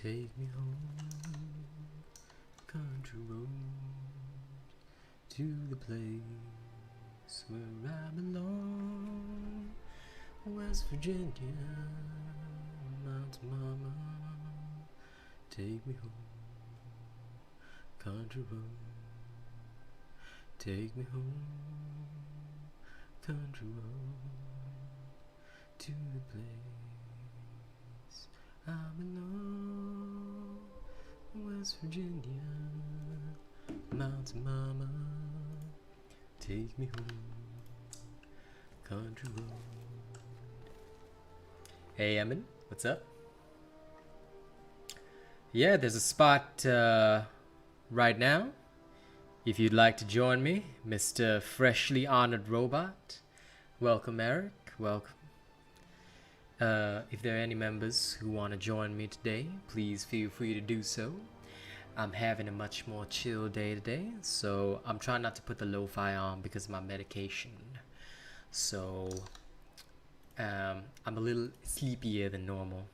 Take me home, country road, to the place where I belong. West Virginia, Mountain Mama, take me home, country road. Take me home, country road, to the place I belong. West Virginia, Mountain Mama, take me home, country road. Hey Emin, what's up? Yeah, there's a spot right now. If you'd like to join me, Mr. Freshly Honored Robot. Welcome, Eric. Welcome. If there are any members who want to join me today, please feel free to do so. I'm having a much more chill day today, so I'm trying not to put the lo-fi on because of my medication. So, I'm a little sleepier than normal.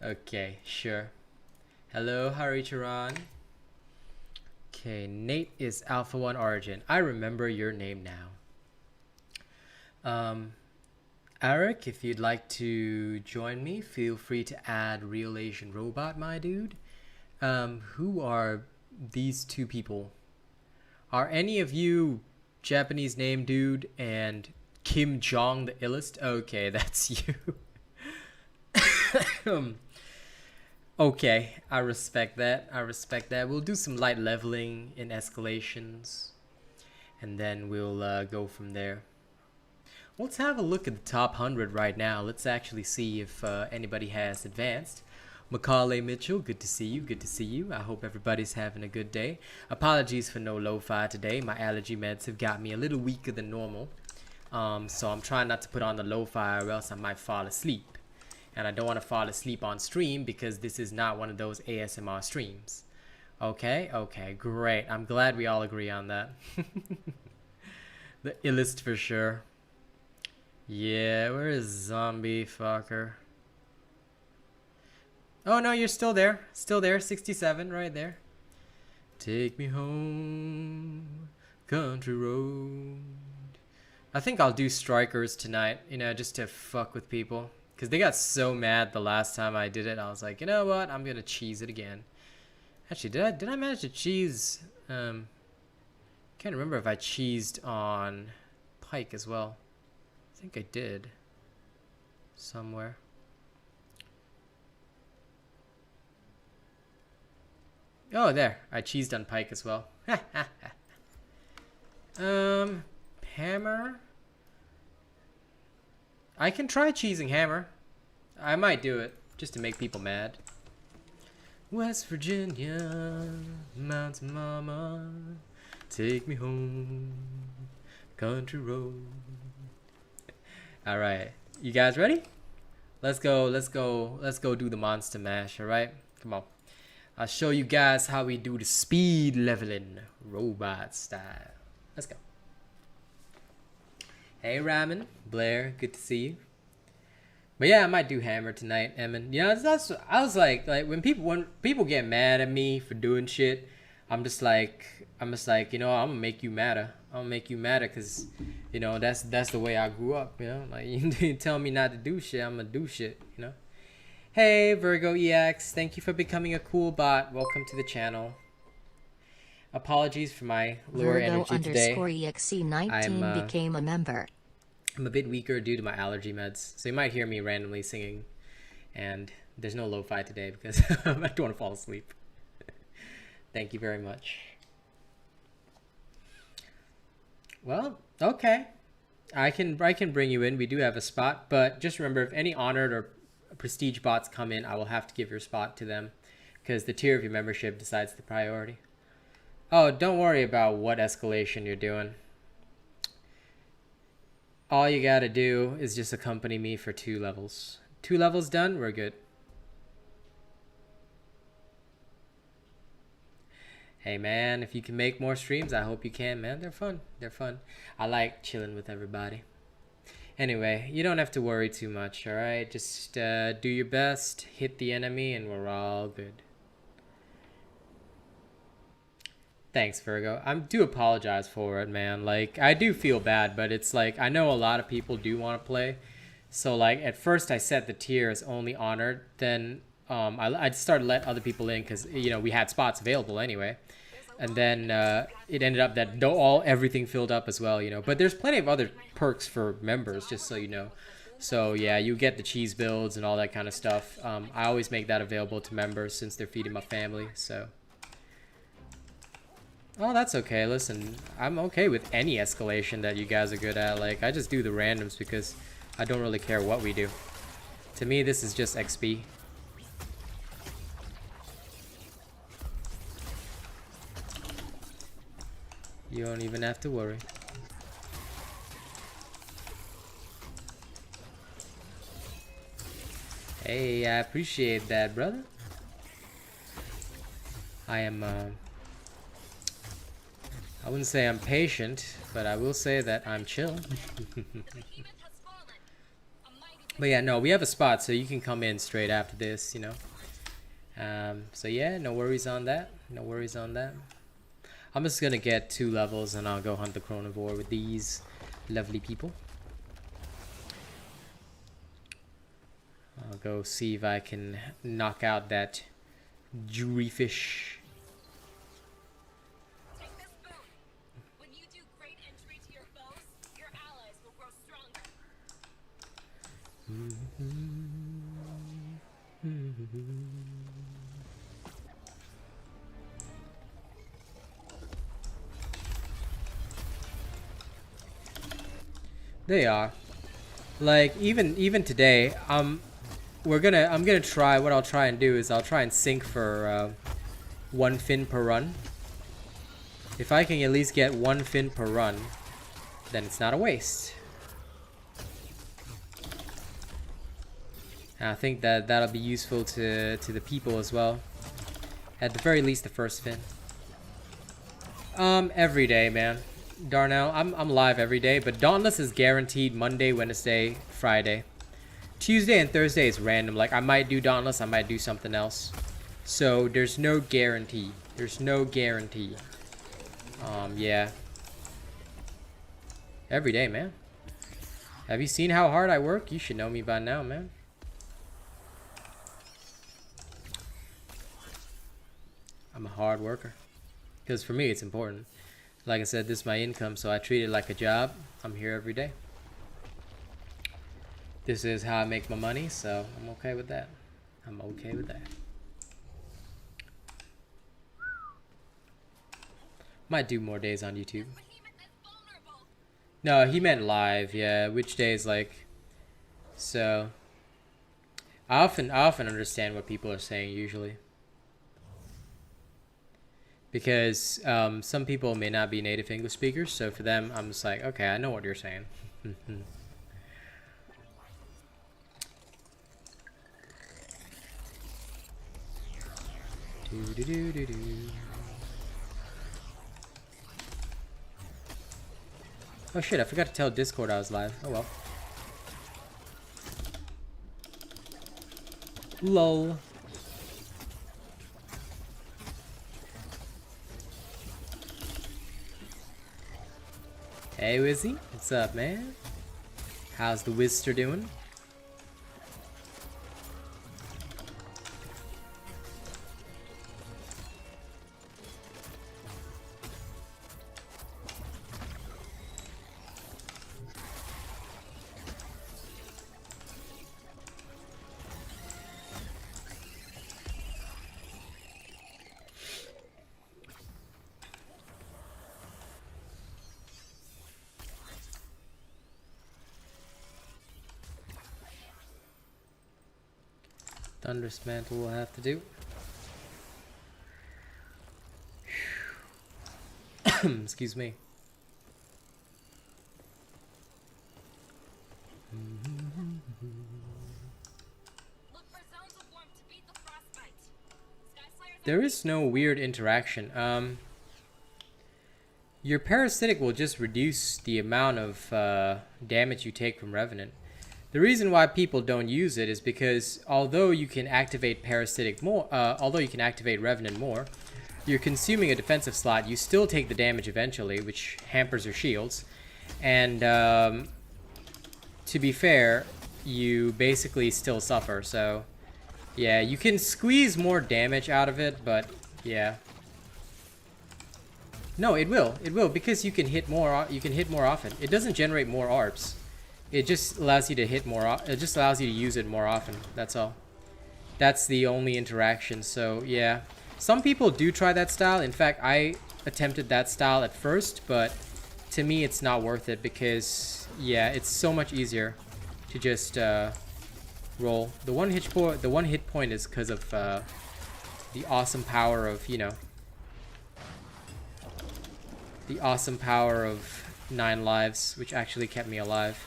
Okay, sure. Hello, Haricharan. Okay, Nate is Alpha 1 Origin. I remember your name now. Eric, if you'd like to join me, feel free to add RealAsianRobot, my dude. Who are these two people? Are any of you Japanese name dude and Kim Jong the illest? Okay, that's you. Okay, I respect that. I respect that. We'll do some light leveling in escalations, and then we'll go from there. Let's have a look at the top 100 right now. Let's actually see if anybody has advanced. Macaulay Mitchell, good to see you. Good to see you. I hope everybody's having a good day. Apologies for no lo-fi today. My allergy meds have got me a little weaker than normal. So I'm trying not to put on the lo-fi or else I might fall asleep. And I don't want to fall asleep on stream because this is not one of those ASMR streams. Okay, okay, great. I'm glad we all agree on that. The illest for sure. Yeah, where is Zombie Fucker? Oh no, you're still there. Still there, 67, right there. Take me home, country road. I think I'll do strikers tonight, you know, just to fuck with people. Because they got so mad the last time I did it. I was like, you know what? I'm going to cheese it again. Actually, did I manage to cheese? Can't remember if I cheesed on Pike as well. I think I did. Somewhere. Oh, there. I cheesed on Pike as well. Hammer? I can try cheesing hammer. I might do it just to make people mad. West Virginia, Mountain Mama, take me home, country road. All right, you guys ready? Let's go do the monster mash. All right, come on. I'll show you guys how we do the speed leveling robot style. Let's go. Hey Ramen, Blair, good to see you. But yeah, I might do hammer tonight, Emin. You know, that's I was like when people get mad at me for doing shit, I'm just like, you know, I'm gonna make you madder. I'm gonna make you madder because, you know, that's the way I grew up. You know, like you tell me not to do shit, I'm gonna do shit. You know. Hey Virgo EX, thank you for becoming a cool bot. Welcome to the channel. Apologies for my lower energy today. Virgo_EXE19 became a member. I'm a bit weaker due to my allergy meds, so you might hear me randomly singing. And there's no lo-fi today because I don't want to fall asleep. Thank you very much. Well, okay. I can bring you in. We do have a spot, but just remember, if any honored or prestige bots come in, I will have to give your spot to them because the tier of your membership decides the priority. Oh, don't worry about what escalation you're doing. All you gotta do is just accompany me for 2 levels. 2 levels done, we're good. Hey man, if you can make more streams, I hope you can, man. They're fun. They're fun. I like chilling with everybody. Anyway, you don't have to worry too much, alright? Just do your best, hit the enemy, and we're all good. Thanks, Virgo. I do apologize for it, man. Like, I do feel bad, but it's like, I know a lot of people do want to play. So, like, at first I set the tier as only honored. Then I started to let other people in because, you know, we had spots available anyway. And then it ended up that everything filled up as well, you know. But there's plenty of other perks for members, just so you know. So yeah, you get the cheese builds and all that kind of stuff. I always make that available to members since they're feeding my family. So, oh, that's okay. Listen, I'm okay with any escalation that you guys are good at. Like, I just do the randoms because I don't really care what we do. To me, this is just XP. You don't even have to worry. Hey, I appreciate that, brother. I am, I wouldn't say I'm patient, but I will say that I'm chill. But yeah, no, we have a spot, so you can come in straight after this, you know. So yeah, no worries on that. No worries on that. I'm just gonna get 2 levels and I'll go hunt the Chronovore with these lovely people. I'll go see if I can knock out that jewelry fish. Take this boon. When you do great entry to your foes, your allies will grow stronger. They are. Like, even today, I'm gonna try, what I'll try and do is I'll try and sync for 1 fin per run. If I can at least get 1 fin per run, then it's not a waste. And I think that that'll be useful to the people as well. At the very least, the first fin. Every day, man. Darnell, I'm live every day, but Dauntless is guaranteed Monday, Wednesday, Friday. Tuesday and Thursday is random. Like, I might do Dauntless, I might do something else. So there's no guarantee. There's no guarantee. Yeah. Every day, man. Have you seen how hard I work? You should know me by now, man. I'm a hard worker. Because for me, it's important. Like I said, this is my income, so I treat it like a job. I'm here every day. This is how I make my money, so I'm okay with that. I'm okay with that. Might do more days on YouTube. No, he meant live, yeah. Which days, like... So... I often understand what people are saying, usually. Because some people may not be native English speakers, so for them, I'm just like, okay, I know what you're saying. Oh shit, I forgot to tell Discord I was live. Oh well. LOL. Hey Wizzy, what's up, man? How's the Wizster doing? Thunderous Mantle will have to do. Excuse me. there is no weird interaction. Your parasitic will just reduce the amount of damage you take from Revenant. The reason why people don't use it is because although you can activate parasitic more, although you can activate Revenant more, you're consuming a defensive slot. You still take the damage eventually, which hampers your shields. And to be fair, you basically still suffer. So yeah, you can squeeze more damage out of it, but yeah. No, it will. It will, because you can hit more. You can hit more often. It doesn't generate more ARPs. It just allows you to hit more. It just allows you to use it more often. That's all. That's the only interaction. So yeah, some people do try that style. In fact, I attempted that style at first, but to me, it's not worth it because yeah, it's so much easier to just roll. The one hit point is because of the awesome power of, you know, the awesome power of 9 lives, which actually kept me alive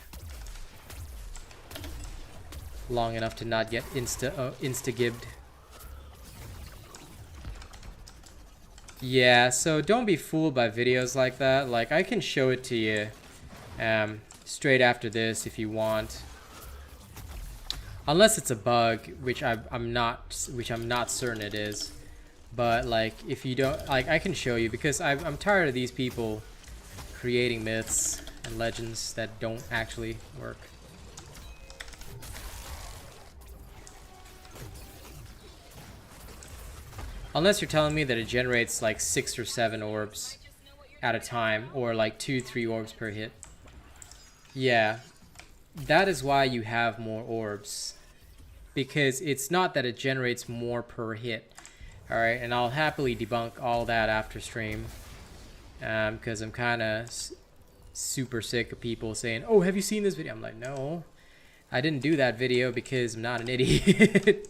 long enough to not get insta-gibbed. Yeah, so don't be fooled by videos like that. Like, I can show it to you straight after this if you want. Unless it's a bug, which I'm not certain it is. But like, if you don't, like, I can show you, because I'm tired of these people creating myths and legends that don't actually work. Unless you're telling me that it generates like 6 or 7 orbs at a time, or like 2-3 orbs per hit. Yeah, that is why you have more orbs, because it's not that it generates more per hit. Alright, and I'll happily debunk all that after stream, because I'm kind of super sick of people saying, oh, have you seen this video? I'm like, no, I didn't do that video because I'm not an idiot.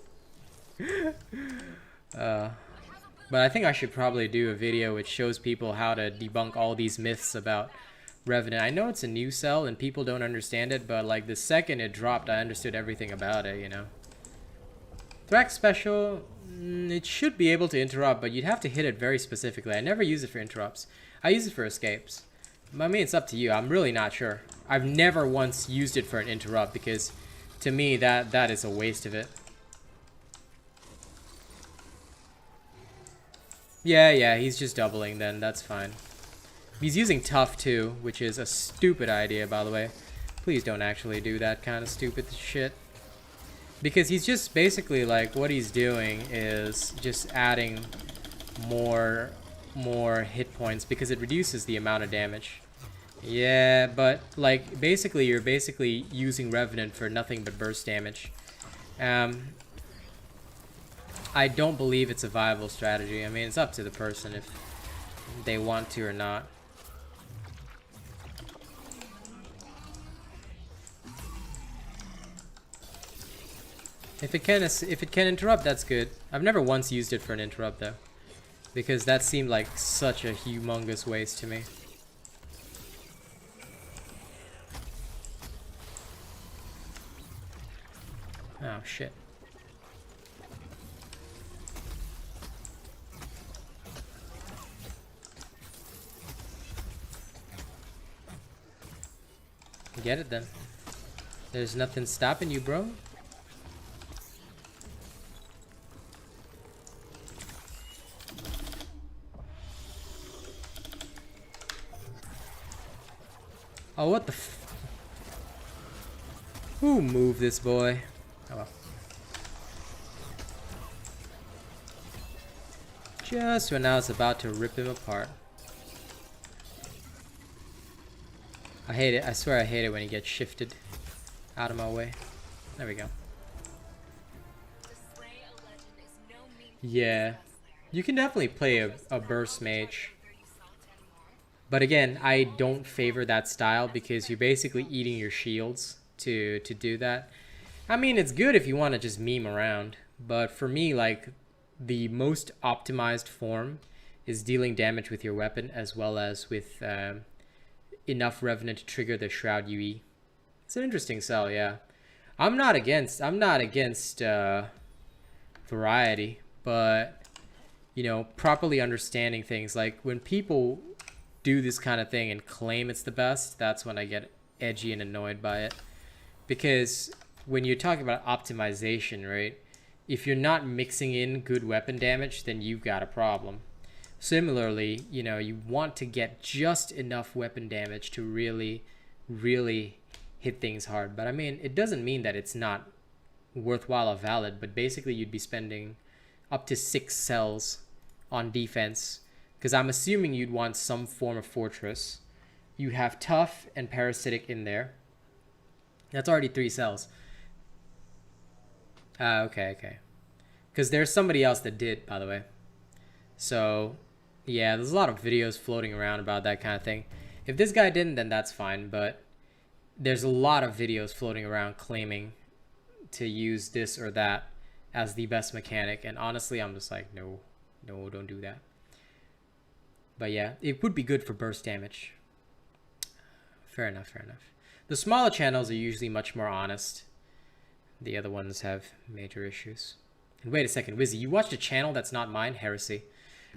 But I think I should probably do a video which shows people how to debunk all these myths about Revenant. I know it's a new cell and people don't understand it, but like the second it dropped, I understood everything about it, you know. Thrax special, it should be able to interrupt, but you'd have to hit it very specifically. I never use it for interrupts. I use it for escapes. I mean, it's up to you. I'm really not sure. I've never once used it for an interrupt, because to me that is a waste of it. Yeah, he's just doubling then. That's fine. He's using tough too, which is a stupid idea, by the way. Please don't actually do that kind of stupid shit. Because he's just basically, like, what he's doing is just adding more hit points because it reduces the amount of damage. Yeah, but like basically you're basically using Revenant for nothing but burst damage. I don't believe it's a viable strategy. I mean, it's up to the person if they want to or not. If it can interrupt, that's good. I've never once used it for an interrupt though, because that seemed like such a humongous waste to me. Oh shit. Get it then. There's nothing stopping you, bro. Oh, what the f... Who moved this boy? Oh well. Just when I was about to rip him apart. I hate it. I swear I hate it when he gets shifted out of my way. There we go. Yeah. You can definitely play a burst mage. But again, I don't favor that style because you're basically eating your shields to do that. I mean, it's good if you want to just meme around. But for me, like, the most optimized form is dealing damage with your weapon as well as with... enough Revenant to trigger the Shroud UE. It's an interesting cell, yeah. I'm not against variety, but you know, properly understanding things. Like when people do this kind of thing and claim it's the best, that's when I get edgy and annoyed by it. Because when you're talking about optimization, right, if you're not mixing in good weapon damage, then you've got a problem. Similarly, you know, you want to get just enough weapon damage to really, really hit things hard. But I mean, it doesn't mean that it's not worthwhile or valid, but basically you'd be spending up to 6 cells on defense, because I'm assuming you'd want some form of fortress. You have tough and parasitic in there. That's already 3 cells. Okay. Because there's somebody else that did, by the way. So, yeah, there's a lot of videos floating around about that kind of thing. If this guy didn't, then that's fine, but there's a lot of videos floating around claiming to use this or that as the best mechanic, and honestly, I'm just like, no, don't do that. But yeah, it would be good for burst damage. Fair enough. The smaller channels are usually much more honest. The other ones have major issues. And wait a second, Wizzy, you watched a channel that's not mine? Heresy.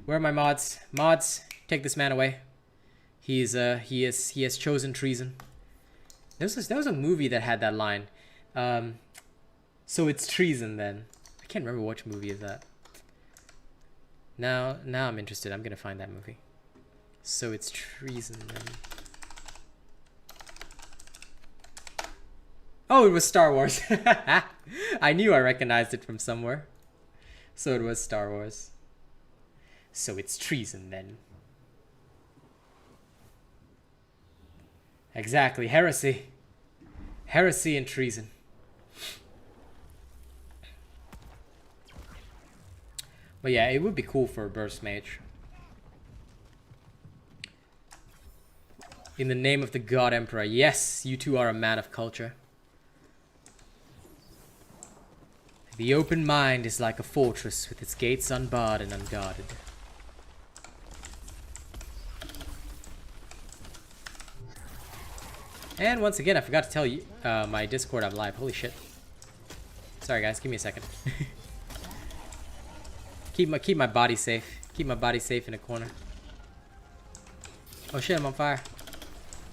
Where are my mods? Mods, take this man away. He has chosen treason. There was a movie that had that line. So it's treason then. I can't remember which movie is that. Now I'm interested. I'm gonna find that movie. So it's treason then. Oh, it was Star Wars. I knew I recognized it from somewhere. So it was Star Wars. So it's treason then. Exactly, heresy. Heresy and treason. But yeah, it would be cool for a burst mage. In the name of the God Emperor. Yes, you two are a man of culture. The open mind is like a fortress with its gates unbarred and unguarded. And once again, I forgot to tell you my Discord I'm live. Holy shit. Sorry guys, give me a second. Keep my body safe. Keep my body safe in a corner. Oh shit, I'm on fire.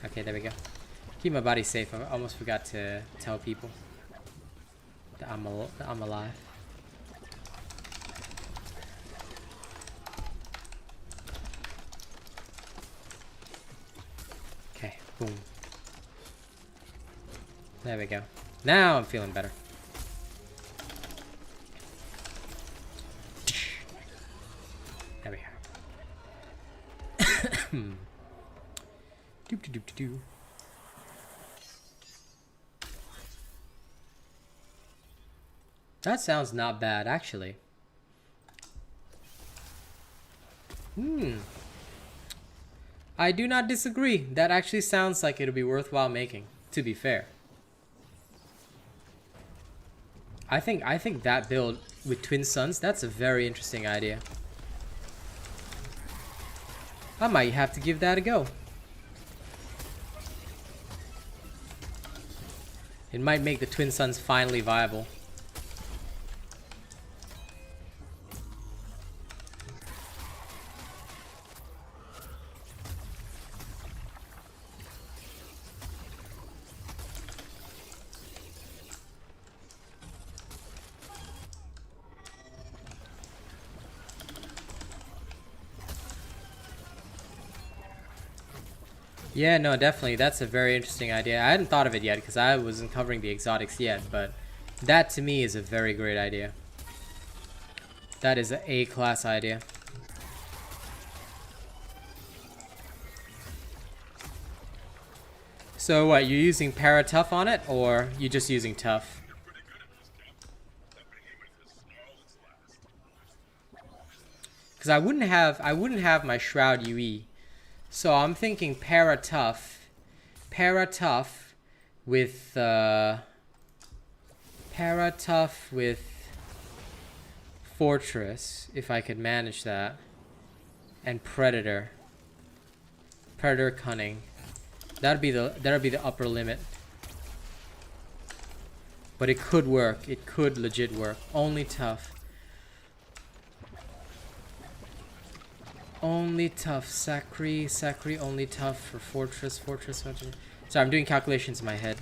Okay, there we go. Keep my body safe. I almost forgot to tell people that I'm alive. Okay, boom. There we go. Now I'm feeling better. There we are. Doop. That sounds not bad, actually. I do not disagree. That actually sounds like it'll be worthwhile making, to be fair. I think that build with Twin Suns, that's a very interesting idea. I might have to give that a go. It might make the Twin Suns finally viable. Yeah, no, definitely. That's a very interesting idea. I hadn't thought of it yet because I wasn't covering the exotics yet, but that to me is a very great idea. That is an A-class idea. So what, you're using para tough on it, or you just using tough? Because I wouldn't have my Shroud UE. So I'm thinking para tough with Fortress, if I could manage that, and Predator Cunning. That'd be the upper limit. But it could work. It could legit work. Only tough. only tough. Sacri only tough for fortress. Sorry, I'm doing calculations in my head.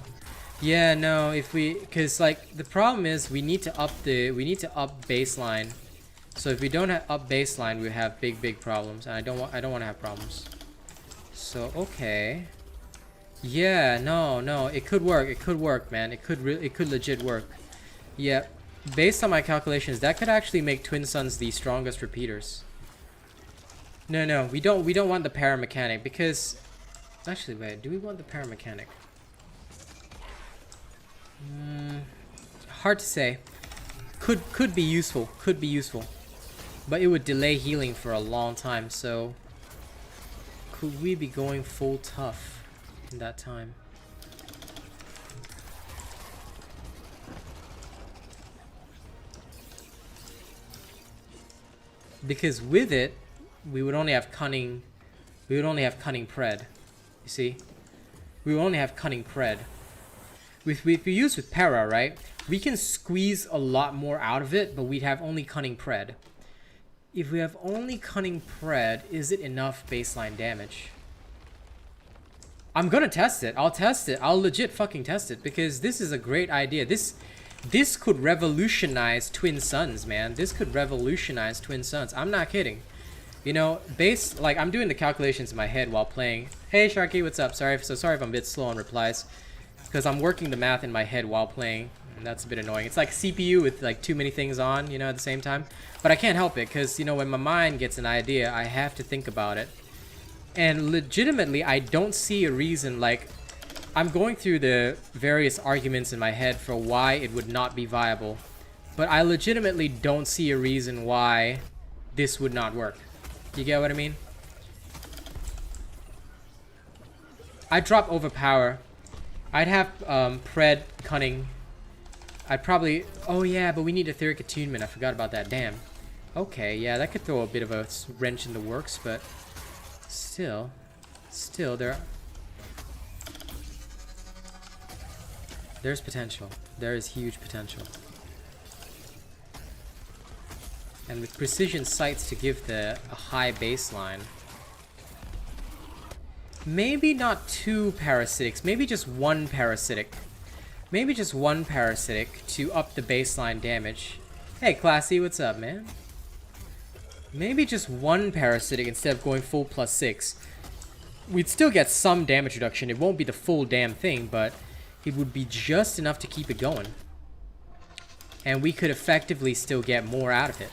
Yeah, no, if we, cause like the problem is we need to up baseline. So if we don't up baseline, we have big problems, and I don't want to have problems. So okay. Yeah, no, it could work, man. It could legit work. Yeah, based on my calculations, that could actually make Twin Suns the strongest repeaters. No, we don't want the paramechanic because, actually, wait, do we want the paramechanic? Hard to say. Could be useful, but it would delay healing for a long time. So, could we be going full tough in that time? Because with it, we would only have cunning. We would only have cunning pred. You see, we would only have cunning pred. If we use with para, right, we can squeeze a lot more out of it, but we'd have only cunning pred. If we have only cunning pred, is it enough baseline damage? I'm gonna test it. I'll test it. I'll legit fucking test it because this is a great idea. This could revolutionize Twin Suns, man. This could revolutionize Twin Suns. I'm not kidding. You know, like I'm doing the calculations in my head while playing. Hey Sharky, what's up? Sorry if I'm a bit slow on replies because I'm working the math in my head while playing, and that's a bit annoying. It's like CPU with like too many things on, you know, at the same time. But I can't help it because, you know, when my mind gets an idea, I have to think about it. And legitimately, I don't see a reason, like, I'm going through the various arguments in my head for why it would not be viable. But I legitimately don't see a reason why this would not work. You get what I mean? I'd drop overpower. I'd have pred, cunning. I'd probably... Oh yeah, but we need etheric attunement. I forgot about that. Damn. Okay, yeah, that could throw a bit of a wrench in the works, but... Still, there's potential. There is huge potential. And with precision sights to give a high baseline. Maybe not two parasitics, maybe just one parasitic. Maybe just one parasitic to up the baseline damage. Hey Classy, what's up, man? Maybe just one parasitic instead of going full +6. We'd still get some damage reduction. It won't be the full damn thing, but it would be just enough to keep it going. And we could effectively still get more out of it.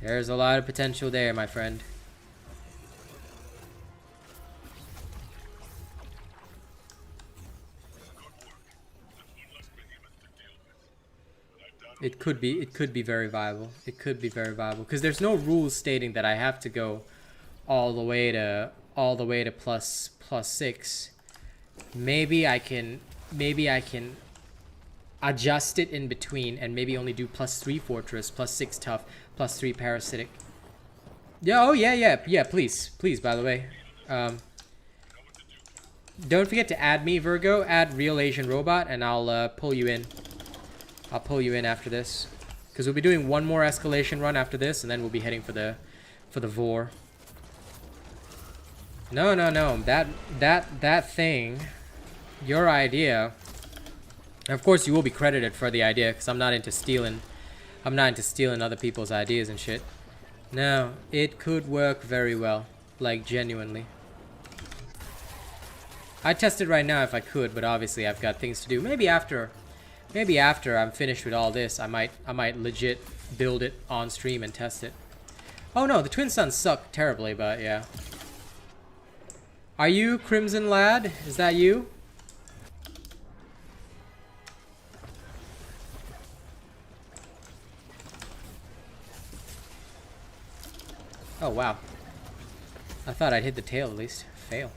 There's a lot of potential there, my friend. It could be very viable. It could be very viable because there's no rules stating that I have to go all the way to +6. Maybe I can adjust it in between and maybe only do +3 fortress, +6 tough, +3 parasitic. Yeah, oh yeah, please, by the way. Don't forget to add me, Virgo. Add RealAsianRobot and I'll pull you in. I'll pull you in after this. Because we'll be doing one more escalation run after this and then we'll be heading for the Vor. No. That thing, your idea. Of course, you will be credited for the idea because I'm not into stealing other people's ideas and shit. No, it could work very well, like genuinely. I'd test it right now if I could, but obviously I've got things to do. Maybe after I'm finished with all this, I might legit build it on stream and test it. Oh no, the Twin Suns suck terribly, but yeah. Are you Crimson Lad? Is that you? Oh wow. I thought I'd hit the tail at least. Fail.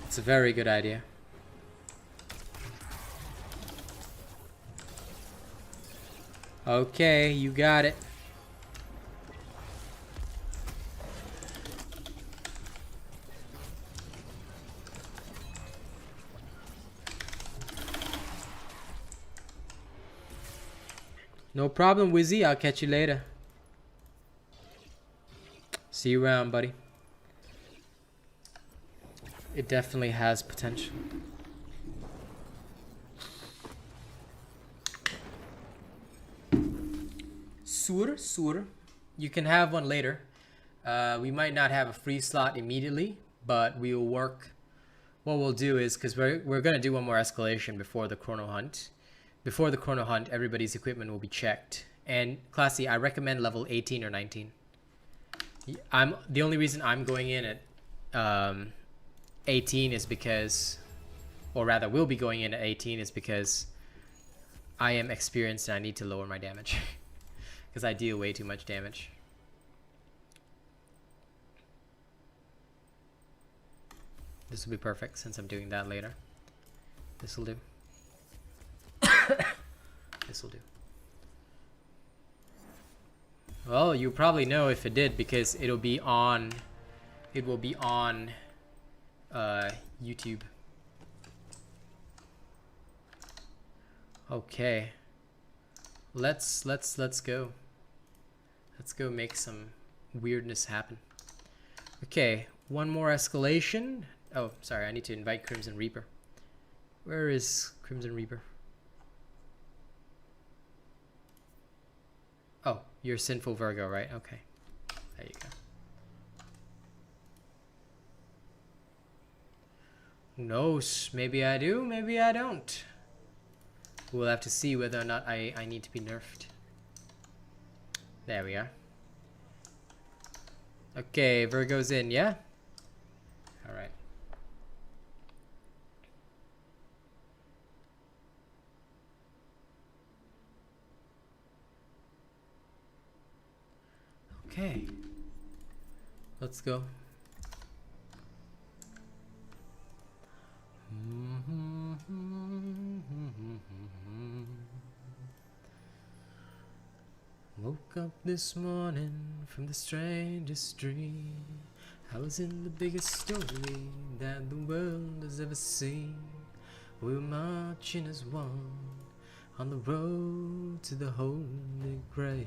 It's a very good idea. Okay, you got it. No problem, Wizzy. I'll catch you later. See you around, buddy. It definitely has potential. Sur. You can have one later. We might not have a free slot immediately, but we will work. What we'll do is, because we're gonna do one more escalation before the chrono hunt. Before the chrono hunt, everybody's equipment will be checked. And Classy, I recommend level 18 or 19. The only reason I'm going in at 18 is because, or rather will be going in at 18 is because I am experienced and I need to lower my damage. Because I deal way too much damage. This will be perfect since I'm doing that later. This will do. This will do. Well, you probably know if it did because it will be on YouTube. Okay. Let's go. Let's go make some weirdness happen. Okay, one more escalation. Oh, sorry, I need to invite Crimson Reaper. Where is Crimson Reaper? Oh, you're Sinful Virgo, right? Okay. There you go. Who knows? Maybe I do, maybe I don't. We'll have to see whether or not I need to be nerfed. There we are. Okay, Virgo's in, yeah? Alright. Okay. Let's go. Woke up this morning from the strangest dream. I was in the biggest story that the world has ever seen. We were marching as one on the road to the Holy Grail.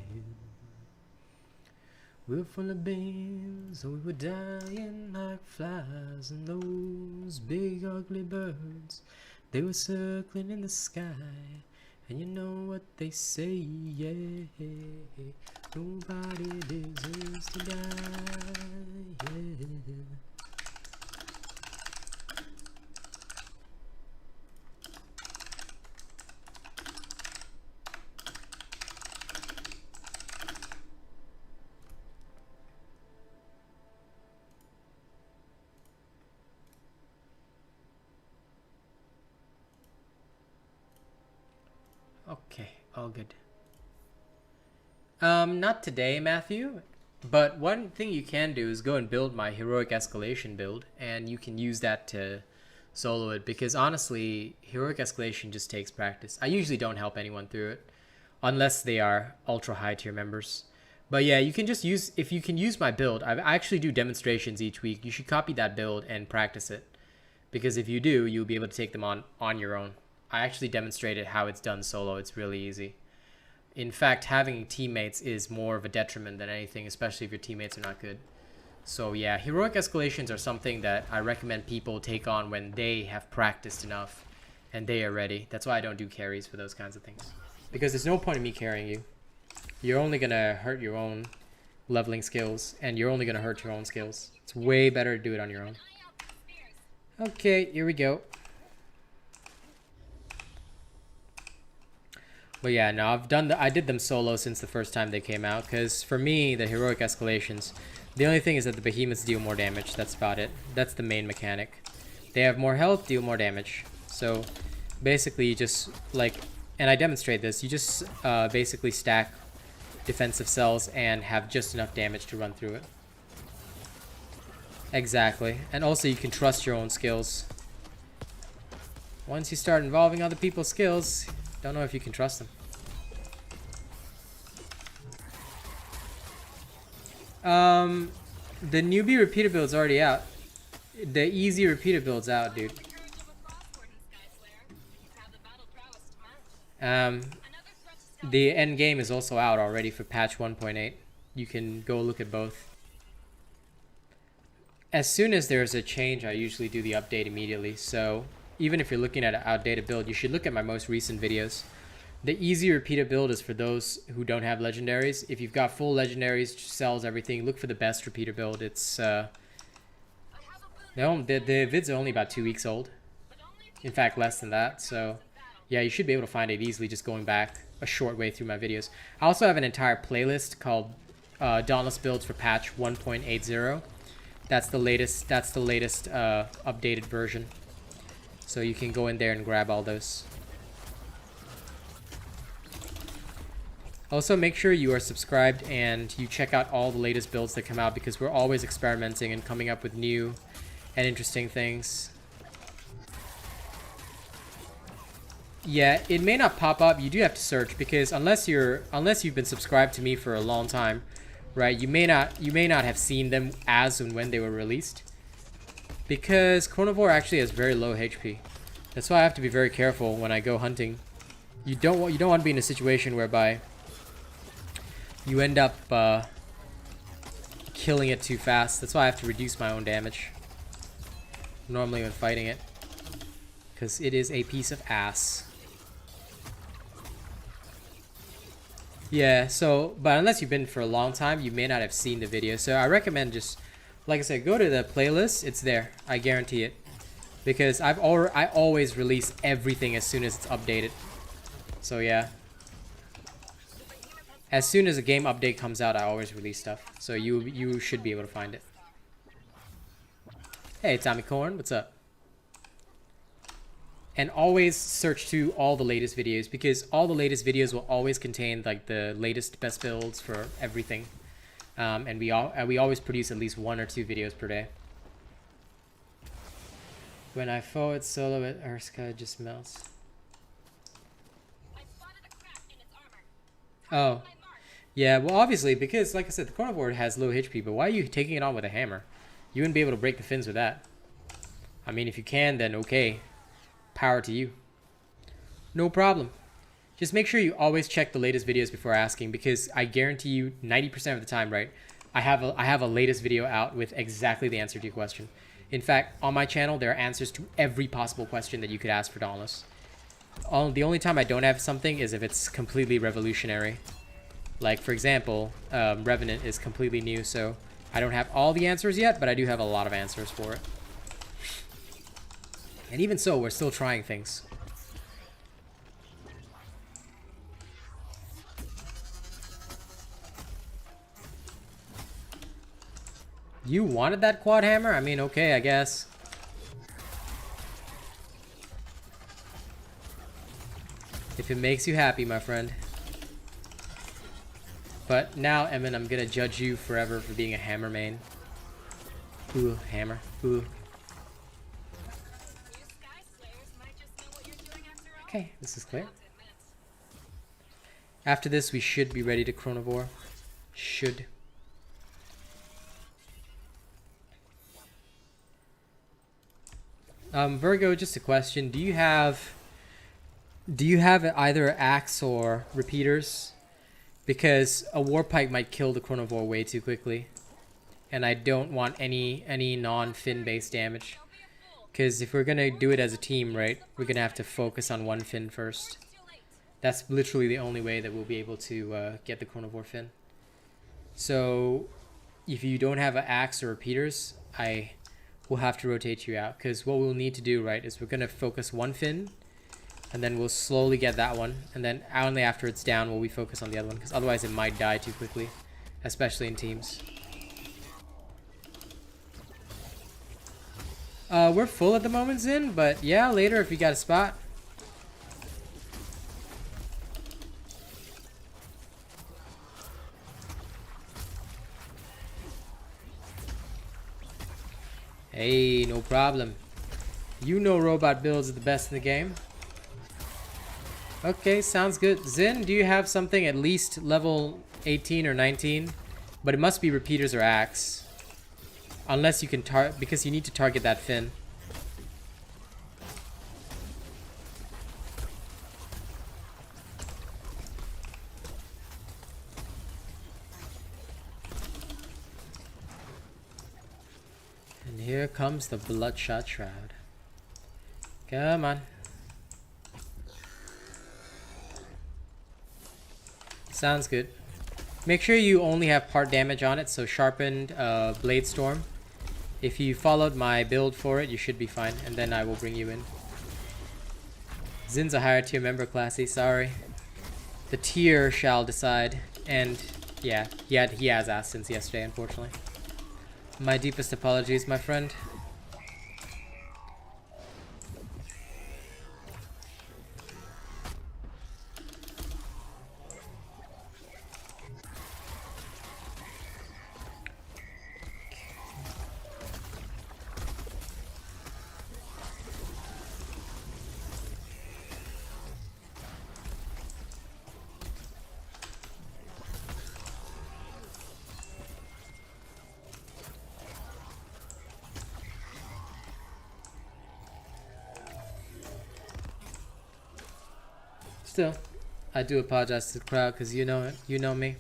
We were full of beams, and we were dying like flies, and those big ugly birds, they were circling in the sky. And you know what they say, yeah, nobody deserves to die, yeah. Okay, all good. Not today, Matthew. But one thing you can do is go and build my Heroic Escalation build, and you can use that to solo it, because honestly, Heroic Escalation just takes practice. I usually don't help anyone through it, unless they are ultra high tier members. But yeah, you can just use, if you can use my build, I actually do demonstrations each week. You should copy that build and practice it, because if you do, you'll be able to take them on your own. I actually demonstrated how it's done solo. It's really easy. In fact, having teammates is more of a detriment than anything, especially if your teammates are not good. So yeah, Heroic Escalations are something that I recommend people take on when they have practiced enough and they are ready. That's why I don't do carries for those kinds of things. Because there's no point in me carrying you. You're only going to hurt your own leveling skills, and you're only going to hurt your own skills. It's way better to do it on your own. Okay, here we go. But yeah, no, I did them solo since the first time they came out, because for me, the Heroic Escalations, the only thing is that the behemoths deal more damage. That's about it. That's the main mechanic. They have more health, deal more damage. So basically you just like, and I demonstrate this, you just basically stack defensive cells and have just enough damage to run through it. Exactly. And also you can trust your own skills. Once you start involving other people's skills, don't know if you can trust them. The newbie repeater build's already out. The easy repeater build's out, dude. The end game is also out already for patch 1.8. You can go look at both. As soon as there's a change, I usually do the update immediately. So even if you're looking at an outdated build, you should look at my most recent videos. The easy repeated build is for those who don't have legendaries. If you've got full legendaries, cells, everything, look for the best repeater build. It's no, the vids are only about 2 weeks old. In fact, less than that. So yeah, you should be able to find it easily just going back a short way through my videos. I also have an entire playlist called Dauntless builds for patch 1.80. That's the latest updated version. So you can go in there and grab all those. Also, make sure you are subscribed and you check out all the latest builds that come out, because we're always experimenting and coming up with new and interesting things. Yeah, it may not pop up. You do have to search, because unless you've been subscribed to me for a long time, right? You may not have seen them as and when they were released, because Chronovore actually has very low HP. That's why I have to be very careful when I go hunting. You don't want to be in a situation whereby you end up killing it too fast. That's why I have to reduce my own damage normally when fighting it, because it is a piece of ass. Yeah, so, but unless you've been for a long time, you may not have seen the video. So I recommend just, like I said, go to the playlist. It's there. I guarantee it. Because I always release everything as soon as it's updated. So yeah. As soon as a game update comes out, I always release stuff. So you should be able to find it. Hey, Tommy Corn, what's up? And always search through all the latest videos, because all the latest videos will always contain like the latest best builds for everything. And we always produce at least 1 or 2 videos per day. When I forward solo it, Urska just melts. I spotted a crack in its armor. Oh. Yeah, well obviously, because like I said, the Chronovore has low HP, but why are you taking it on with a hammer? You wouldn't be able to break the fins with that. I mean, if you can, then okay. Power to you. No problem. Just make sure you always check the latest videos before asking, because I guarantee you 90% of the time, right, I have a latest video out with exactly the answer to your question. In fact, on my channel, there are answers to every possible question that you could ask for Dauntless. The only time I don't have something is if it's completely revolutionary. Like, for example, Revenant is completely new, so I don't have all the answers yet, but I do have a lot of answers for it. And even so, we're still trying things. You wanted that quad hammer? I mean, okay, I guess. If it makes you happy, my friend. But now, Emin, I'm gonna judge you forever for being a hammer main. Ooh, hammer. Ooh. Okay, this is clear. After this, we should be ready to Chronovore. Should. Virgo, just a question. Do you have either axe or repeaters? Because a warpike might kill the Chronovore way too quickly. And I don't want any non-fin based damage. Because if we're going to do it as a team, right, we're going to have to focus on one fin first. That's literally the only way that we'll be able to get the Chronovore fin. So if you don't have an axe or repeaters, I will have to rotate you out. Because what we'll need to do, right, is we're going to focus one fin, and then we'll slowly get that one. And then only after it's down will we focus on the other one. Because otherwise it might die too quickly, especially in teams. We're full at the moment, Zin, but yeah, later if you got a spot. Hey, no problem. You know robot builds are the best in the game. Okay, sounds good. Zin, do you have something at least level 18 or 19? But it must be repeaters or axe. Unless you can because you need to target that fin. Here comes the Bloodshot Shroud. Come on. Sounds good. Make sure you only have part damage on it, so sharpened Blade Storm. If you followed my build for it, you should be fine, and then I will bring you in. Zin's a higher tier member, Classy, sorry. The tier shall decide, and yeah, he has asked since yesterday, unfortunately. My deepest apologies, my friend. Still, I do apologize to the crowd because you know me.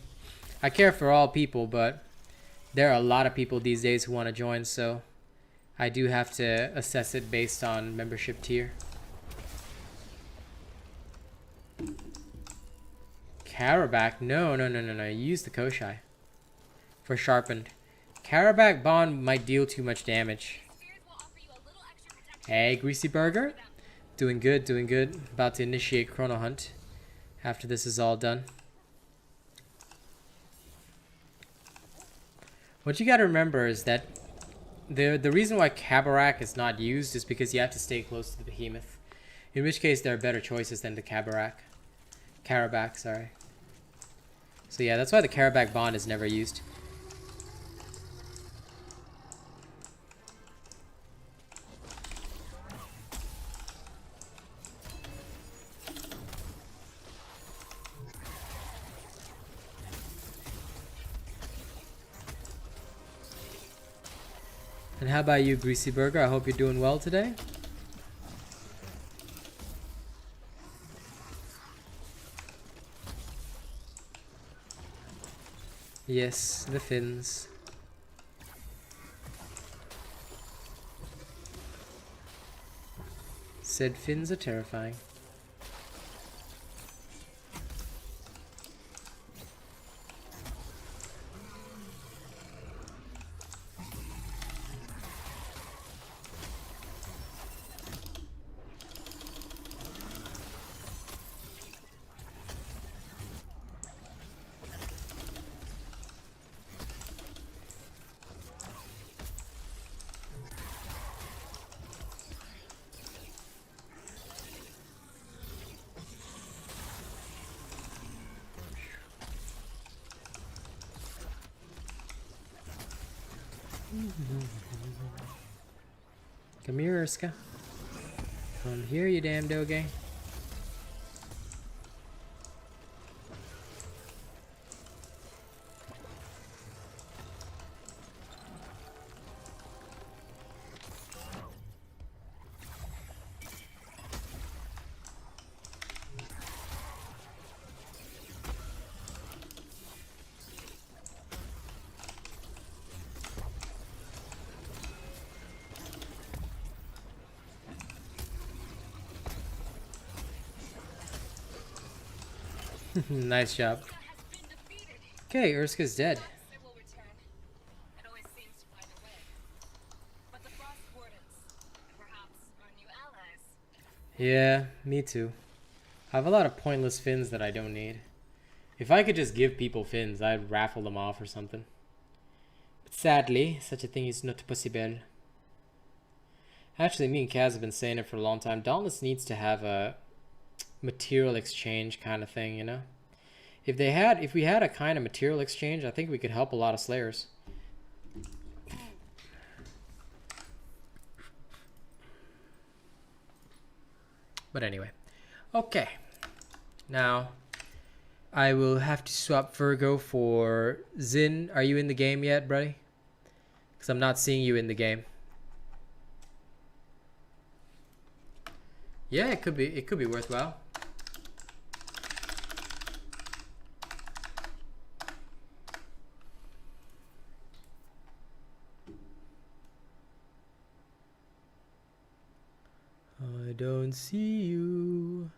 I care for all people, but there are a lot of people these days who want to join, so I do have to assess it based on membership tier. Karabak, no. Use the Koshai for sharpened. Karabak Bond might deal too much damage. Hey, Greasy Burger. Doing good. About to initiate Chrono Hunt after this is all done. What you gotta remember is that the reason why Kabarak is not used is because you have to stay close to the Behemoth. In which case there are better choices than the Karabak, sorry. So yeah, that's why the Karabak Bond is never used. And how about you, Greasy Burger? I hope you're doing well today. Yes, the fins. Said fins are terrifying. Come here, Urska. Come here, you damn doge. Nice job. Okay, Urska's dead. Yeah, me too. I have a lot of pointless fins that I don't need. If I could just give people fins, I'd raffle them off or something. But sadly, such a thing is not possible. Actually, me and Kaz have been saying it for a long time. Dauntless needs to have a material exchange kind of thing, you know? If we had a kind of material exchange, I think we could help a lot of Slayers. But anyway. Okay. Now, I will have to swap Virgo for Zin. Are you in the game yet, buddy? Because I'm not seeing you in the game. Yeah, it could be worthwhile. don't see you.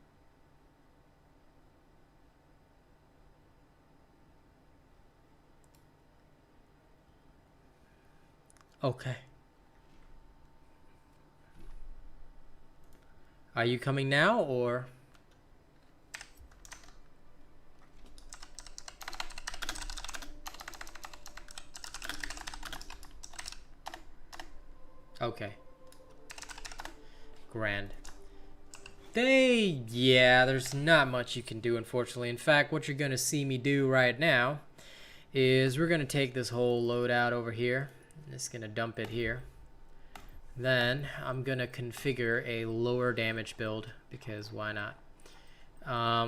Okay. Are you coming now or? Okay. Grand. Yeah, there's not much you can do, unfortunately. In fact, what you're going to see me do right now is we're going to take this whole loadout over here. I'm just going to dump it here. Then I'm going to configure a lower damage build because why not?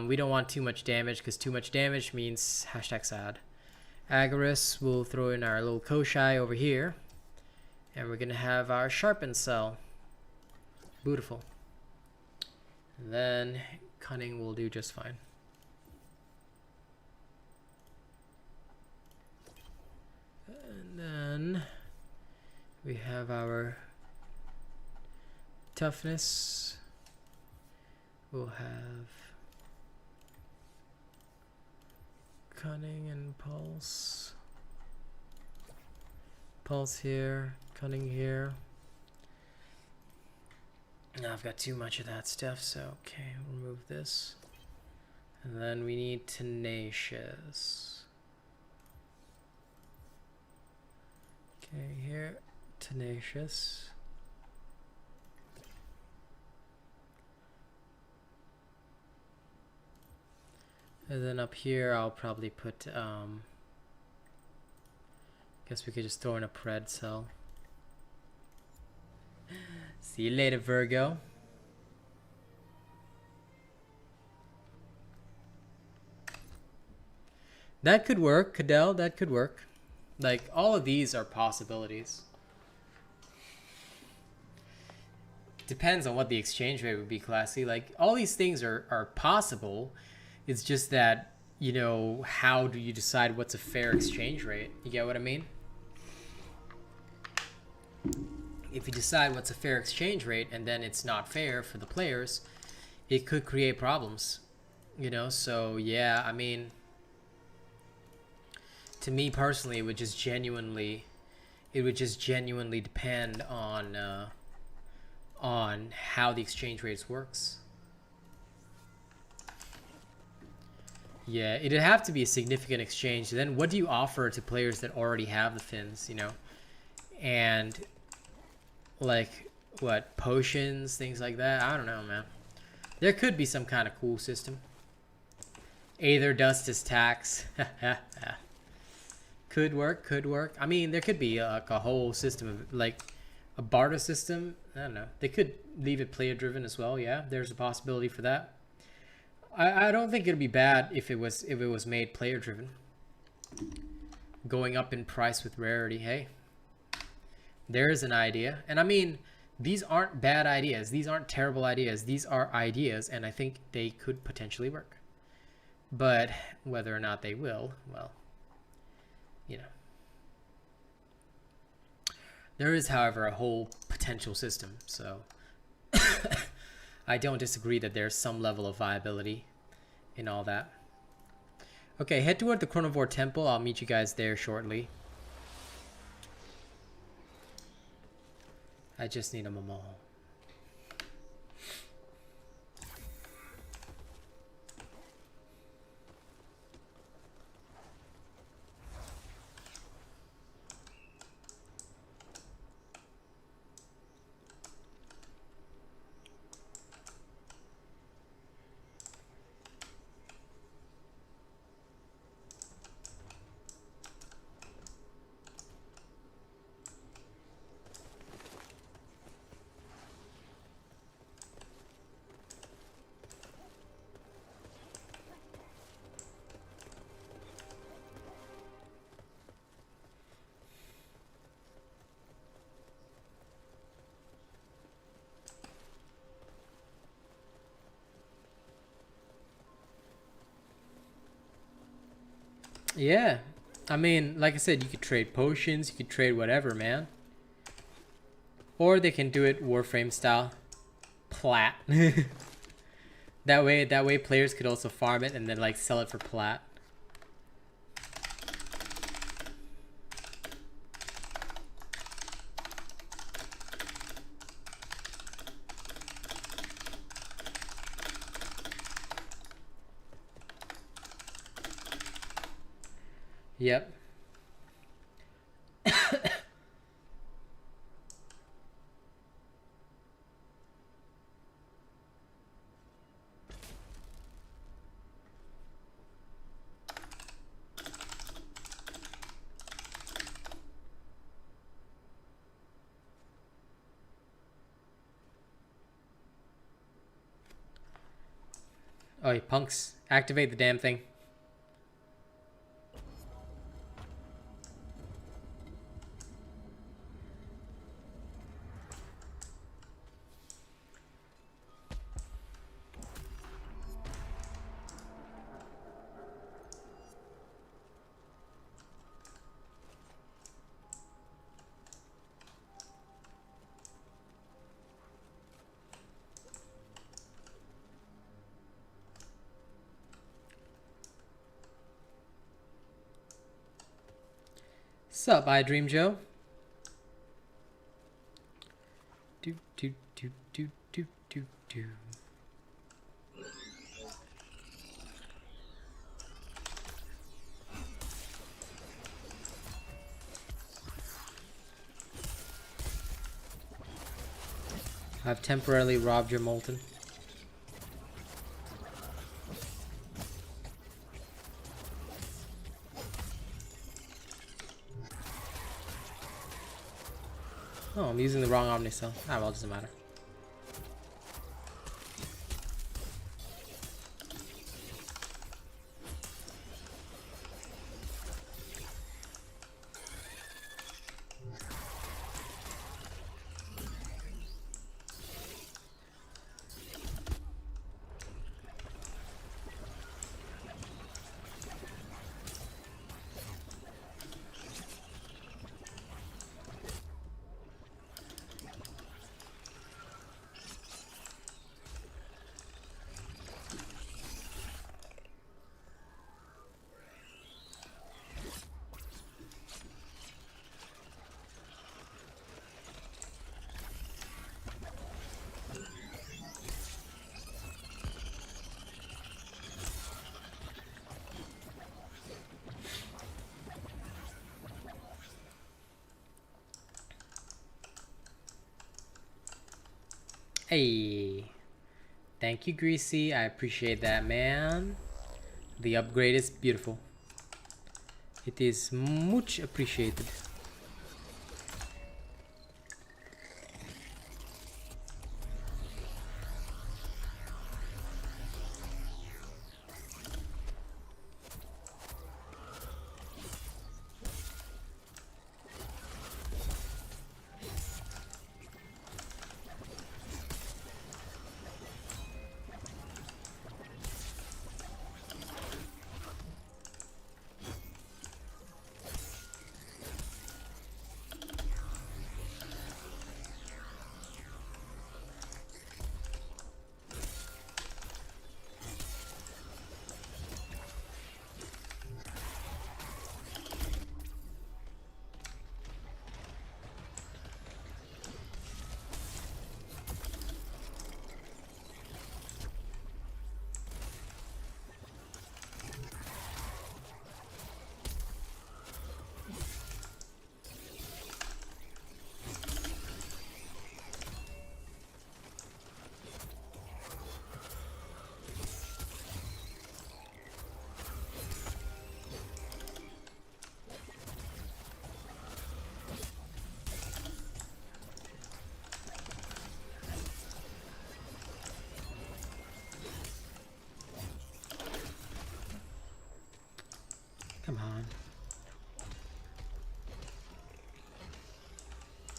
We don't want too much damage because too much damage means #sad. Agarus, we'll throw in our little Koshai over here. And we're going to have our sharpened cell. Beautiful. And then cunning will do just fine. And then we have our toughness. We'll have cunning and pulse. Pulse here, cunning here. Now I've got too much of that stuff, so okay, remove this. And then we need tenacious. Okay, here, tenacious. And then up here I'll probably put guess we could just throw in a pred cell. See you later, Virgo. That could work, Cadell, that could work. Like, all of these are possibilities. Depends on what the exchange rate would be, Classy. Like, all these things are possible. It's just that, you know, how do you decide what's a fair exchange rate? You get what I mean? If you decide what's a fair exchange rate and then it's not fair for the players, it could create problems, you know? So yeah, I mean, to me personally, it would just genuinely depend on how the exchange rates works. Yeah, it'd have to be a significant exchange. Then what do you offer to players that already have the fins, you know? And like what, potions, things like that? I don't know, man. There could be some kind of cool system. Aether dust is tax. Could work, could work. I mean, there could be like a whole system of like a barter system. I don't know. They could leave it player driven as well. Yeah, there's a possibility for that. I don't think it'd be bad if it was made player driven. Going up in price with rarity. Hey, there's an idea. And I mean, these aren't bad ideas. These aren't terrible ideas. These are ideas, and I think they could potentially work. But whether or not they will, well, you know. There is, however, a whole potential system, so I don't disagree that there's some level of viability in all that. Okay, head toward the Chronovore Temple. I'll meet you guys there shortly. I just need a mall. Yeah, I mean, like I said, you could trade potions, you could trade whatever, man. Or they can do it Warframe style. plat. That way players could also farm it and then like sell it for plat. Yep. Oh, you punks. Activate the damn thing. Sup, I Dream Joe? Do do do do do do do. I've temporarily robbed your molten. Oh, I'm using the wrong Omnicell. Ah, well, it doesn't matter. Hey, thank you, Greasy. I appreciate that, man. The upgrade is beautiful. It is much appreciated. Come on.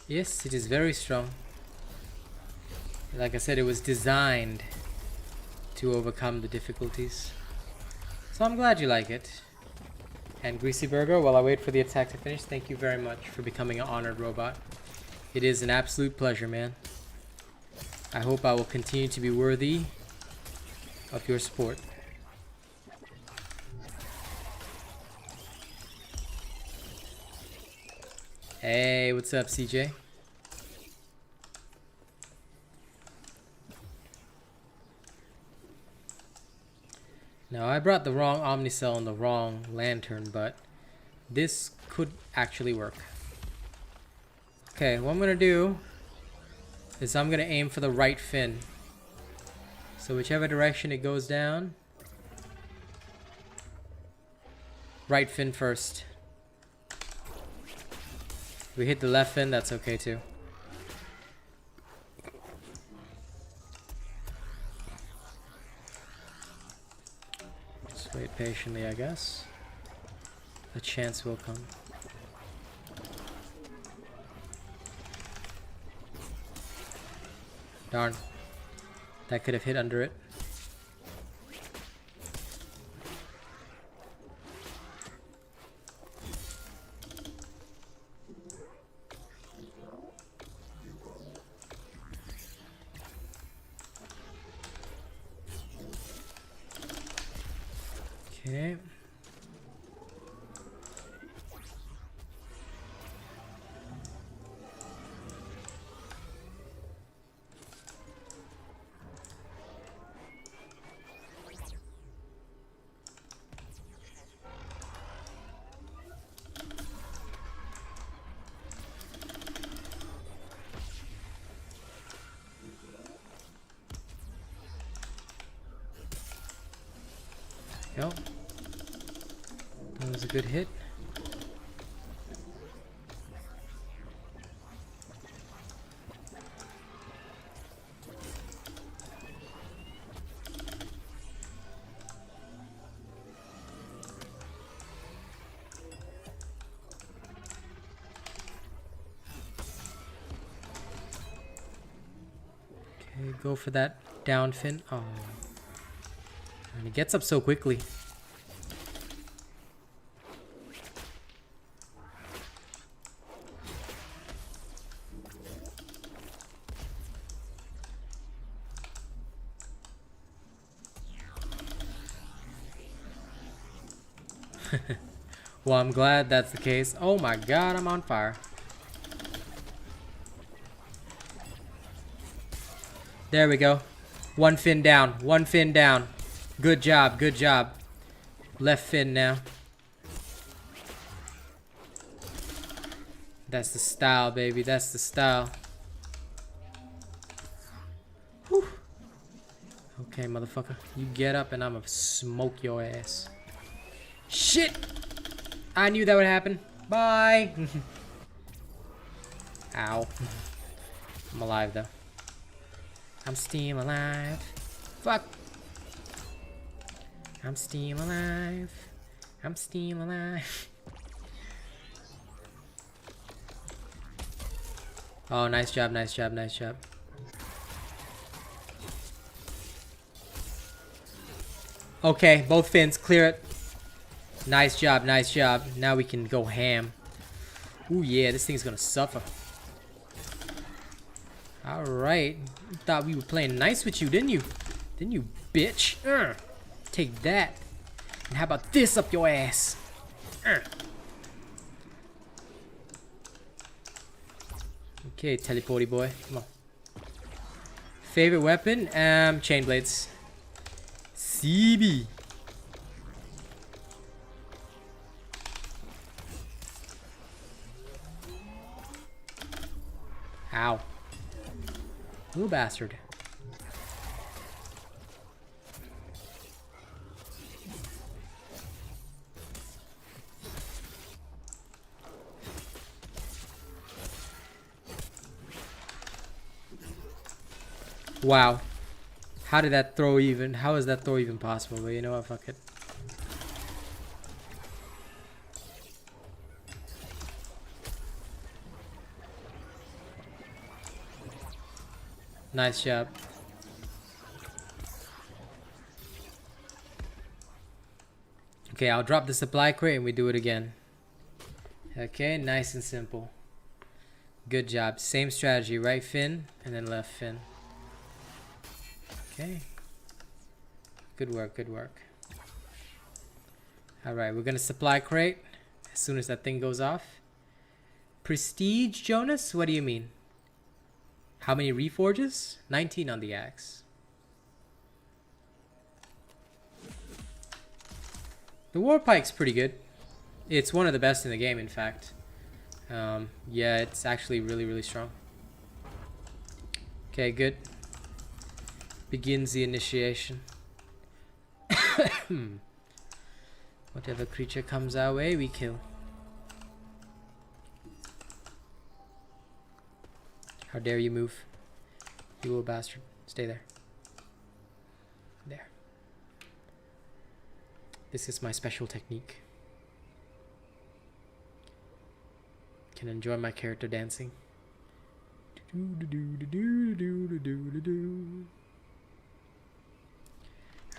Yes, it is very strong. Like I said, it was designed to overcome the difficulties. So I'm glad you like it. And Greasy Burger, while I wait for the attack to finish, thank you very much for becoming an honored robot. It is an absolute pleasure, man. I hope I will continue to be worthy of your support. Hey, what's up, CJ? Now, I brought the wrong Omnicell and the wrong lantern, but this could actually work. Okay, what I'm gonna do is I'm gonna aim for the right fin. So whichever direction it goes down, right fin first. If we hit the left fin, that's okay too. Just wait patiently, I guess. A chance will come. Darn. That could have hit under it. Okay. Go. That was a good hit. Okay, go for that down fin. Oh. And he gets up so quickly. Well, I'm glad that's the case. Oh my god, I'm on fire. There we go. One fin down. One fin down. Good job. Good job. Left fin now. That's the style, baby. That's the style. Whew. Okay, motherfucker. You get up and I'm gonna smoke your ass. Shit! I knew that would happen. Bye! Ow. I'm alive, though. I'm still alive. Fuck! I'm still alive. I'm still alive. Oh, nice job, nice job, nice job. Okay, both fins, clear it. Nice job, nice job. Now we can go ham. Ooh, yeah, this thing's gonna suffer. Alright. You thought we were playing nice with you, didn't you? Didn't you, bitch? Take that. And how about this up your ass? Okay, teleporty boy. Come on. Favorite weapon? Chain blades. CB. Ow. Little bastard. Wow. How did that throw even? How is that throw even possible? But you know what? Fuck it. Nice job. Okay, I'll drop the supply crate and we do it again. Okay, nice and simple. Good job. Same strategy. Right fin and then left fin. Okay. Good work, good work. Alright, we're gonna supply crate as soon as that thing goes off. Prestige, Jonas? What do you mean? How many reforges? 19 on the axe. The war pike's pretty good. It's one of the best in the game, in fact. Yeah, it's actually really, really strong. Okay, good. Begins the initiation. Whatever creature comes our way, we kill. How dare you move, you little bastard. Stay there. There. This is my special technique. Can enjoy my character dancing.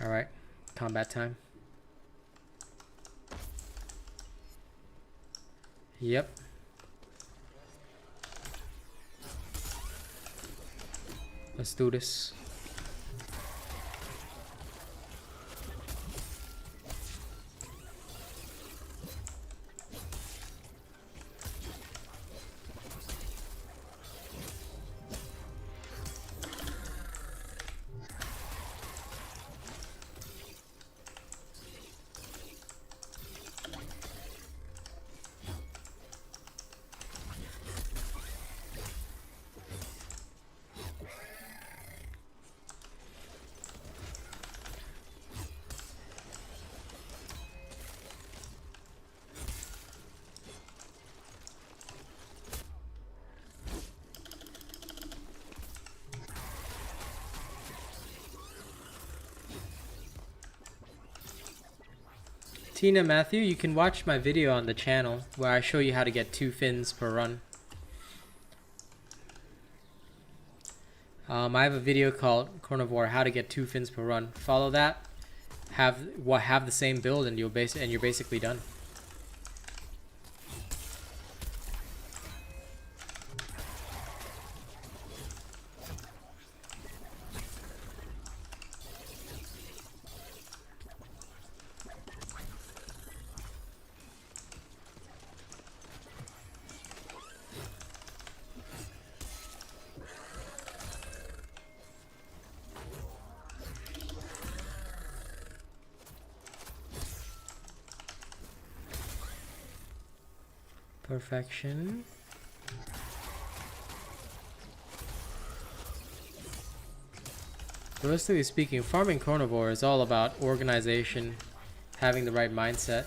Alright, combat time. Yep. Let's do this. Tina Matthew, you can watch my video on the channel where I show you how to get 2 fins per run. I have a video called Chronovore, how to get 2 fins per run. Follow that, have the same build, and you're basically done. Perfection. Realistically speaking, farming Chronovore is all about organization, having the right mindset.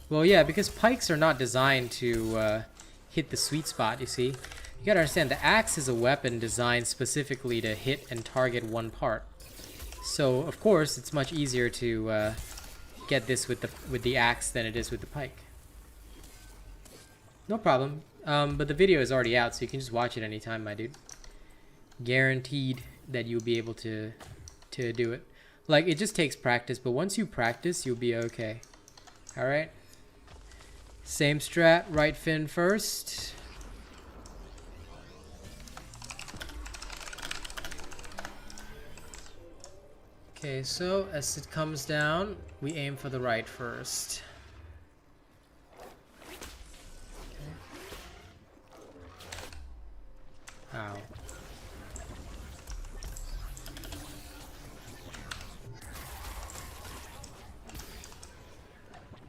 Well, yeah, because pikes are not designed to hit the sweet spot, you see. You gotta understand, the axe is a weapon designed specifically to hit and target one part. So, of course, it's much easier to get this with the axe than it is with the pike. No problem. But the video is already out, so you can just watch it anytime, my dude. Guaranteed that you'll be able to do it. Like, it just takes practice, but once you practice, you'll be okay. Alright? Same strat, right fin first. Okay, so as it comes down, we aim for the right first. Ow.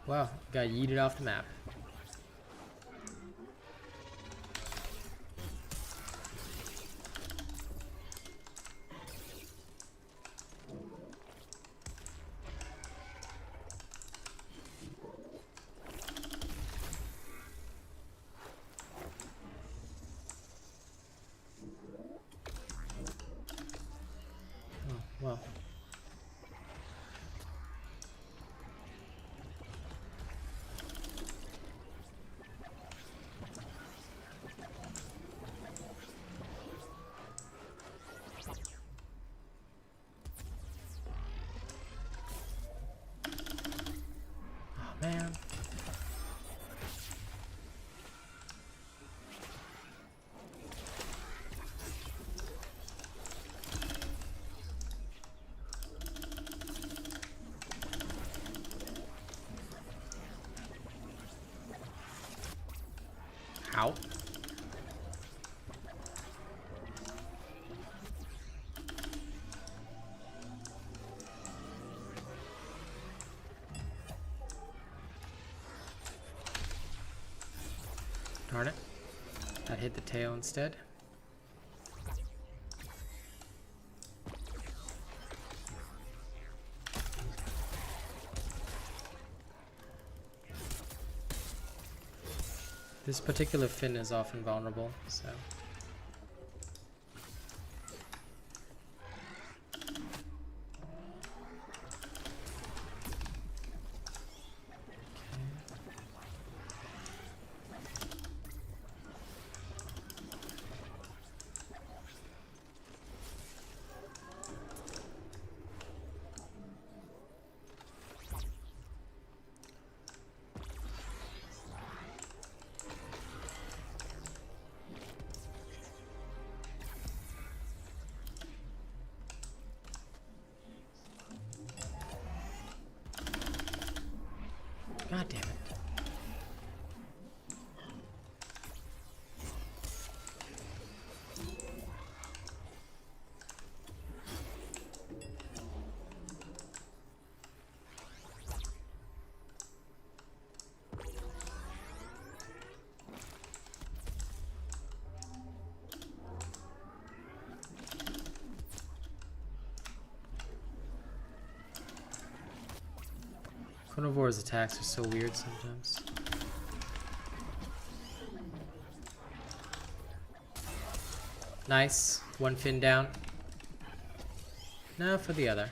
Wow, got yeeted off the map. Well, oh man. Ow. Darn it. That hit the tail instead. This particular fin is often vulnerable, so... God damn it. Chronovore's attacks are so weird sometimes. Nice. One fin down. Now for the other.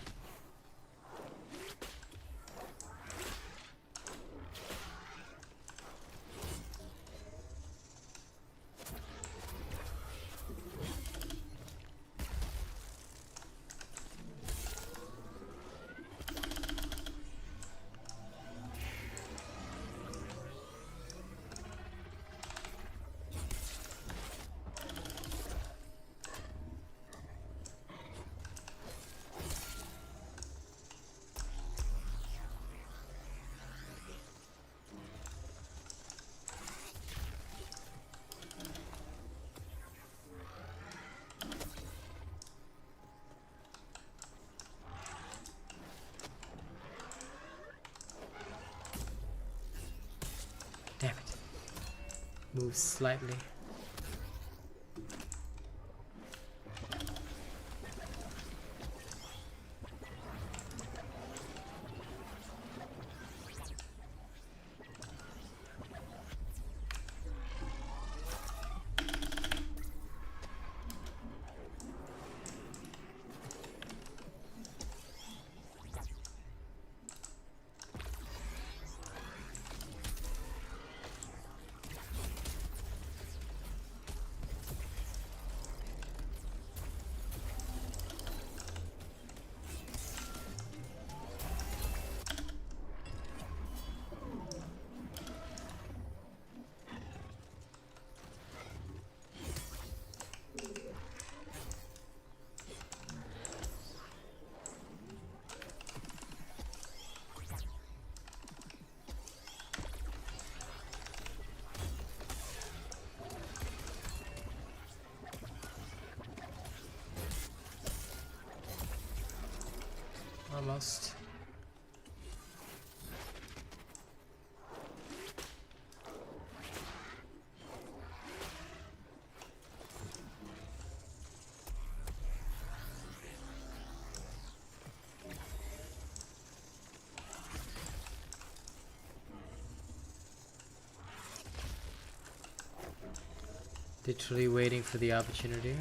Damn it. Move slightly. Almost. Literally waiting for the opportunity.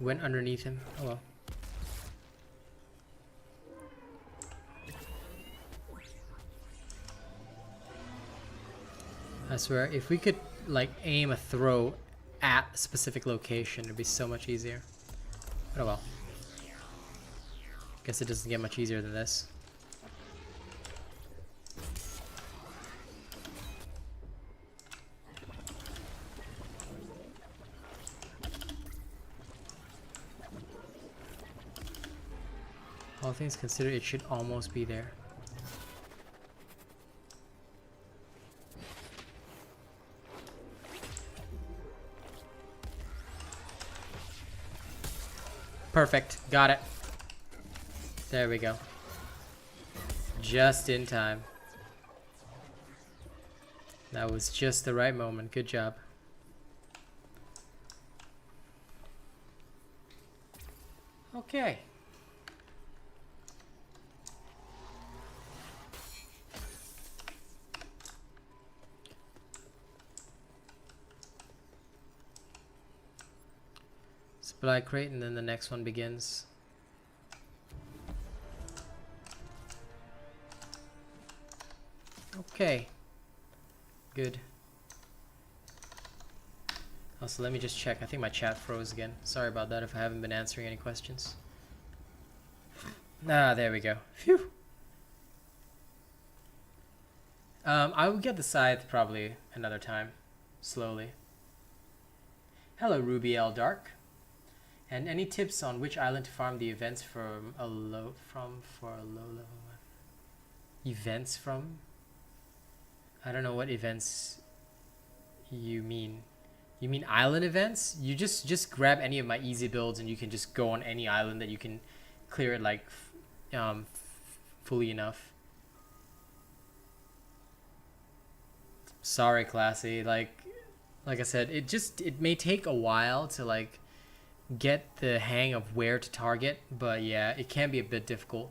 Went underneath him. Oh well. I swear, if we could like aim a throw at a specific location, it'd be so much easier. But oh well. Guess it doesn't get much easier than this. All things considered, it should almost be there. Perfect. Got it. There we go. Just in time. That was just the right moment. Good job. Okay. Supply crate, and then the next one begins. Okay. Good. Also, let me just check. I think my chat froze again. Sorry about that if I haven't been answering any questions. Ah, there we go. Phew. I will get the scythe probably another time. Slowly. Hello, Ruby L. Dark. And any tips on which island to farm the events from a low level? Events from? I don't know what events you mean. You mean island events? You just grab any of my easy builds and you can just go on any island that you can clear it like fully enough. Sorry, Classy. Like I said, it may take a while to like get the hang of where to target, but yeah, it can be a bit difficult.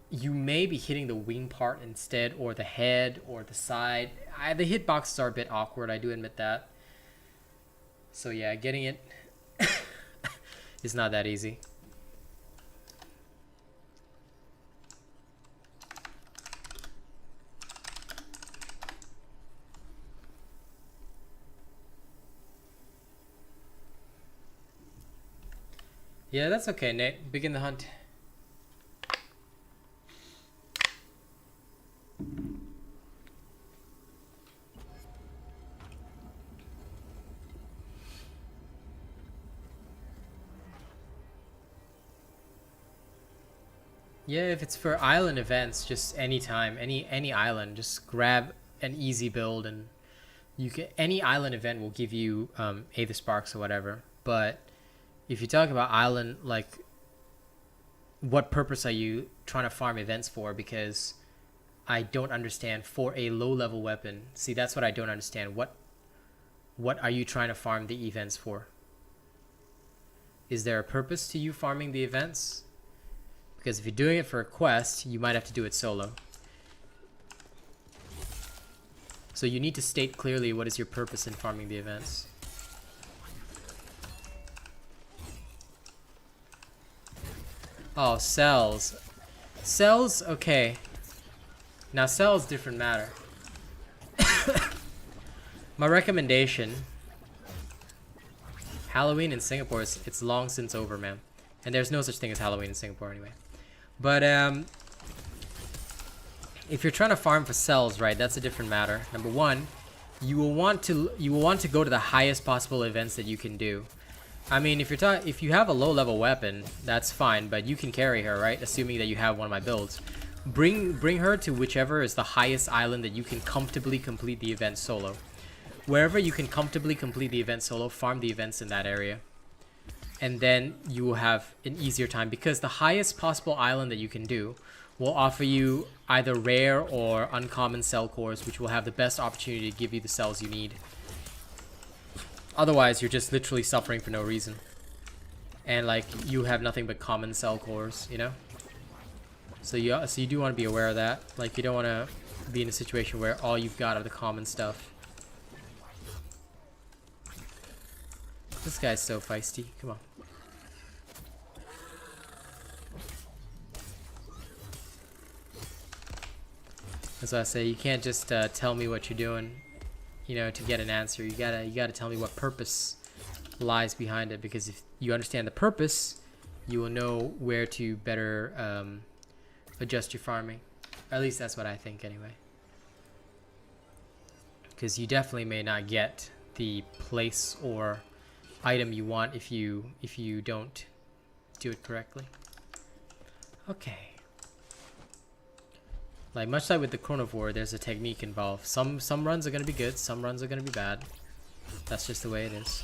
You may be hitting the wing part instead, or the head, or the side. The hitboxes are a bit awkward, I do admit that. So yeah, getting it is not that easy. Yeah, that's okay, Nate. Begin the hunt. Yeah, if it's for island events, just anytime, any island, just grab an easy build, and you can any island event will give you Aether Sparks or whatever. But if you talk about island, like, what purpose are you trying to farm events for? Because I don't understand. For a low level weapon, see, that's what I don't understand. What are you trying to farm the events for? Is there a purpose to you farming the events? Because if you're doing it for a quest, you might have to do it solo. So you need to state clearly what is your purpose in farming the events. Oh, cells. Cells, okay. Now cells, different matter. My recommendation, Halloween in Singapore, it's long since over, man. And there's no such thing as Halloween in Singapore anyway. But if you're trying to farm for cells, right, that's a different matter. Number one, you will want to go to the highest possible events that you can do. I mean, if you have a low level weapon, that's fine, but you can carry her, right? Assuming that you have one of my builds. Bring her to whichever is the highest island that you can comfortably complete the event solo. Wherever you can comfortably complete the event solo, farm the events in that area. And then you will have an easier time, because the highest possible island that you can do will offer you either rare or uncommon cell cores, which will have the best opportunity to give you the cells you need. Otherwise, you're just literally suffering for no reason. And like, you have nothing but common cell cores, you know? So you do want to be aware of that. Like, you don't want to be in a situation where all you've got are the common stuff. This guy's so feisty. Come on. As I say, you can't just tell me what you're doing, you know, to get an answer. You gotta tell me what purpose lies behind it, because if you understand the purpose, you will know where to better adjust your farming. At least that's what I think anyway. Because you definitely may not get the place or item you want if you don't do it correctly. Okay. Like much like with the Chronovore, there's a technique involved. Some runs are gonna be good, some runs are gonna be bad. That's just the way it is.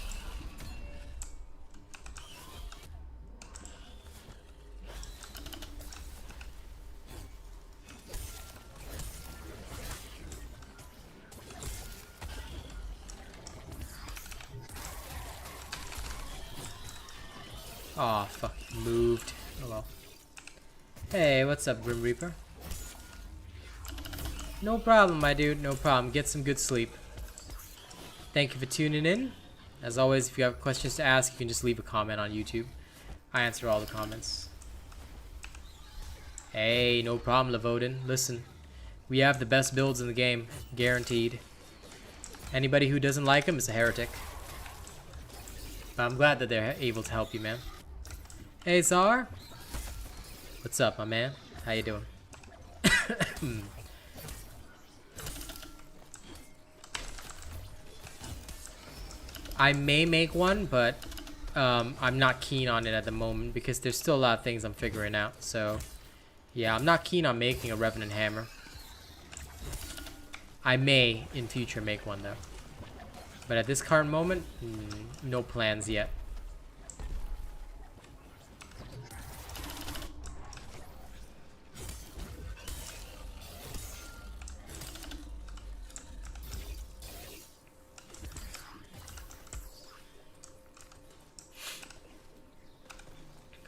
Aw, fuck, moved. Oh well. Hey, what's up, Grim Reaper? No problem, my dude, no problem. Get some good sleep. Thank you for tuning in. As always, if you have questions to ask, you can just leave a comment on YouTube. I answer all the comments. Hey, no problem, Levodin. Listen, we have the best builds in the game, guaranteed. Anybody who doesn't like them is a heretic. But I'm glad that they're able to help you, man. Hey, Czar. What's up, my man? How you doing? I may make one, but I'm not keen on it at the moment because there's still a lot of things I'm figuring out. So, yeah, I'm not keen on making a Revenant Hammer. I may in future make one though, but at this current moment, no plans yet.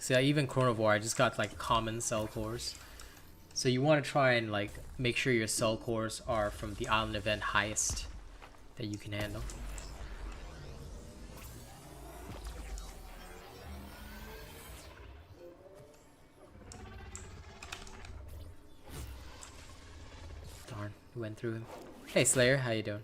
So yeah, even Chronovore, I just got like common cell cores. So you want to try and like make sure your cell cores are from the island event highest that you can handle. Darn, we went through him. Hey Slayer, how you doing?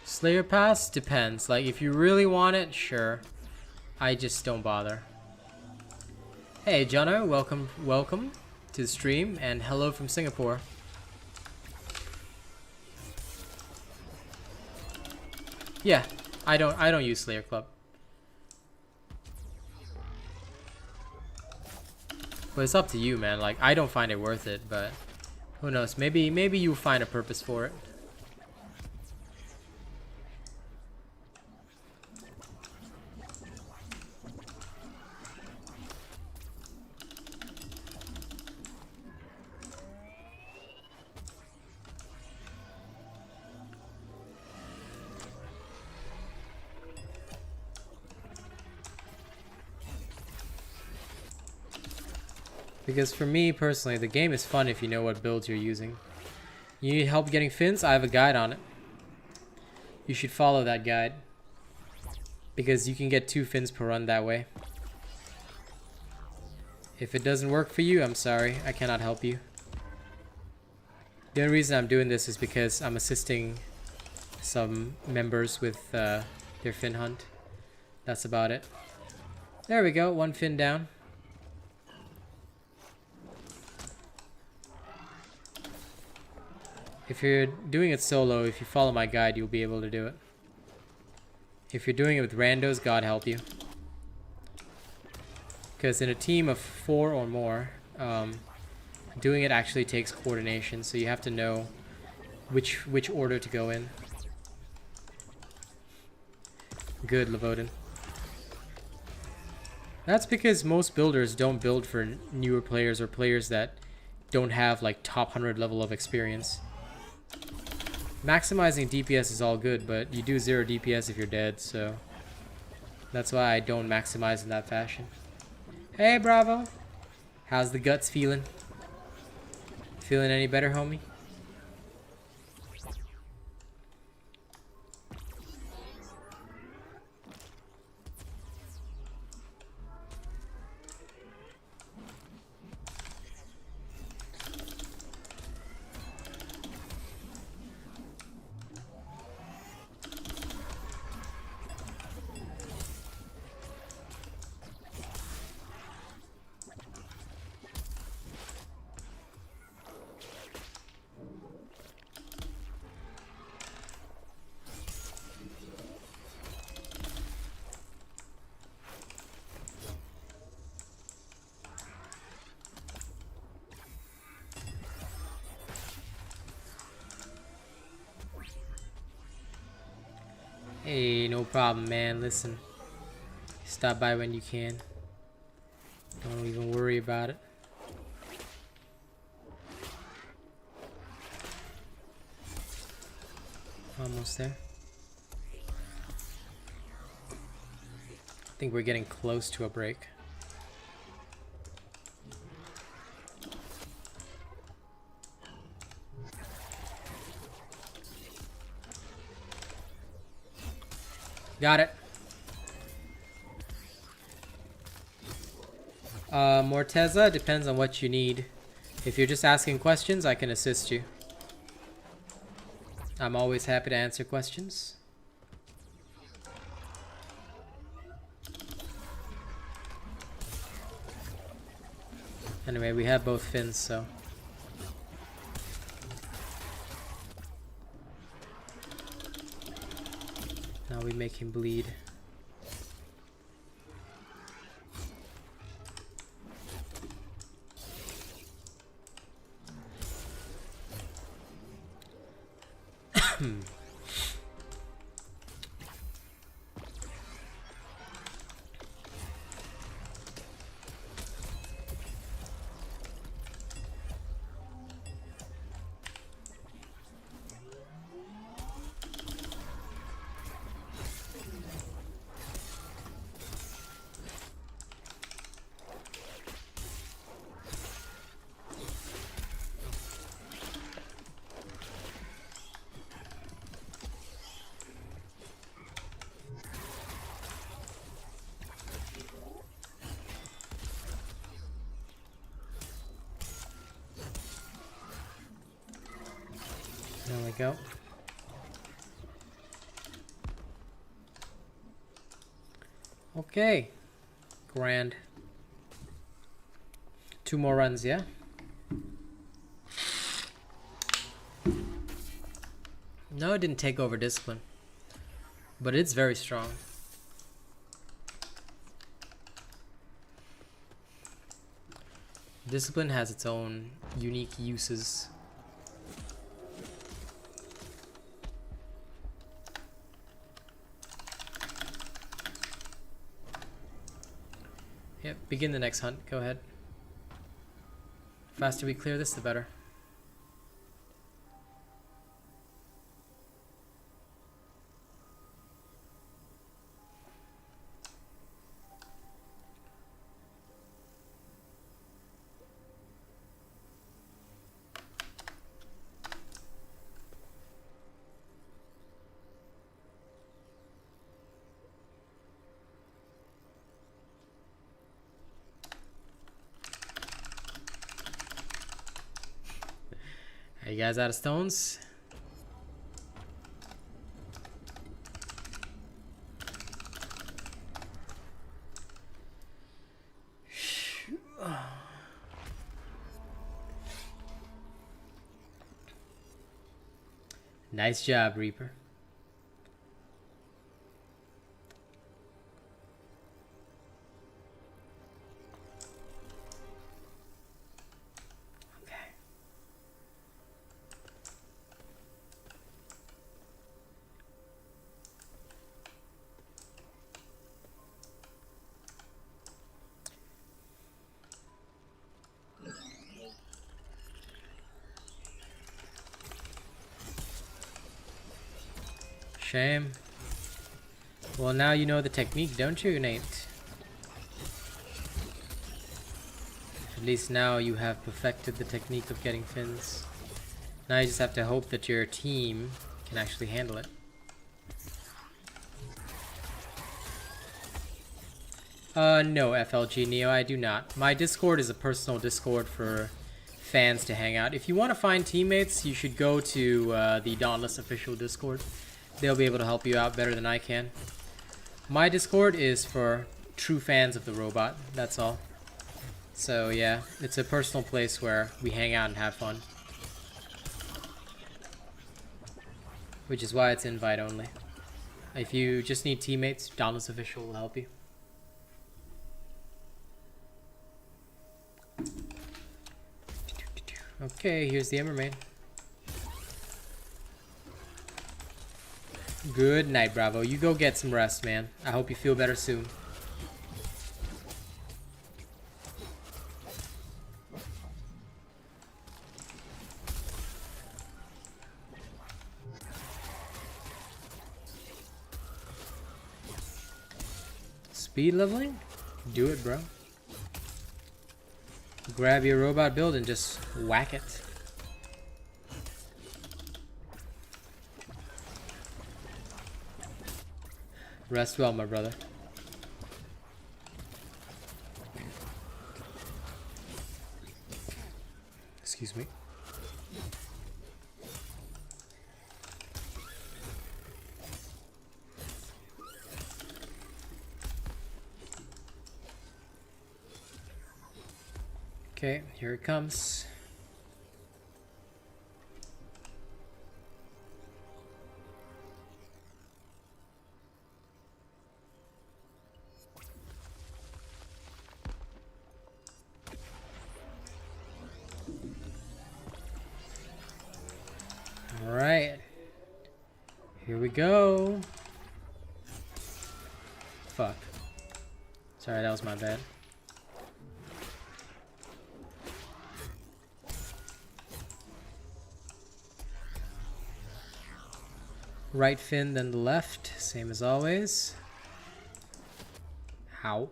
Slayer pass depends. Like if you really want it, sure. I just don't bother. Hey Jono, welcome to the stream, and hello from Singapore. Yeah, I don't use Slayer Club. But it's up to you, man. Like I don't find it worth it, but who knows? Maybe you'll find a purpose for it. Because for me personally, the game is fun if you know what builds you're using. You need help getting fins? I have a guide on it. You should follow that guide. Because you can get 2 fins per run that way. If it doesn't work for you, I'm sorry. I cannot help you. The only reason I'm doing this is because I'm assisting some members with their fin hunt. That's about it. There we go, 1 fin down. If you're doing it solo, if you follow my guide, you'll be able to do it. If you're doing it with randos, God help you. Because in a team of 4 or more, doing it actually takes coordination, so you have to know which order to go in. good, Levoden. That's because most builders don't build for newer players or players that don't have like top 100 level of experience. Maximizing DPS is all good, but you do 0 DPS if you're dead, so that's why I don't maximize in that fashion. Hey, Bravo. How's the guts feeling? Feeling any better, homie? Hey, no problem, man. Listen, stop by when you can. Don't even worry about it. Almost there. I think we're getting close to a break. Got it. Morteza, depends on what you need. If you're just asking questions, I can assist you. I'm always happy to answer questions. Anyway, we have both fins, so. Now we make him bleed. There we go. Okay. Grand. 2 more runs, yeah? No, it didn't take over discipline. But it's very strong. Discipline has its own unique uses. Yep, begin the next hunt. Go ahead. Faster we clear this, the better. Are you guys out of stones? Nice job, Reaper. Shame. Well, now you know the technique, don't you, Nate? At least now you have perfected the technique of getting fins. Now you just have to hope that your team can actually handle it. No, FLG Neo, I do not. My Discord is a personal Discord for fans to hang out. If you want to find teammates, you should go to the Dauntless official Discord. They'll be able to help you out better than I can. My Discord is for true fans of the robot, that's all. So yeah, it's a personal place where we hang out and have fun. Which is why it's invite only. If you just need teammates, Dauntless official will help you. Okay, here's the Emmermaid. Good night, Bravo. You go get some rest, man. I hope you feel better soon. Speed leveling? Do it, bro. Grab your robot build and just whack it. Rest well, my brother. Excuse me. Okay, here it comes. All right, here we go. Fuck. Sorry, that was my bad. Right fin, then the left, same as always. How?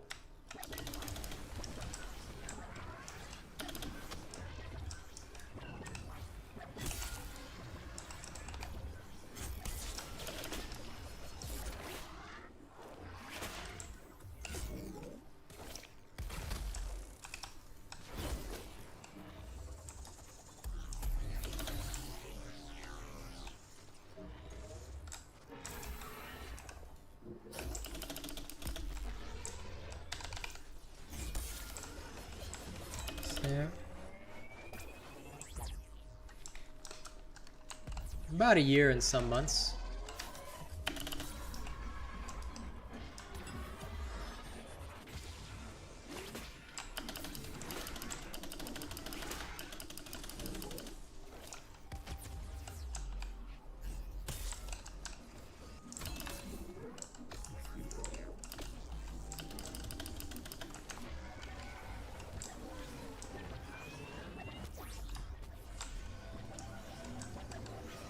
There. About a year and some months.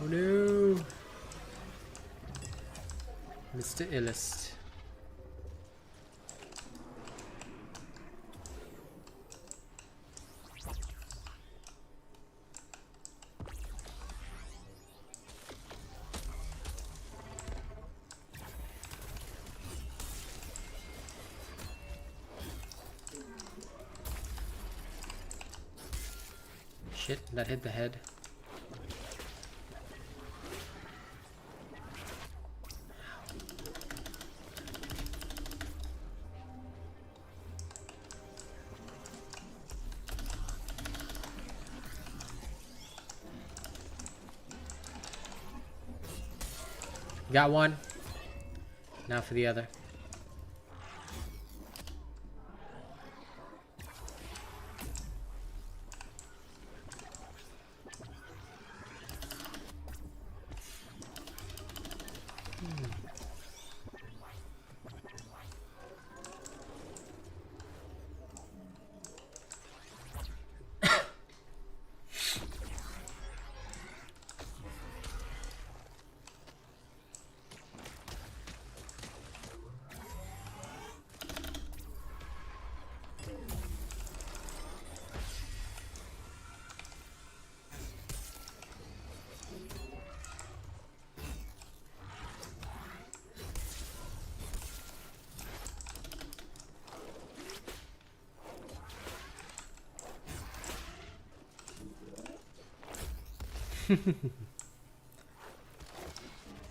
Oh no! Mr. Illest. Shit, that hit the head. Got one. Now for the other.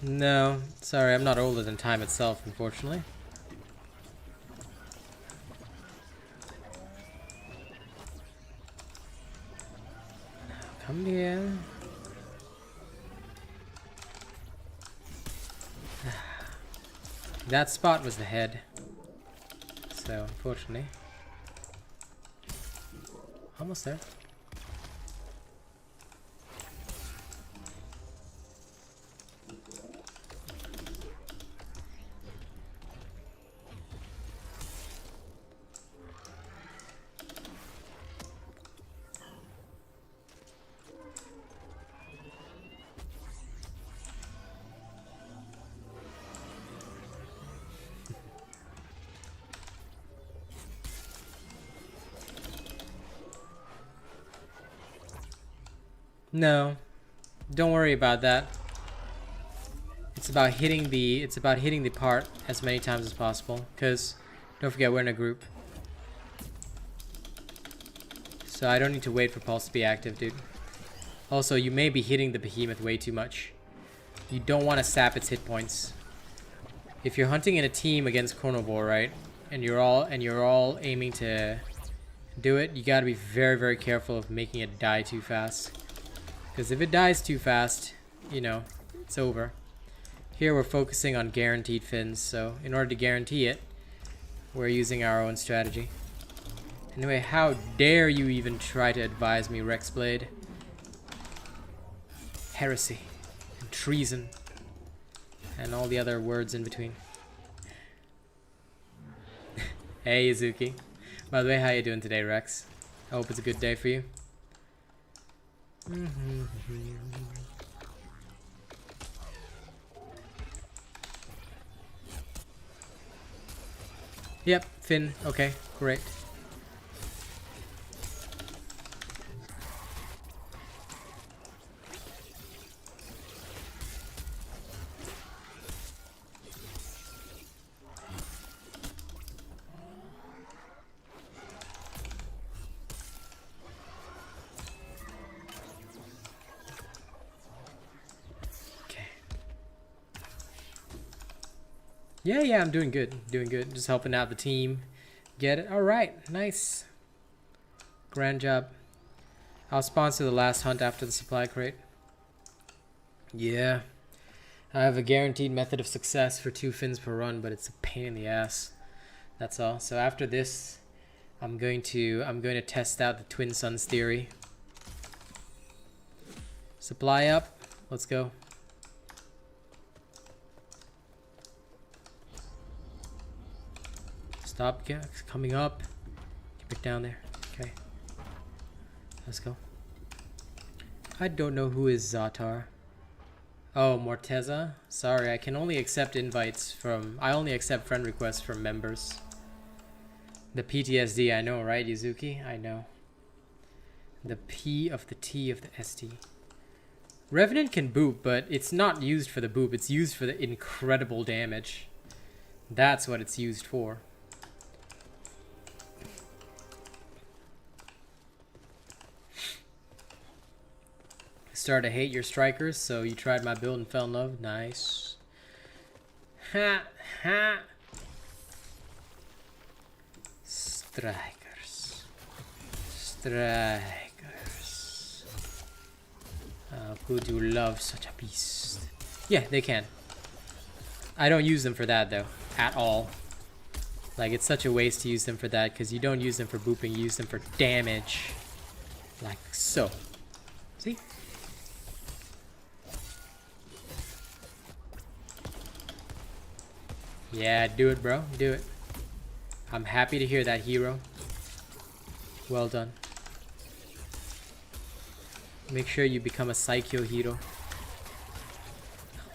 No, sorry, I'm not older than time itself, unfortunately. Come here. That spot was the head. So, unfortunately. Almost there. No, don't worry about that. It's about hitting the part as many times as possible. Cause don't forget we're in a group, so I don't need to wait for pulse to be active, dude. Also, you may be hitting the behemoth way too much. You don't want to sap its hit points. If you're hunting in a team against Chronovore, right, and you're all aiming to do it, you gotta be very, very careful of making it die too fast. Because if it dies too fast, you know, it's over. Here we're focusing on guaranteed fins, so in order to guarantee it, we're using our own strategy. Anyway, how dare you even try to advise me, Rexblade? Heresy and treason and all the other words in between. Hey, Izuki. By the way, how you doing today, Rex? I hope it's a good day for you. Yep, Finn. Okay, great. Yeah, I'm doing good. Doing good. Just helping out the team. Get it? Alright, nice. Grand job. I'll sponsor the last hunt after the supply crate. Yeah. I have a guaranteed method of success for 2 fins per run, but it's a pain in the ass. That's all. So after this, I'm going to test out the Twin Suns theory. Supply up. Let's go. Stop coming up. Keep it down there. Okay. Let's go. I don't know who is Zatar. Oh, Morteza? Sorry, I can only accept invites from... I only accept friend requests from members. The PTSD, I know, right, Yuzuki? I know. The P of the T of the ST. Revenant can boop, but it's not used for the boop. It's used for the incredible damage. That's what it's used for. Started to hate your strikers, so you tried my build and fell in love. Nice. Ha ha. Strikers. Strikers. How could you love such a beast? Yeah, they can. I don't use them for that though, at all. Like, it's such a waste to use them for that, because you don't use them for booping, you use them for damage. Like so. See? Yeah, do it, bro. Do it. I'm happy to hear that, hero. Well done. Make sure you become a Psycho hero.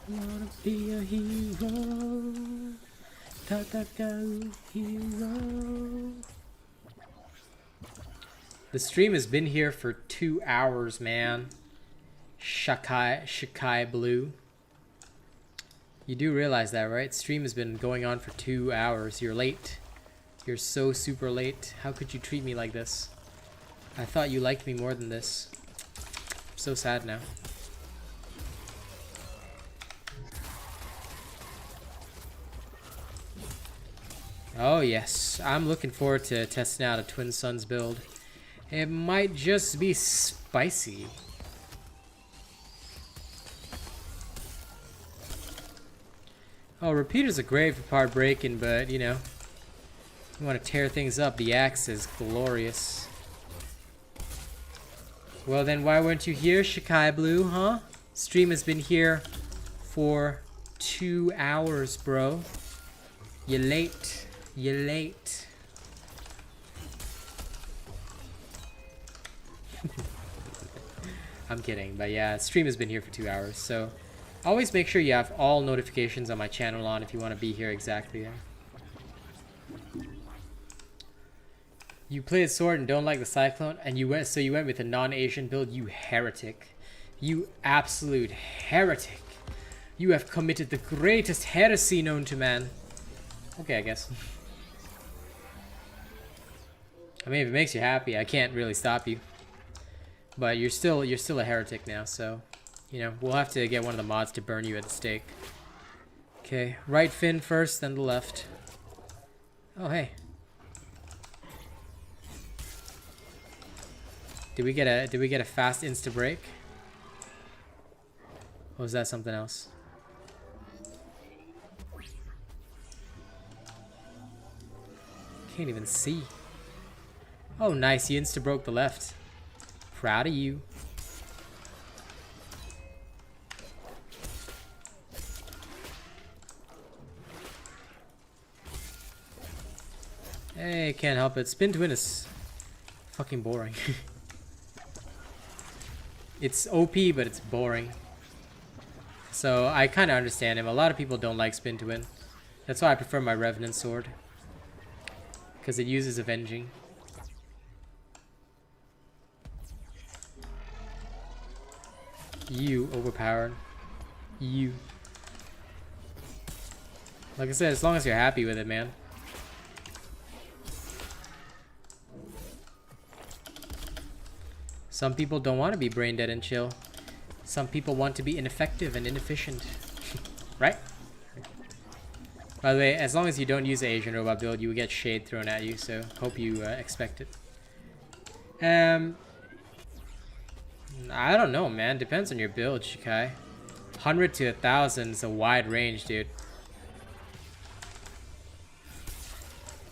I wanna be a hero. Tatakaru hero. The stream has been here for 2 hours, man. Shakai Blue. You do realize that, right? Stream has been going on for 2 hours. You're late. You're so super late. How could you treat me like this? I thought you liked me more than this. I'm so sad now. Oh yes, I'm looking forward to testing out a Twin Suns build. It might just be spicy. Oh, repeaters are great for part breaking, but you know, you want to tear things up, the axe is glorious. Well then, why weren't you here, Shikai Blue, huh? Stream has been here for 2 hours, bro. You're late. You're late. I'm kidding, but yeah, stream has been here for 2 hours, so always make sure you have all notifications on my channel on if you want to be here exactly there. You play a sword and don't like the Cyclone, and you went with a non-Asian build, you heretic. You absolute heretic. You have committed the greatest heresy known to man. Okay, I guess. I mean, if it makes you happy, I can't really stop you. But you're still a heretic now, so you know, we'll have to get one of the mods to burn you at the stake. Okay, right fin first, then the left. Oh hey. Did we get a fast insta break? Or was that something else? Can't even see. Oh nice, you insta broke the left. Proud of you. Hey, can't help it. Spin to win is fucking boring. It's OP, but it's boring. So I kind of understand him. A lot of people don't like spin to win. That's why I prefer my Revenant sword. Because it uses avenging. You overpowered. You. Like I said, as long as you're happy with it, man. Some people don't want to be brain dead and chill. Some people want to be ineffective and inefficient. Right? By the way, as long as you don't use the Asian robot build, you will get shade thrown at you, so hope you expect it. I don't know, man. Depends on your build, Shikai. 100 to 1,000 is a wide range, dude.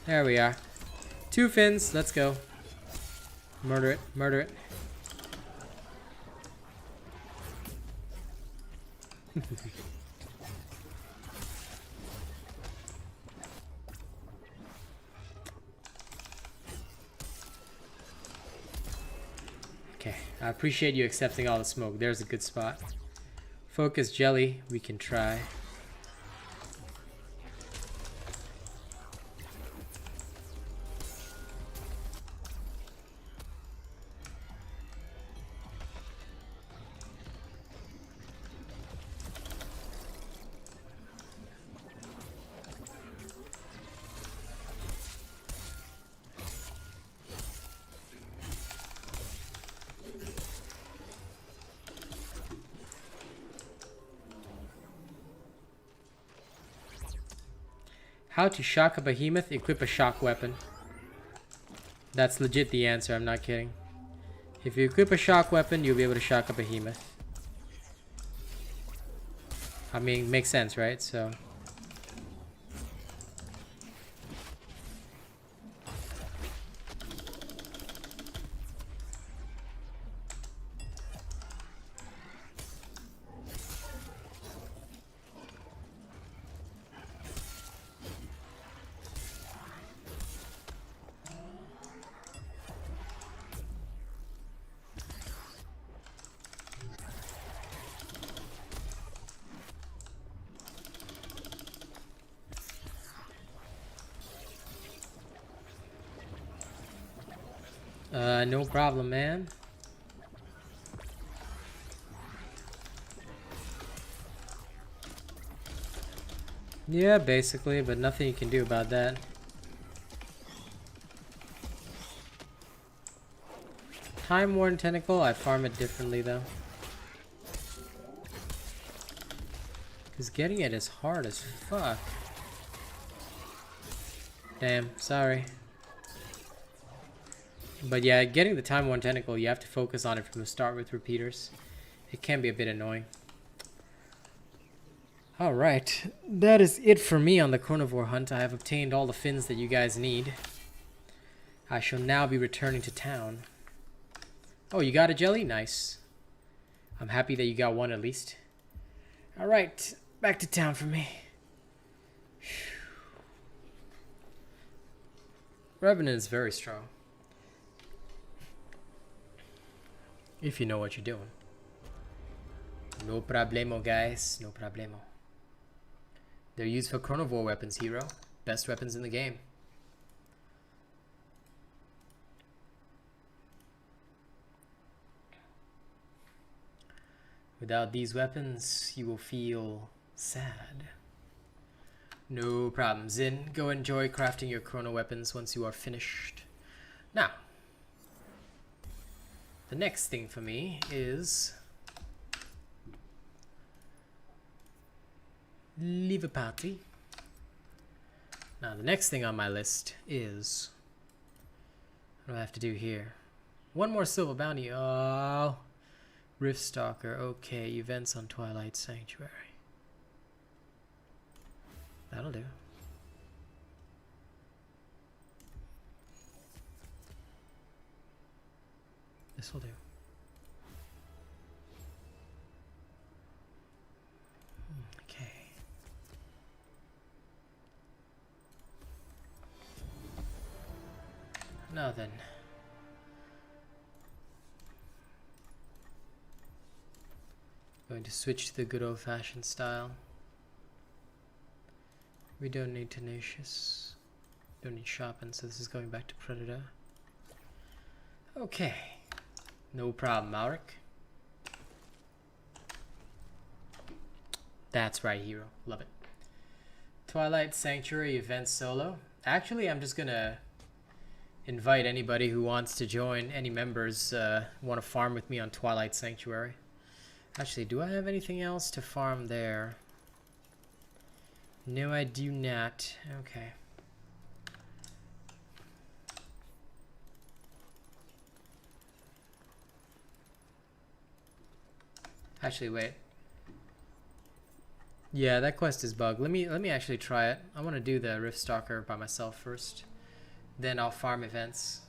There we are. 2 fins. Let's go. Murder it. Murder it. Okay, I appreciate you accepting all the smoke. There's a good spot. Focus jelly, we can try. How to shock a behemoth? Equip a shock weapon. That's legit the answer, I'm not kidding. If you equip a shock weapon, you'll be able to shock a behemoth. I mean, makes sense, right? So... no problem, man. Yeah, basically, but nothing you can do about that. Time Worn Tentacle, I farm it differently though. Because getting it is hard as fuck. Damn, sorry. But yeah, getting the time 1 tentacle, you have to focus on it from the start with repeaters. It can be a bit annoying. Alright, that is it for me on the Chronovore hunt. I have obtained all the fins that you guys need. I shall now be returning to town. Oh, you got a jelly? Nice. I'm happy that you got one at least. Alright, back to town for me. Revenant is very strong. If you know what you're doing. No problemo, guys. No problemo. They're used for Chronovore weapons, hero. Best weapons in the game. Without these weapons, you will feel sad. No problem. Zin, go enjoy crafting your chrono weapons once you are finished. Now, the next thing for me is leave a party. Now, the next thing on my list is what do I have to do here? One more silver bounty. Oh, Riftstalker. Okay, events on Twilight Sanctuary. That'll do. This will do. Okay. Now then. Going to switch to the good old-fashioned style. We don't need Tenacious. Don't need Sharpen, so this is going back to Predator. Okay. No problem, Auric. That's right, hero. Love it. Twilight Sanctuary event solo. Actually, I'm just gonna invite anybody who wants to join. Any members want to farm with me on Twilight Sanctuary. Actually, do I have anything else to farm there? No, I do not. Okay. Actually, wait. Yeah, that quest is bugged. Let me actually try it. I want to do the Riftstalker by myself first. Then I'll farm events.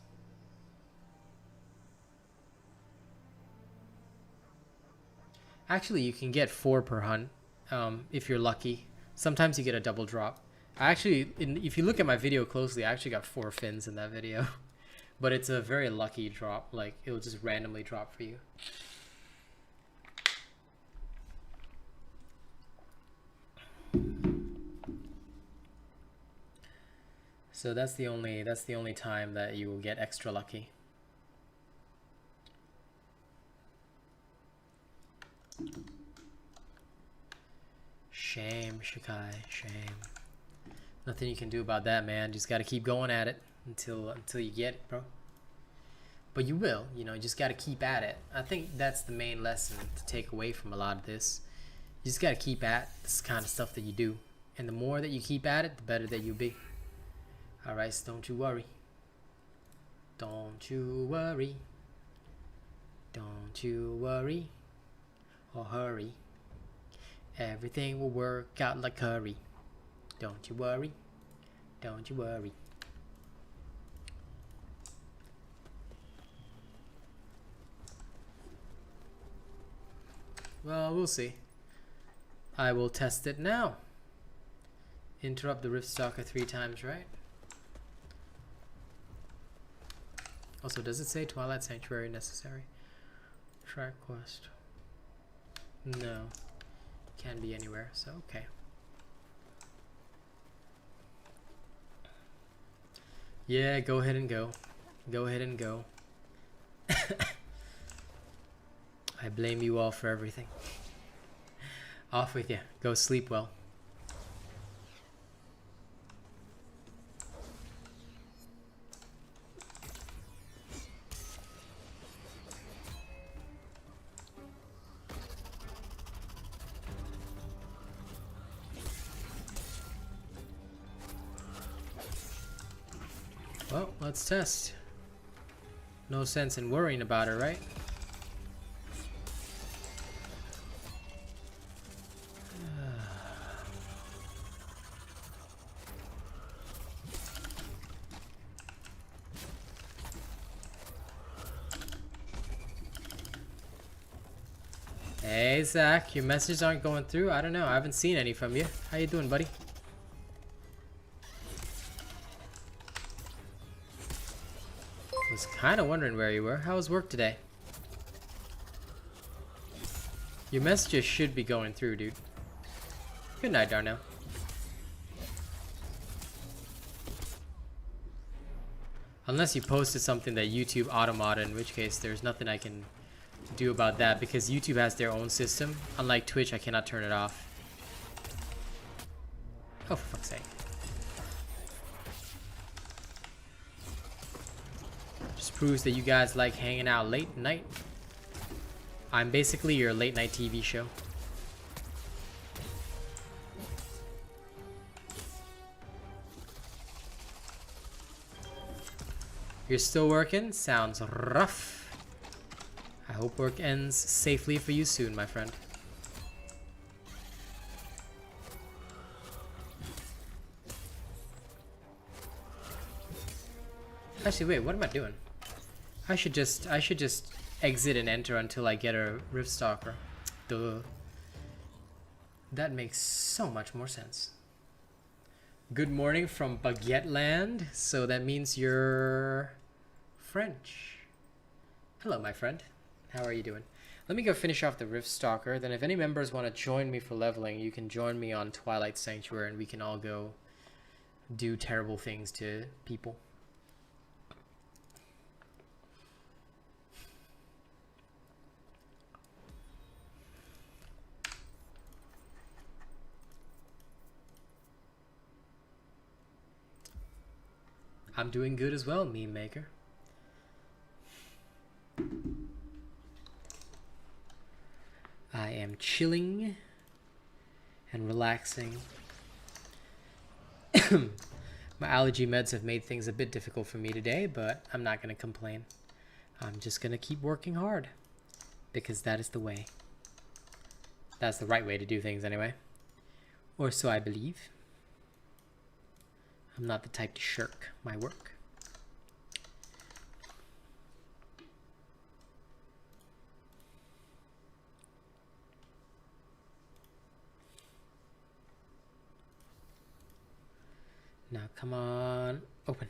Actually, you can get 4 per hunt if you're lucky. Sometimes you get a double drop. I actually, if you look at my video closely, I actually got 4 fins in that video. But it's a very lucky drop. Like, it'll just randomly drop for you. So that's the only time that you will get extra lucky. Shame, Shikai, shame. Nothing you can do about that, man. Just gotta keep going at it until you get it, bro. But you will, you know, you just gotta keep at it. I think that's the main lesson to take away from a lot of this. You just gotta keep at this kind of stuff that you do. And the more that you keep at it, the better that you'll be. Alright, so don't you worry. Don't you worry. Don't you worry. Or hurry. Everything will work out like curry. Don't you worry. Don't you worry. Well, we'll see. I will test it now. Interrupt the Riftstalker 3 times, right? Also, does it say Twilight Sanctuary necessary? Track quest. No. Can be anywhere, so okay. Yeah, go ahead and go. Go ahead and go. I blame you all for everything. Off with you. Go sleep well. Well, let's test. No sense in worrying about it, right? Hey Zach, your messages aren't going through. I don't know. I haven't seen any from you. How you doing, buddy? Was kind of wondering where you were. How was work today? Your messages should be going through, dude. Good night, Darnell. Unless you posted something that YouTube automated, in which case there's nothing I can do about that because YouTube has their own system. Unlike Twitch, I cannot turn it off. Oh, for fuck's sake. Just proves that you guys like hanging out late at night. I'm basically your late night TV show. You're still working? Sounds rough. I hope work ends safely for you soon, my friend. Actually, wait, what am I doing? I should just exit and enter until I get a Riftstalker. Duh. That makes so much more sense. Good morning from Baguette Land. So that means you're French. Hello, my friend. How are you doing? Let me go finish off the Riftstalker. Then if any members want to join me for leveling, you can join me on Twilight Sanctuary and we can all go do terrible things to people. I'm doing good as well, meme maker. I am chilling and relaxing. My allergy meds have made things a bit difficult for me today, but I'm not going to complain. I'm just going to keep working hard because that is the way. That's the right way to do things anyway. Or so I believe. I'm not the type to shirk my work. Now, come on, open.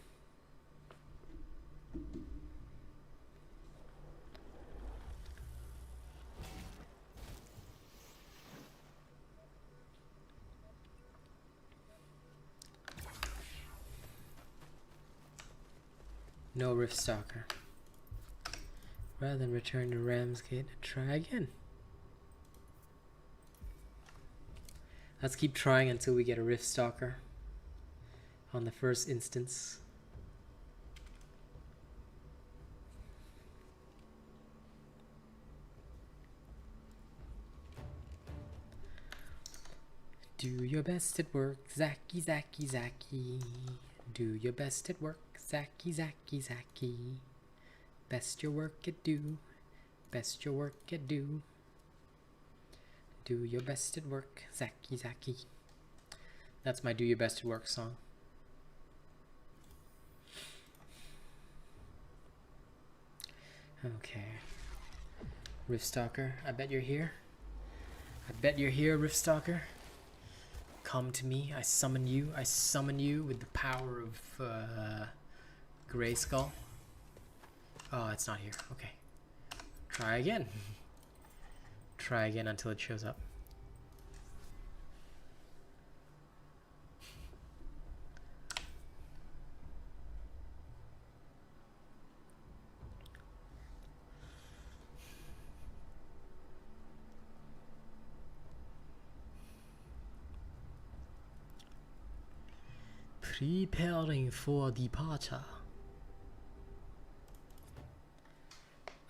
No Riftstalker. Rather than return to Ramsgate, try again. Let's keep trying until we get a Riftstalker on the first instance. Do your best at work, Zacky, Zacky, Zacky. Do your best at work, Zacky, Zacky, Zacky. Best your work at do. Best your work at do. Do your best at work, Zacky, Zacky. That's my do your best at work song. Okay. Riftstalker, I bet you're here. I bet you're here, Riftstalker. Come to me, I summon you. I summon you with the power of Grayskull. Oh, it's not here. Okay. Try again. Try again until it shows up. Preparing for departure.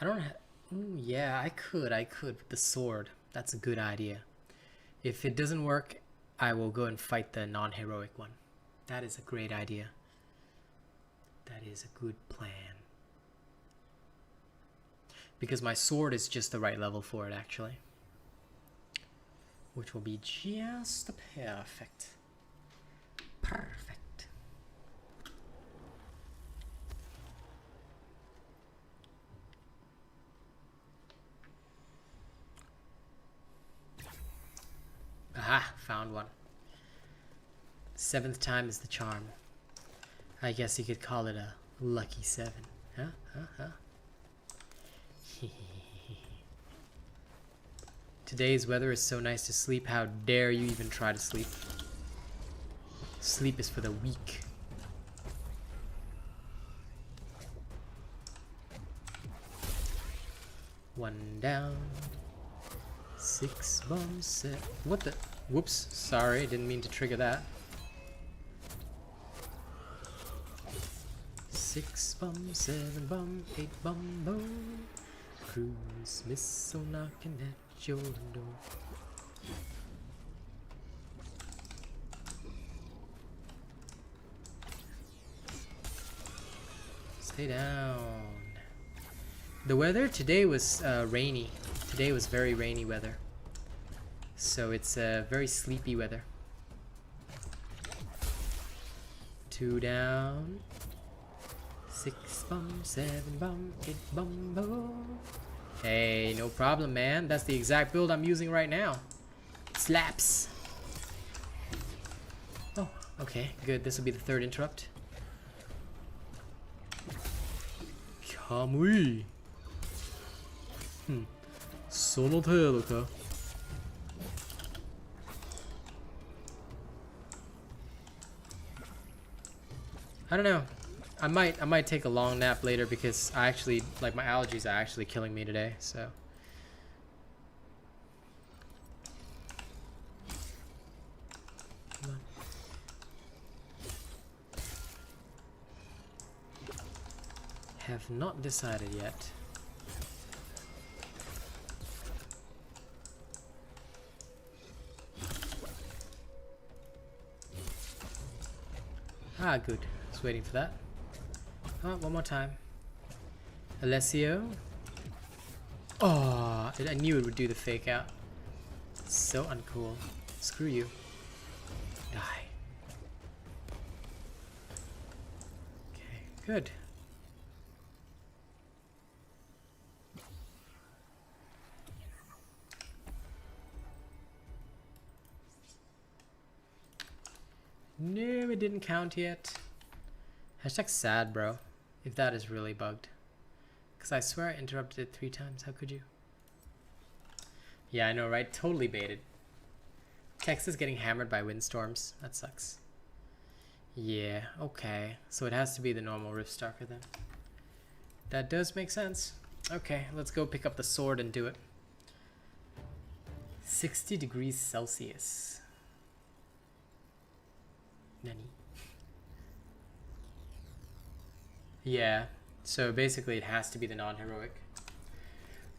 I don't have... yeah, I could with the sword. That's a good idea. If it doesn't work, I will go and fight the non-heroic one. That is a great idea. That is a good plan. Because my sword is just the right level for it, actually. Which will be just perfect. Perfect. Aha, found one. 7th time is the charm. I guess you could call it a lucky 7. Huh? Today's weather is so nice to sleep. How dare you even try to sleep? Sleep is for the weak. One down. 6 bombs set. What the? Whoops. Sorry, didn't mean to trigger that. 6 bomb, 7 bomb, 8 bomb, boom. Cruise missile knocking at your door. Stay down. The weather today was rainy. Today was very rainy weather. So it's very sleepy weather. 2 down. 6 bomb, 7 bomb, 8 bomb, boom. Hey, no problem, man. That's the exact build I'm using right now. Slaps. Oh, okay, good. This will be the 3rd interrupt. Kamui. その程度か? I don't know. I might take a long nap later because I actually like my allergies are actually killing me today, so come on. Have not decided yet. Ah, good. Just waiting for that. Oh, one more time. Alessio. Oh, I knew it would do the fake out. So uncool. Screw you. Die. Okay, good. No, it didn't count yet. Hashtag sad, bro. If that is really bugged. Because I swear I interrupted it 3 times. How could you? Yeah, I know, right? Totally baited. Texas getting hammered by windstorms. That sucks. Yeah, okay. So it has to be the normal Riftstalker then. That does make sense. Okay, let's go pick up the sword and do it. 60 degrees Celsius. Nani? Yeah, so basically it has to be the non-heroic.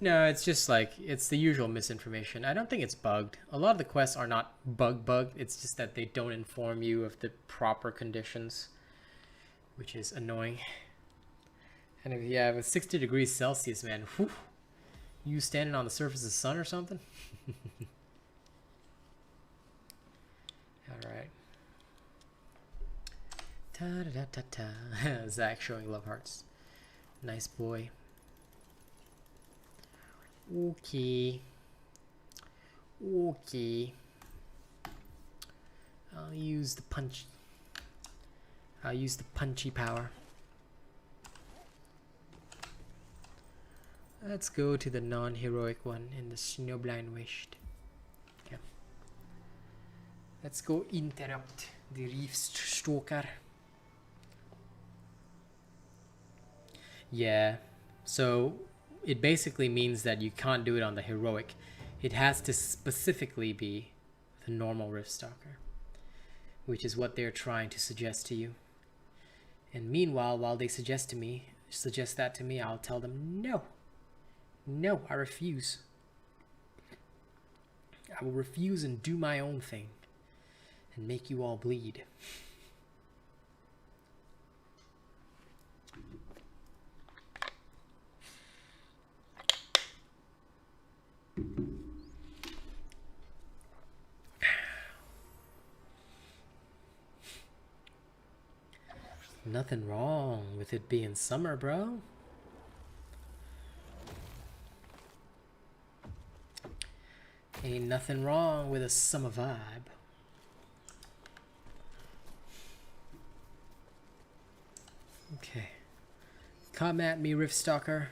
No, it's just like, it's the usual misinformation. I don't think it's bugged. A lot of the quests are not bugged. It's just that they don't inform you of the proper conditions, which is annoying. And if you have a 60 degrees Celsius, man, whew, you standing on the surface of the sun or something? Alright. Ta-da-da-da-da. Zach showing love hearts. Nice boy. Okay. Okay. I'll use the punch. I'll use the punchy power. Let's go to the non-heroic one in the Snowblind Wished. Okay. Let's go interrupt the Riftstalker. Yeah, so it basically means that you can't do it on the heroic. It has to specifically be the normal Riftstalker, which is what they're trying to suggest to you. And meanwhile, while they suggest that to me, I'll tell them no. No, I refuse. I will refuse and do my own thing and make you all bleed. Nothing wrong with it being summer, bro. Ain't nothing wrong with a summer vibe. Okay. Come at me, Riftstalker.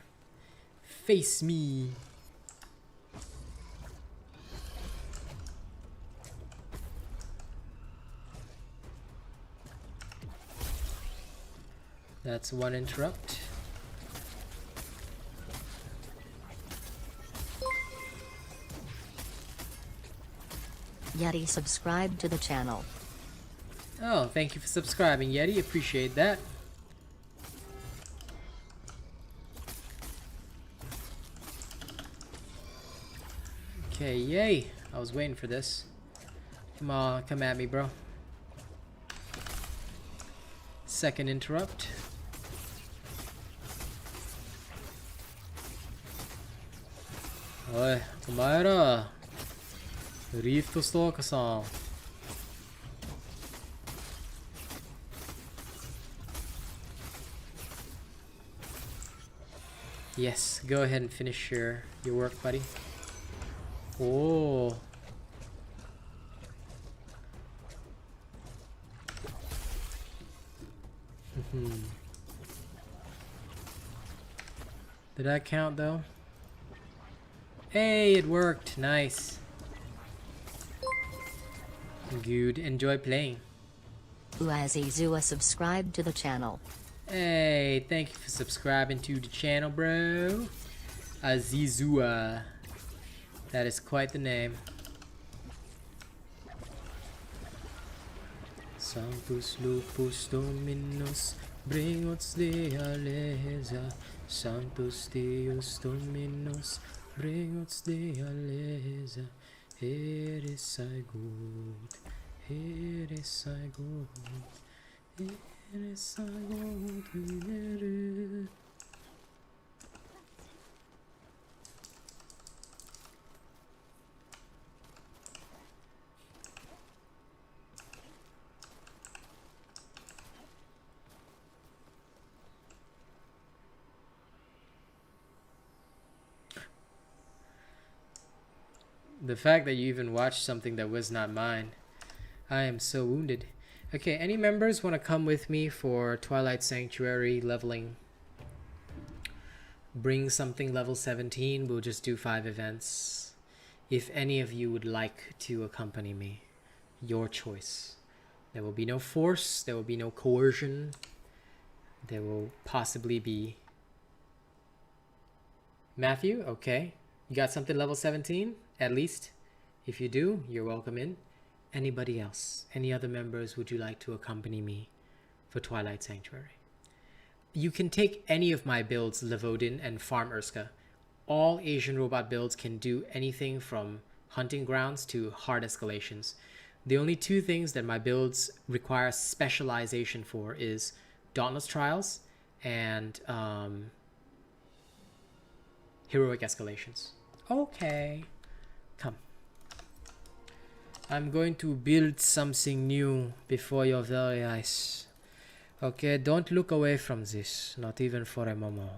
Face me. That's one interrupt. Yeti subscribed to the channel. Oh, thank you for subscribing, Yeti. Appreciate that. Okay, yay. I was waiting for this. Come on, come at me, bro. Second interrupt. Oi, omaera. Riftstalker-san. Yes, go ahead and finish your work, buddy. Oh. Did that count though? Hey, it worked. Nice. Good. Enjoy playing. Uazizua subscribed to the channel. Hey, thank you for subscribing to the channel, bro. Azizua. That is quite the name. Sanctus lupus dominus, bringots de aleza. Sanctus Deus dominus, bringots de aleza. Here is I good, here is I good, here is I good. The fact that you even watched something that was not mine. I am so wounded. Okay, any members want to come with me for Twilight Sanctuary leveling? Bring something level 17. We'll just do 5 events. If any of you would like to accompany me, your choice. There will be no force. There will be no coercion. There will possibly be... Matthew? Okay. You got something level 17? At least. If you do, you're welcome in. Anybody else? Any other members would you like to accompany me for Twilight Sanctuary? You can take any of my builds, Levodin and Farm Urska. All Asian robot builds can do anything from hunting grounds to hard escalations. The only 2 things that my builds require specialization for is Dauntless Trials and heroic escalations. Okay. Come. I'm going to build something new before your very eyes. Okay, don't look away from this, not even for a moment.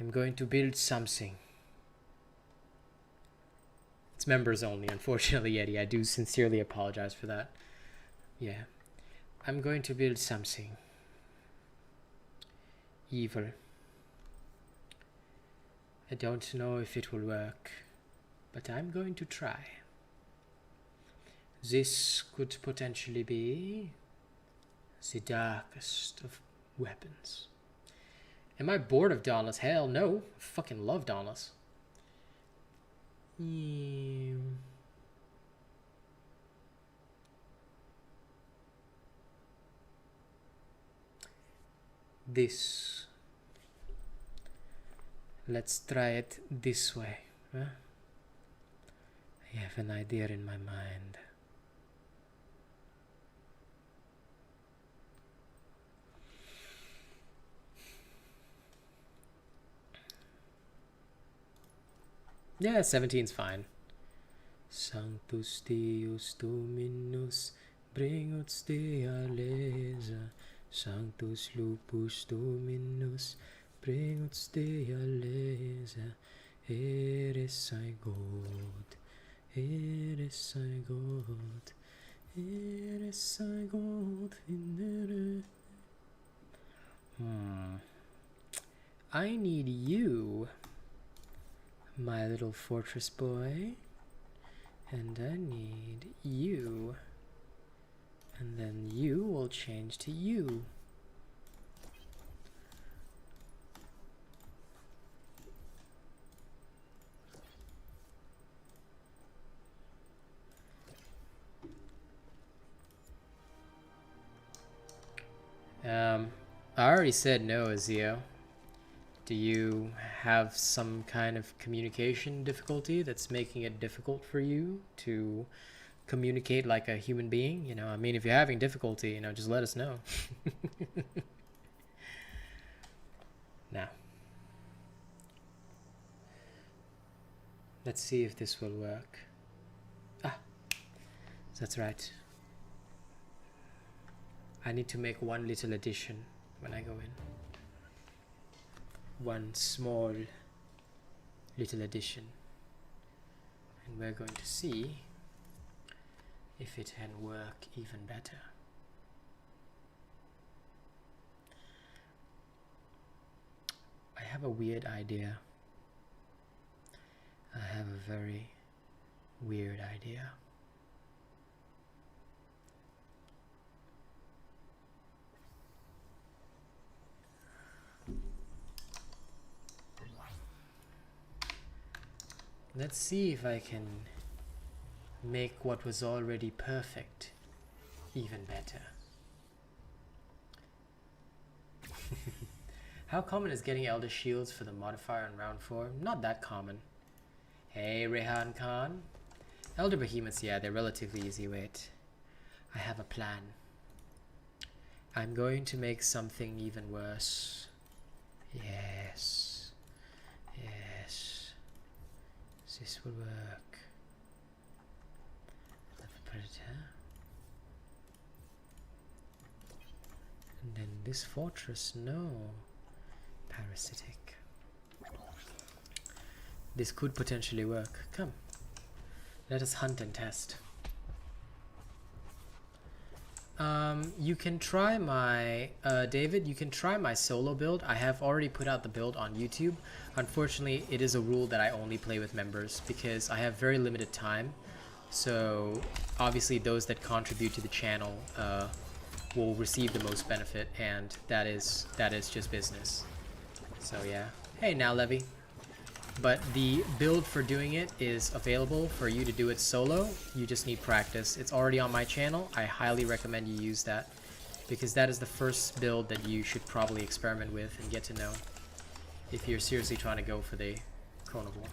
I'm going to build something. It's members only, unfortunately, Yeti. I do sincerely apologize for that. Yeah. I'm going to build something evil. I don't know if it will work, but I'm going to try. This could potentially be the darkest of weapons. Am I bored of Dauntless? Hell no. I fucking love Dauntless. This. Let's try it this way. Huh? I have an idea in my mind. Yeah, 17's fine. Sanctus Deus Dominus, bringots de aleza. Sanctus lupus Dominus, pregut Dea lesa, eres I God, eres I God, eres I God, I need you, my little fortress boy, and I need you, and then you will change to you. I already said no, Azio. Do you have some kind of communication difficulty that's making it difficult for you to communicate like a human being? You know, I mean, if you're having difficulty, you know, just let us know. Now, let's see if this will work. Ah, that's right. I need to make one little addition when I go in. One small little addition. And we're going to see if it can work even better. I have a weird idea. I have a very weird idea. Let's see if I can make what was already perfect even better. How common is getting Elder Shields for the modifier in round 4? Not that common. Hey, Rehan Khan. Elder Behemoths, yeah, they're relatively easy. Wait. I have a plan. I'm going to make something even worse. Yes. Yes. This will work. Another predator. And then this fortress, no. Parasitic. This could potentially work. Come. Let us hunt and test. You can try my David, you can try my solo build. I have already put out the build on YouTube. Unfortunately, it is a rule that I only play with members because I have very limited time. So obviously those that contribute to the channel will receive the most benefit, and that is just business. So yeah. Hey now, Levy. But the build for doing it is available for you to do it solo. You just need practice. It's already on my channel. I highly recommend you use that, because that is the first build that you should probably experiment with and get to know if you're seriously trying to go for the Chronovore.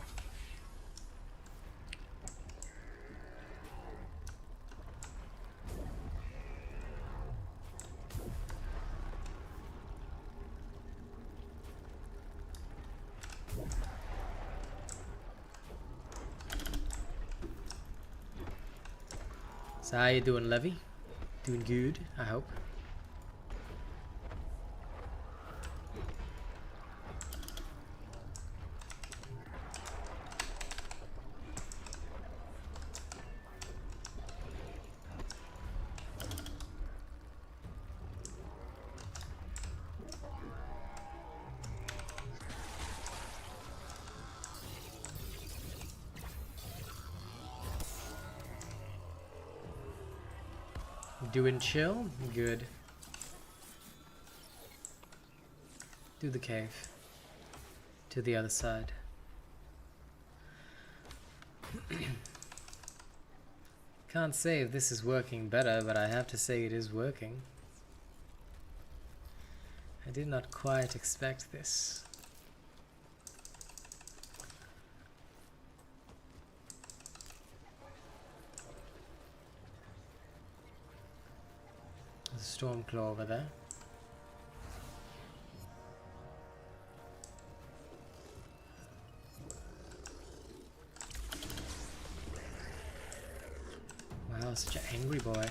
So how you doing, Levy? Doing good, I hope. Doing chill? Good. Do the cave. To the other side. Can't say if this is working better, but I have to say it is working. I did not quite expect this. There's a Stormclaw over there. Wow, such an angry boy.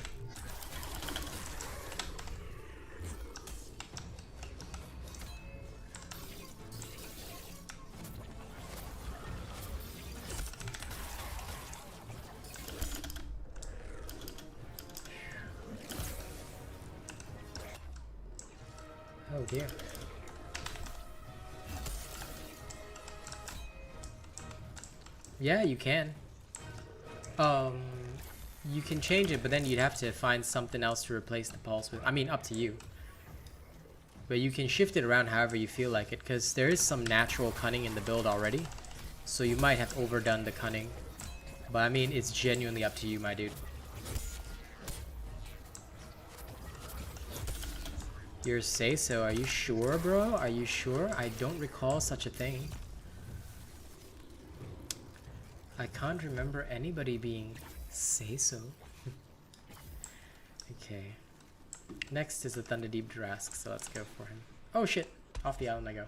Oh dear. Yeah, you can. You can change it, but then you'd have to find something else to replace the pulse with. I mean, up to you. But you can shift it around however you feel like it, because there is some natural cunning in the build already. So you might have overdone the cunning. But I mean, it's genuinely up to you, my dude. Your say so. Are you sure, bro? Are you sure? I don't recall such a thing. I can't remember anybody being say so. Okay. Next is the Thunderdeep Drask, so let's go for him. Oh shit! Off the island I go.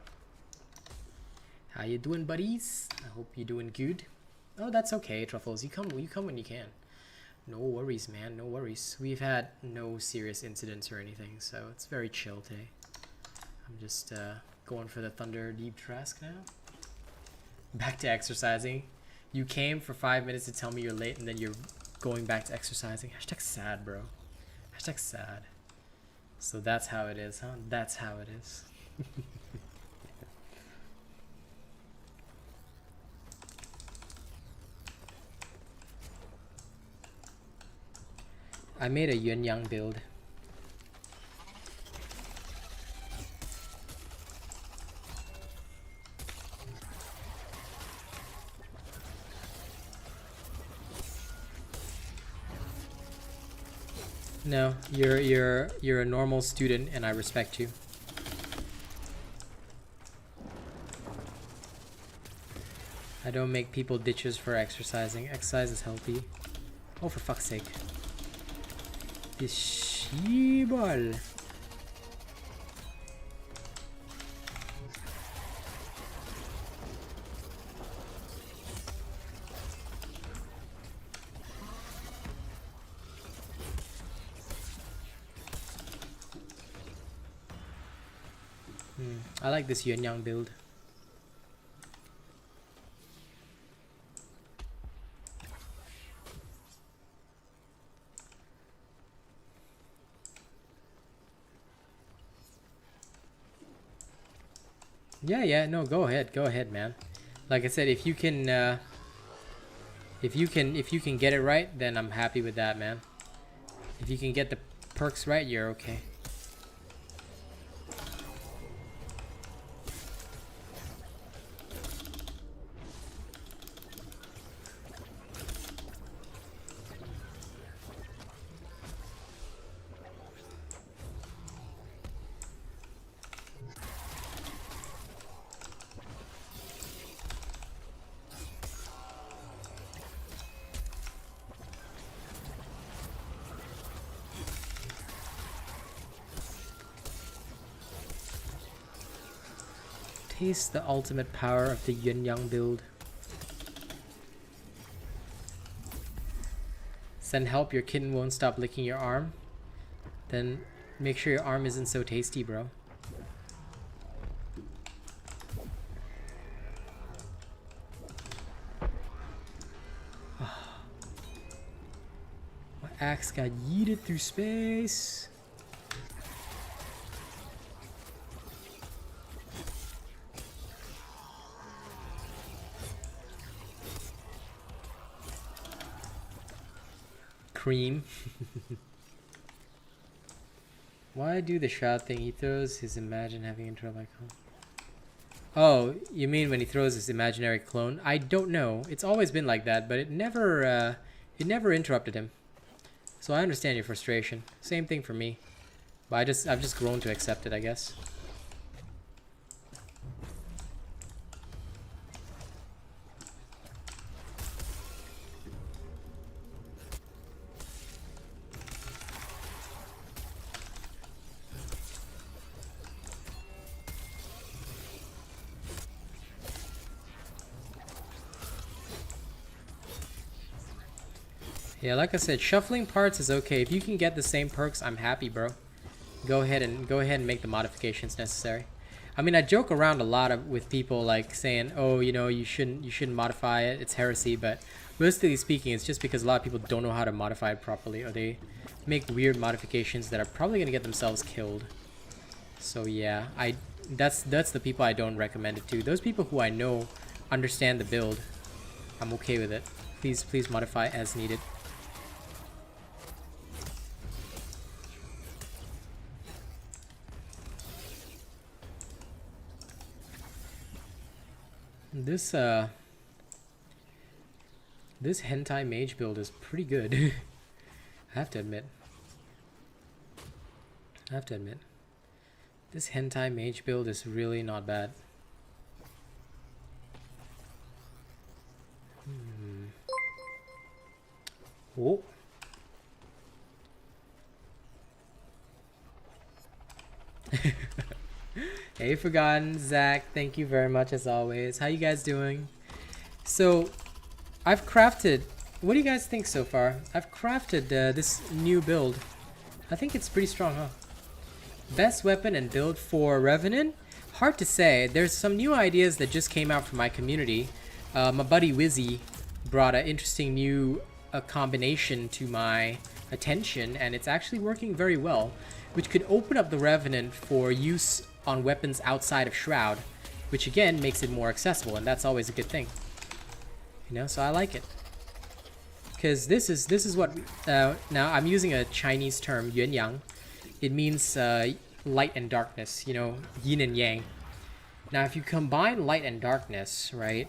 How you doing, buddies? I hope you're doing good. Oh, that's okay, Truffles. You come when you can. No worries, man. No worries. We've had no serious incidents or anything, so it's very chill today. I'm just going for the Thunderdeep Drask now. Back to exercising. You came for 5 minutes to tell me you're late, and then you're going back to exercising. Hashtag sad, bro. Hashtag sad. So that's how it is, huh? That's how it is. I made a yin yang build. No, you're a normal student and I respect you. I don't make people ditches for exercising. Exercise is healthy. Oh, for fuck's sake. This sheeball. I like this yin yang build. Yeah, no, go ahead, man. Like I said, if you can get it right, then I'm happy with that, man. If you can get the perks right, you're okay. Taste the ultimate power of the yin yang build. Send help, your kitten won't stop licking your arm. Then make sure your arm isn't so tasty, bro. My axe got yeeted through space. Cream. Why do the shot thing? He throws his imagine having intro like home. Oh, you mean when he throws his imaginary clone? I don't know. It's always been like that, but it never interrupted him. So I understand your frustration. Same thing for me. But I've just grown to accept it, I guess. Yeah, like I said, shuffling parts is okay. If you can get the same perks, I'm happy, bro. Go ahead and make the modifications necessary. I mean, I joke around a lot with people like saying, "Oh, you know, you shouldn't modify it. It's heresy." But realistically speaking, it's just because a lot of people don't know how to modify it properly, or they make weird modifications that are probably gonna get themselves killed. So yeah, that's the people I don't recommend it to. Those people who I know understand the build, I'm okay with it. Please modify as needed. This hentai mage build is pretty good. I have to admit. This hentai mage build is really not bad. Oh. Hey, Forgotten, Zach, thank you very much as always. How you guys doing? So, I've crafted... What do you guys think so far? I've crafted this new build. I think it's pretty strong, huh? Best weapon and build for Revenant? Hard to say. There's some new ideas that just came out from my community. My buddy Wizzy brought an interesting new combination to my attention, and it's actually working very well, which could open up the Revenant for use on weapons outside of Shroud, which again makes it more accessible, and that's always a good thing. You know, so I like it. Because this is what now I'm using a Chinese term, Yuan Yang. It means light and darkness, you know, yin and yang. Now if you combine light and darkness, right,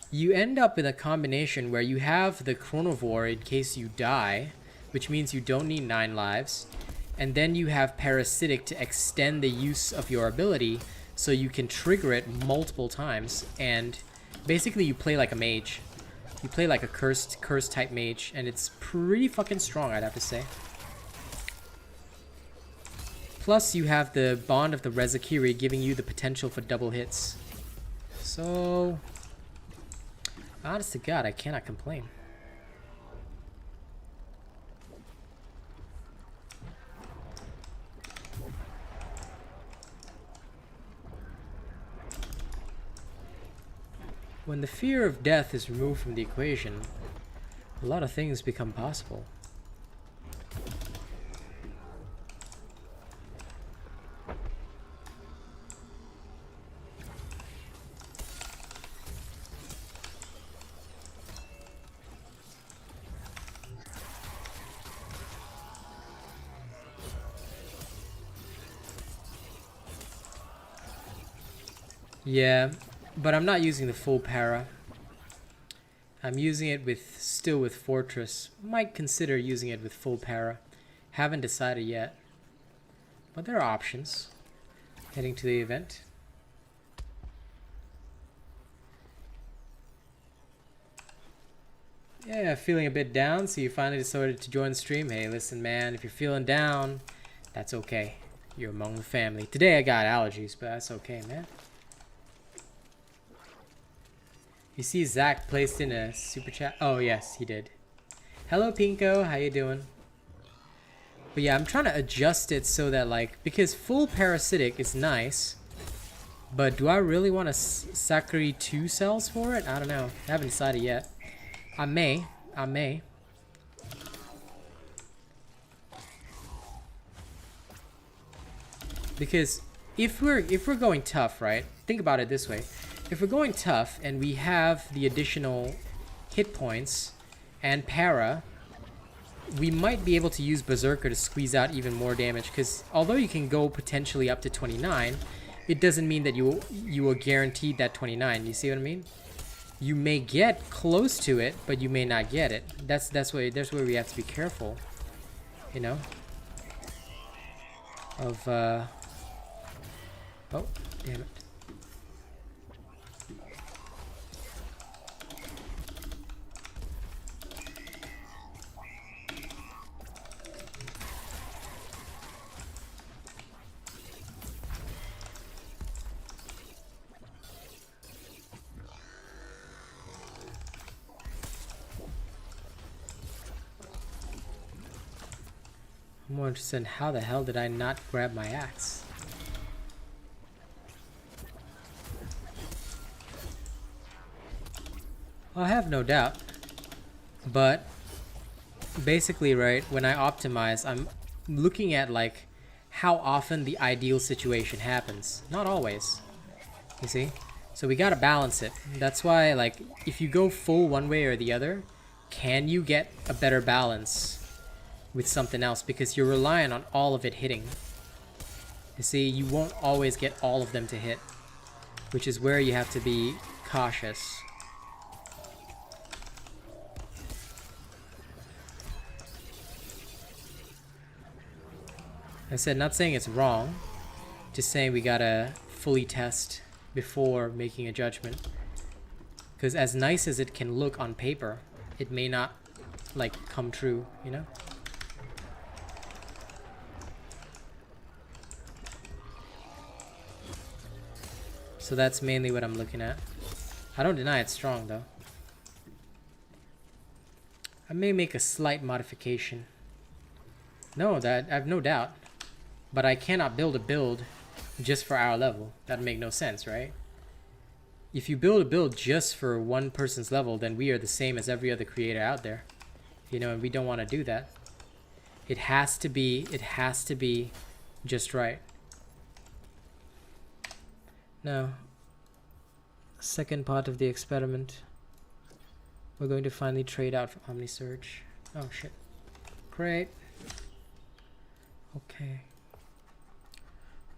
you end up in a combination where you have the Chronovore in case you die, which means you don't need 9 lives, and then you have Parasitic to extend the use of your ability so you can trigger it multiple times, and basically you play like a mage. You play like a cursed type mage, and it's pretty fucking strong, I'd have to say. Plus you have the Bond of the Rezakiri giving you the potential for double hits. So, honest to God, I cannot complain. When the fear of death is removed from the equation, a lot of things become possible. Yeah, but I'm not using the full para. I'm using it still with Fortress. Might consider using it with full para. Haven't decided yet. But there are options. Heading to the event. Yeah, feeling a bit down, so you finally decided to join the stream. Hey, listen, man, if you're feeling down, that's okay. You're among the family. Today I got allergies, but that's okay, man. You see Zach placed in a super chat? Oh, yes, he did. Hello, Pinko. How you doing? But yeah, I'm trying to adjust it so that, like, because full parasitic is nice, but do I really want to Sakura 2 cells for it? I don't know. I haven't decided yet. I may. Because if we're going tough, right? Think about it this way. If we're going tough and we have the additional hit points and para, we might be able to use Berserker to squeeze out even more damage, because although you can go potentially up to 29, it doesn't mean that you are guaranteed that 29. You see what I mean? You may get close to it, but you may not get it. That's where we have to be careful, you know? Of oh, damn it. I'm more interested in how the hell did I not grab my axe? I have no doubt. But basically, right, when I optimize, I'm looking at like how often the ideal situation happens. Not always. You see? So we gotta balance it. That's why, like, if you go full one way or the other, can you get a better balance with something else? Because you're relying on all of it hitting. You see, you won't always get all of them to hit, which is where you have to be cautious. I said, not saying it's wrong, just saying we gotta fully test before making a judgment. Because as nice as it can look on paper, it may not, like, come true, you know? So that's mainly what I'm looking at. I don't deny it's strong, though. I may make a slight modification. No, that I have no doubt. But I cannot build a build just for our level. That'd make no sense, right? If you build a build just for one person's level, then we are the same as every other creator out there. You know, and we don't want to do that. It has to be just right. Now, second part of the experiment. We're going to finally trade out for Omnisurge. Oh shit. Great. Okay.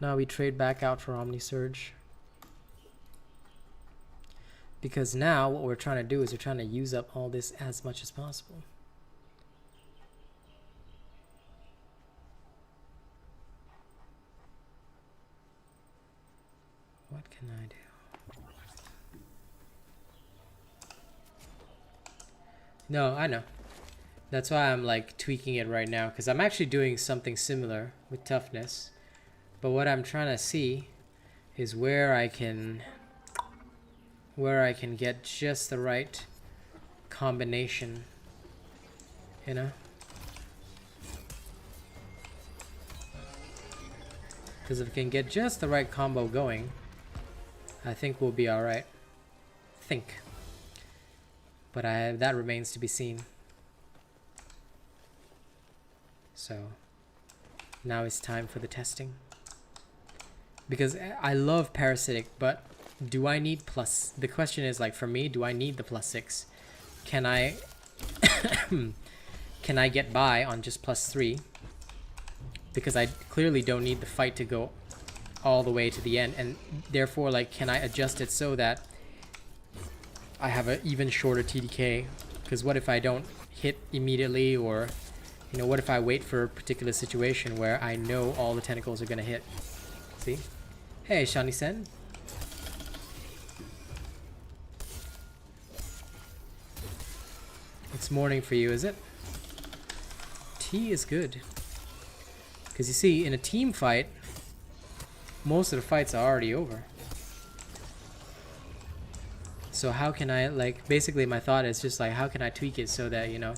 Now we trade back out for Omnisurge. Because now what we're trying to do is we're trying to use up all this as much as possible. What can I do? No, I know. That's why I'm like tweaking it right now, because I'm actually doing something similar with toughness. But what I'm trying to see is where I can get just the right combination, you know? Because if we can get just the right combo going, I think we'll be alright. Think. But that remains to be seen. So, now it's time for the testing. Because I love parasitic, but do I need plus? The question is, like, for me, do I need the +6? Can I can I get by on just +3? Because I clearly don't need the fight to go all the way to the end, and therefore, like, can I adjust it so that I have an even shorter TDK? Because what if I don't hit immediately, or, you know, what if I wait for a particular situation where I know all the tentacles are gonna hit? See? Hey, Shani-sen. It's morning for you, is it? Tea is good. Because you see, in a team fight, most of the fights are already over. So how can I, like, basically my thought is just like, how can I tweak it so that, you know,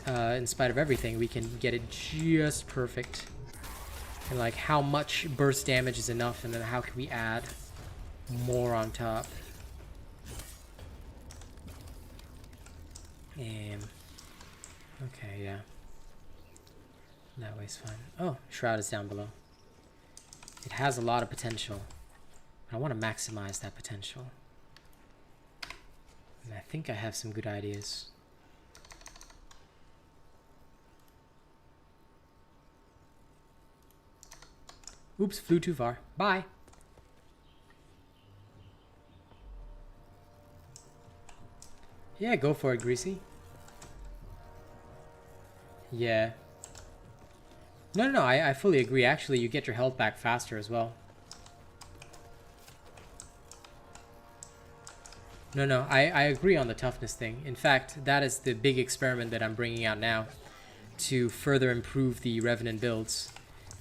in spite of everything, we can get it just perfect. And like, how much burst damage is enough, and then how can we add more on top? Okay, yeah. That way's fine. Oh, Shroud is down below. It has a lot of potential. I want to maximize that potential. And I think I have some good ideas. Oops, flew too far. Bye. Yeah, go for it, Greasy. Yeah. No, I fully agree. Actually, you get your health back faster as well. No, I agree on the toughness thing. In fact, that is the big experiment that I'm bringing out now to further improve the Revenant builds.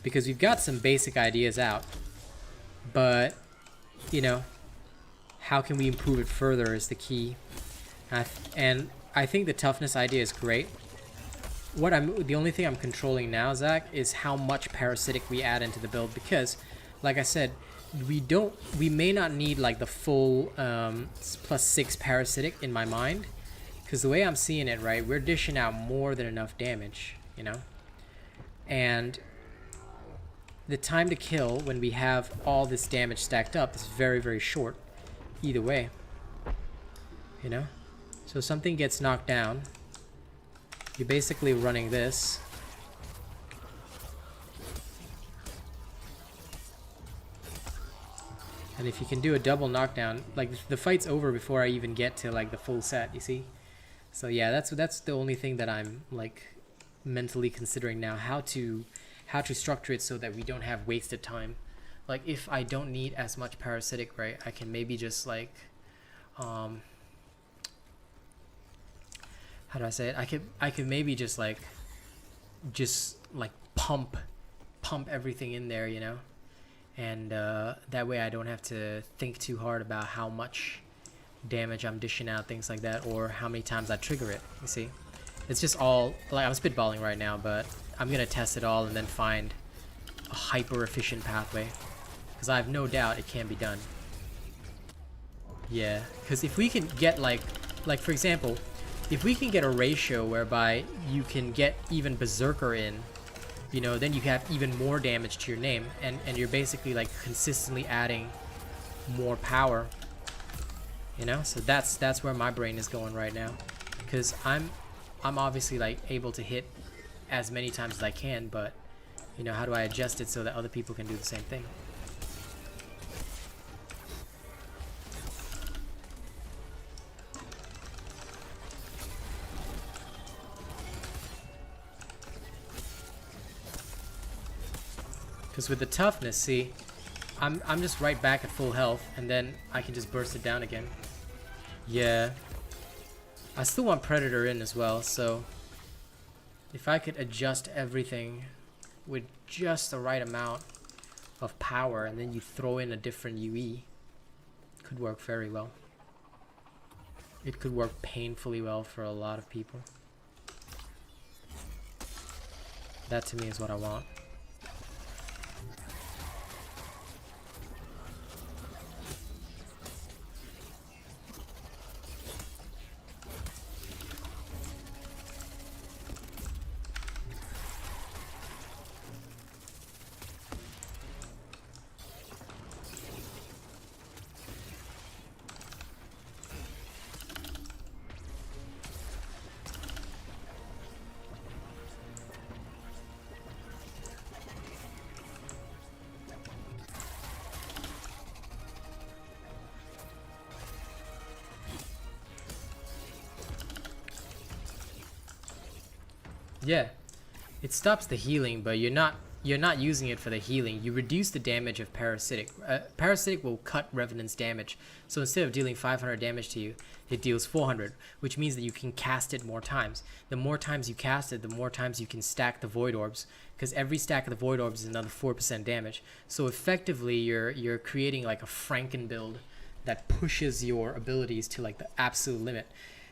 Because we've got some basic ideas out, but, you know, how can we improve it further is the key. And I think the toughness idea is great. The only thing I'm controlling now, Zach, is how much parasitic we add into the build, because, like I said, we may not need like the full +6 parasitic in my mind, because the way I'm seeing it, right, we're dishing out more than enough damage, you know, and the time to kill when we have all this damage stacked up is very, very short either way, you know. So something gets knocked down, you're basically running this, and if you can do a double knockdown, like the fight's over before I even get to like the full set, you see. So yeah, that's the only thing that I'm like mentally considering now, how to structure it so that we don't have wasted time. Like if I don't need as much parasitic, right, I can maybe just like how do I say it, I could maybe just like pump everything in there, you know, and that way I don't have to think too hard about how much damage I'm dishing out, things like that, or how many times I trigger it, you see. It's just all, like, I'm spitballing right now, but I'm gonna test it all and then find a hyper efficient pathway, because I have no doubt it can be done. Yeah, because if we can get like for example, if we can get a ratio whereby you can get even Berserker in, you know, then you have even more damage to your name, and you're basically like consistently adding more power, you know. So that's where my brain is going right now, because I'm obviously like able to hit as many times as I can, but you know, how do I adjust it so that other people can do the same thing? Because with the toughness, see, I'm just right back at full health, and then I can just burst it down again. Yeah. I still want Predator in as well, so if I could adjust everything with just the right amount of power, and then you throw in a different UE, it could work very well. It could work painfully well for a lot of people. That to me is what I want. Yeah, it stops the healing, but you're not using it for the healing. You reduce the damage of parasitic. Parasitic will cut Revenant's damage, so instead of dealing 500 damage to you, it deals 400, which means that you can cast it more times. The more times you cast it, the more times you can stack the Void Orbs, because every stack of the Void Orbs is another 4% damage. So effectively, you're creating like a Franken build that pushes your abilities to like the absolute limit.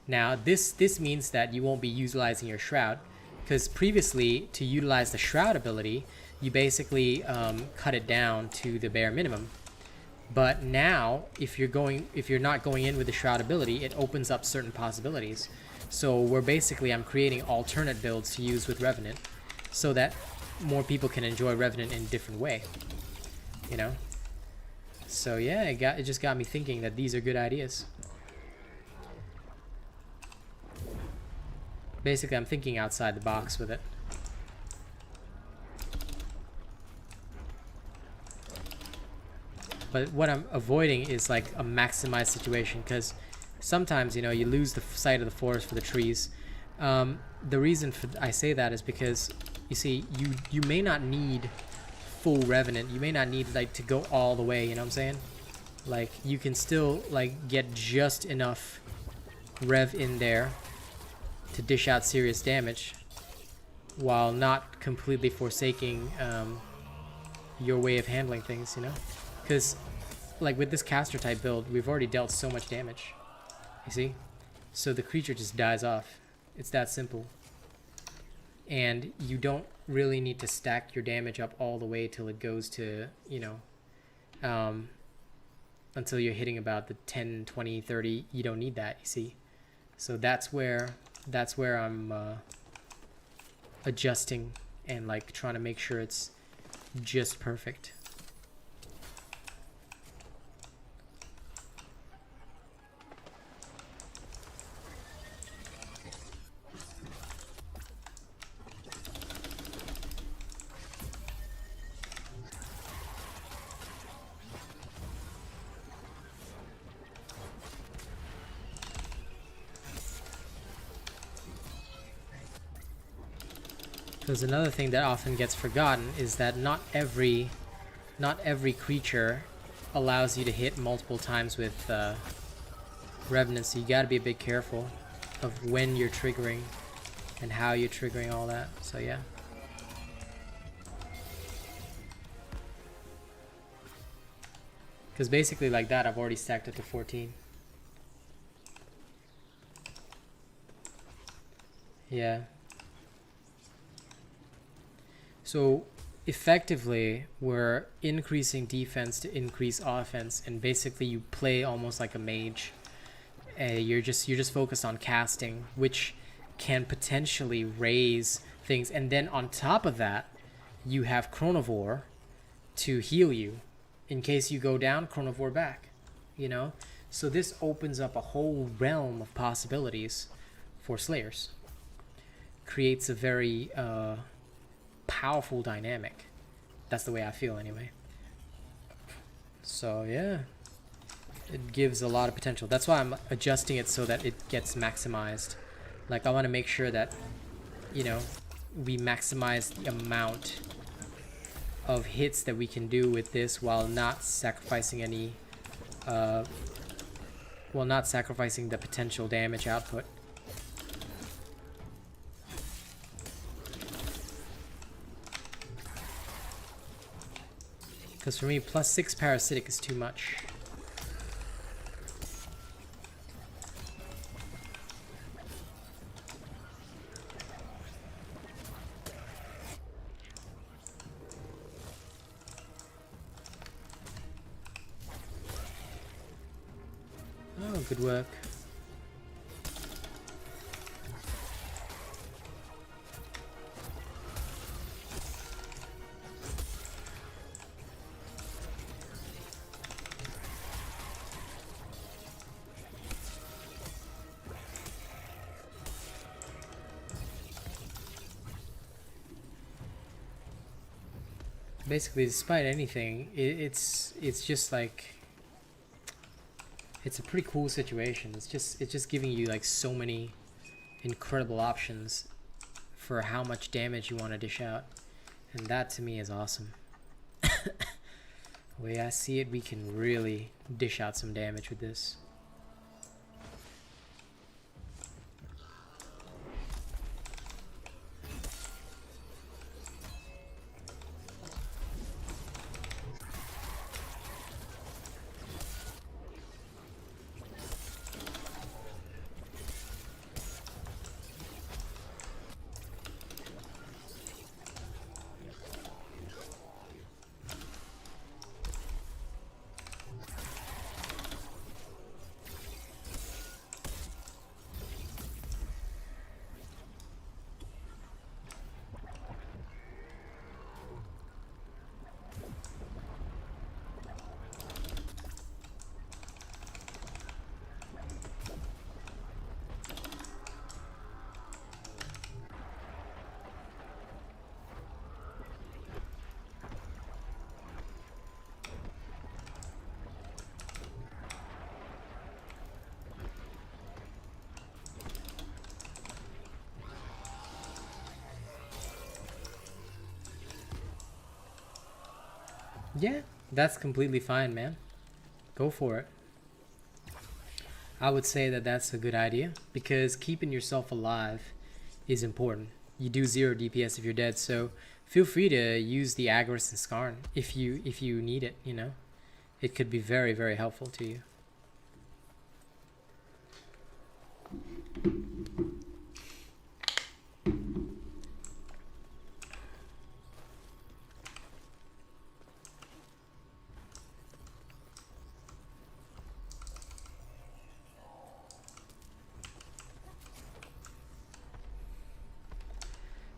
Now, this means that you won't be utilizing your Shroud, because previously, to utilize the Shroud ability, you basically cut it down to the bare minimum. But now, if you're not going in with the Shroud ability, it opens up certain possibilities. So I'm creating alternate builds to use with Revenant, so that more people can enjoy Revenant in a different way, you know. So yeah, it just got me thinking that these are good ideas. Basically, I'm thinking outside the box with it. But what I'm avoiding is like a maximized situation, because sometimes, you know, you lose the sight of the forest for the trees. The reason I say that is because, you see, you may not need full Revenant. You may not need like to go all the way, you know what I'm saying? Like, you can still like get just enough Rev in there to dish out serious damage, while not completely forsaking your way of handling things, you know? Because, like, with this caster type build, we've already dealt so much damage, you see? So the creature just dies off. It's that simple. And you don't really need to stack your damage up all the way till it goes to, you know, until you're hitting about the 10, 20, 30. You don't need that, you see? So that's where I'm adjusting and like trying to make sure it's just perfect. Because another thing that often gets forgotten is that not every creature allows you to hit multiple times with Revenant, so you gotta be a bit careful of when you're triggering and how you're triggering all that. So yeah. Because basically like that, I've already stacked it to 14. Yeah. So effectively, we're increasing defense to increase offense, and basically you play almost like a mage. You're just focused on casting, which can potentially raise things, and then on top of that, you have Chronovore to heal you in case you go down. Chronovore back, you know. So this opens up a whole realm of possibilities for Slayers. Creates a very powerful dynamic. That's the way I feel anyway. So yeah, it gives a lot of potential. That's why I'm adjusting it so that it gets maximized. Like I want to make sure that, you know, we maximize the amount of hits that we can do with this while not sacrificing any while not sacrificing the potential damage output. Because for me, +6 parasitic is too much. Oh, good work. Basically, despite anything, it's just like, it's a pretty cool situation. It's just giving you like so many incredible options for how much damage you want to dish out, and that to me is awesome. The way I see it, we can really dish out some damage with this. Yeah, that's completely fine, man. Go for it. I would say that that's a good idea, because keeping yourself alive is important. You do 0 DPS if you're dead, so feel free to use the Agris and Skarn if you need it, you know. It could be very, very helpful to you.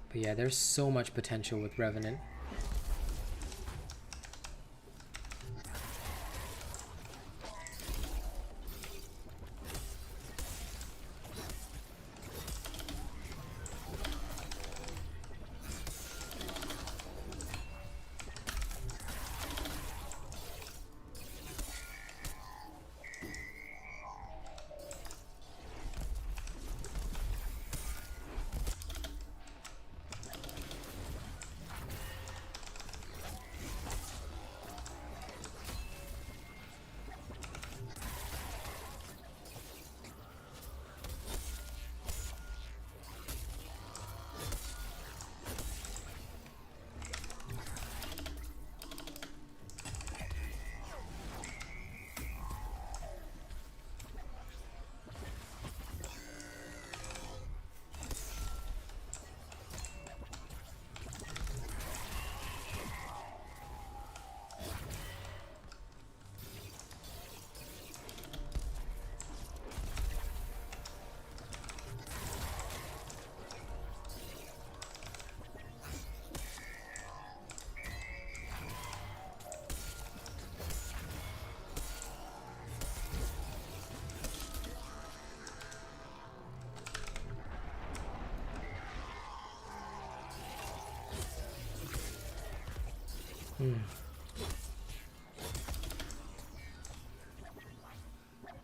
But yeah, there's so much potential with Revenant.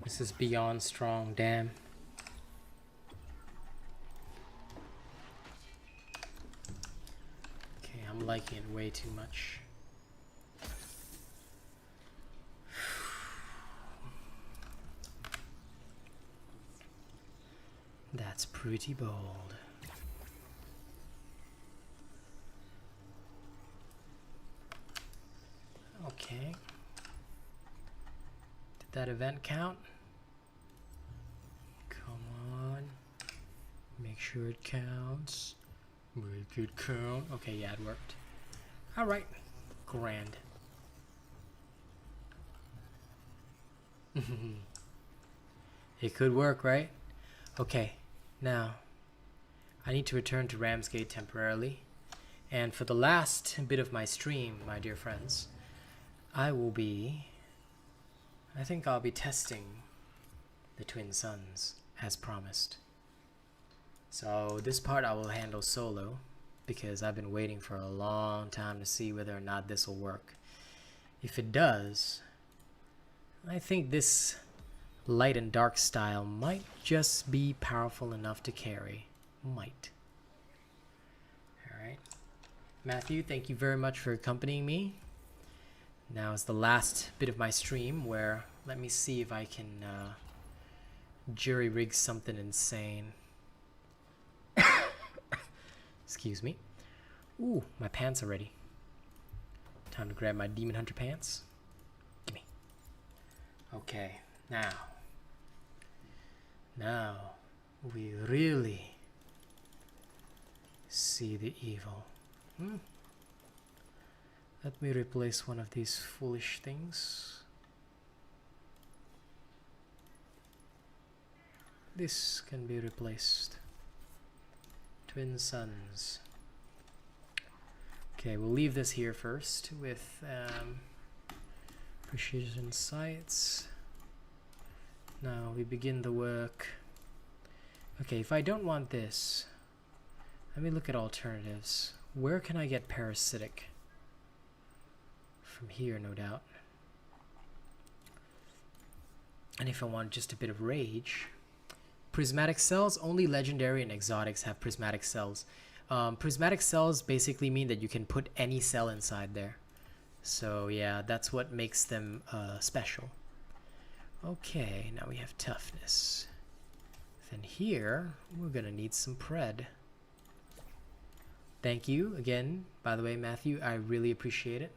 This is beyond strong, damn. Okay, I'm liking it way too much. That's pretty bold. Okay. Did that event count? Come on. Make sure it counts. Make it count. Okay, yeah, it worked. Alright. Grand. It could work, right? Okay. Now, I need to return to Ramsgate temporarily. And for the last bit of my stream, my dear friends, I think I'll be testing the twin suns as promised. So this part I will handle solo because I've been waiting for a long time to see whether or not this will work. If it does, I think this light and dark style might just be powerful enough to carry. Might. Alright. Matthew, thank you very much for accompanying me. Now is the last bit of my stream where, let me see if I can jury rig something insane. Excuse me. Ooh, my pants are ready. Time to grab my Demon Hunter pants. Gimme. Okay, now we really see the evil. Let me replace one of these foolish things. This can be replaced. Twin suns. Okay, we'll leave this here first with precision sights. Now we begin the work. Okay, if I don't want this, let me look at alternatives. Where can I get parasitic? From here, no doubt. And if I want just a bit of rage, prismatic cells, only legendary and exotics have prismatic cells. Prismatic cells basically mean that you can put any cell inside there. So yeah, that's what makes them special. Okay, now we have toughness. Then here, we're gonna need some pred. Thank you again, by the way, Matthew, I really appreciate it.